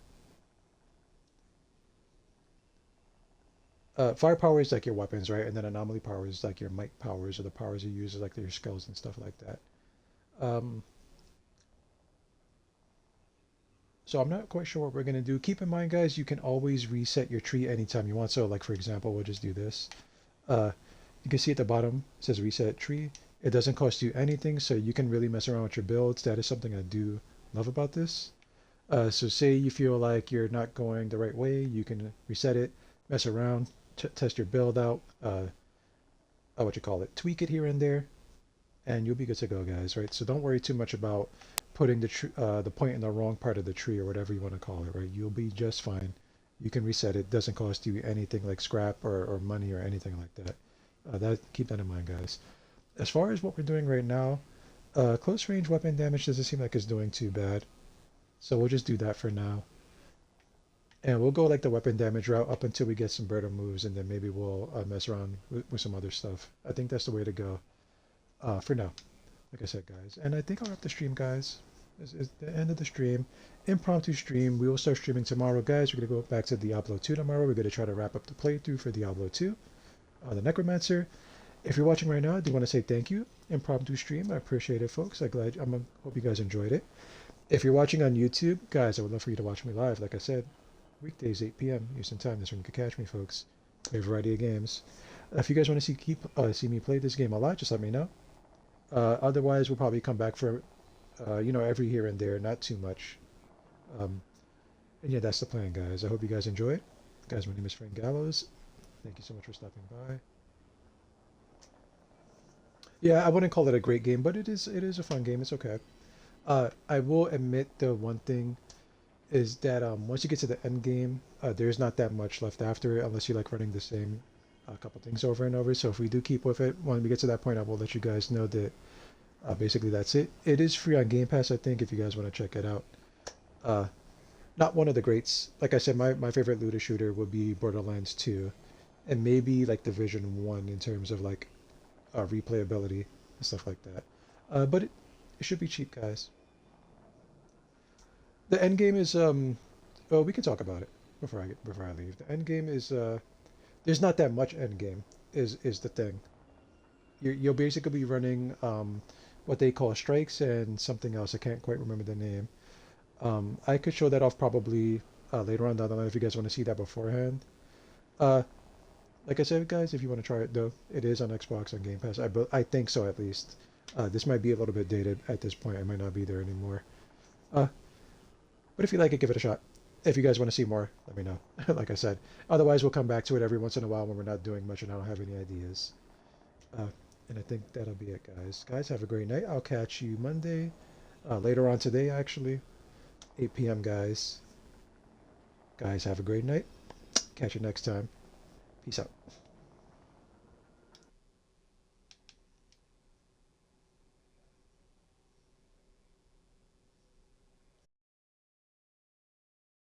Firepower is like your weapons, right? And then anomaly power is like your might powers or the powers you use, like your skills and stuff like that. Um, so I'm not quite sure what we're gonna do. Keep in mind, guys, you can always reset your tree anytime you want. So, like for example, we'll just do this. Uh, you can see at the bottom it says reset tree. It doesn't cost you anything, so you can really mess around with your builds. That is something I do love about this. So say you feel like you're not going the right way, you can reset it, mess around, test your build out, what you call it, tweak it here and there, and you'll be good to go, guys. Right? So don't worry too much about putting the point in the wrong part of the tree or whatever you want to call it. Right? You'll be just fine. You can reset it. Doesn't cost you anything like scrap or money or anything like that. That keep that in mind, guys. As far as what we're doing right now, close range weapon damage doesn't seem like it's doing too bad. So we'll just do that for now. And we'll go like the weapon damage route up until we get some better moves, and then maybe we'll mess around with some other stuff. I think that's the way to go for now. Like I said, guys. And I think I'll wrap the stream, guys. This is the end of the stream. Impromptu stream. We will start streaming tomorrow, guys. We're going to go back to Diablo 2 tomorrow. We're going to try to wrap up the playthrough for Diablo 2. The Necromancer. If you're watching right now, I do want to say thank you. Impromptu stream. I appreciate it, folks. Hope you guys enjoyed it. If you're watching on YouTube, guys, I would love for you to watch me live. Like I said, weekdays 8 p.m. Eastern Time. That's when you can catch me, folks. Play a variety of games. If you guys want to see me play this game a lot, just let me know. Otherwise, we'll probably come back for every here and there, not too much. Um, and yeah, that's the plan, guys. I hope you guys enjoy it. Guys, my name is Frank Gallows. Thank you so much for stopping by. Yeah, I wouldn't call it a great game, but it is a fun game. It's okay. I will admit the one thing is that once you get to the end game, there's not that much left after it unless you like running the same couple things over and over. So if we do keep with it, when we get to that point, I will let you guys know that basically that's it. It is free on Game Pass, I think, if you guys want to check it out. Uh, Not one of the greats. Like I said, my favorite looter shooter would be Borderlands 2, and maybe like Division 1 in terms of like replayability and stuff like that. But it should be cheap, guys. The end game is well, we can talk about it before I leave. The end game is there's not that much end game is the thing. You'll basically be running what they call strikes and something else. I can't quite remember the name. I could show that off probably later on down the line if you guys want to see that beforehand. Uh, like I said, guys, if you want to try it though, it is on Xbox on Game Pass. I think so at least. This might be a little bit dated at this point. I might not be there anymore. Uh, but if you like it, give it a shot. If you guys want to see more, let me know. Like I said. Otherwise, we'll come back to it every once in a while when we're not doing much and I don't have any ideas. Uh, and I think that'll be it, guys. Guys, have a great night. I'll catch you Monday. Later on today, actually. 8 p.m., guys. Guys, have a great night. Catch you next time. Peace out.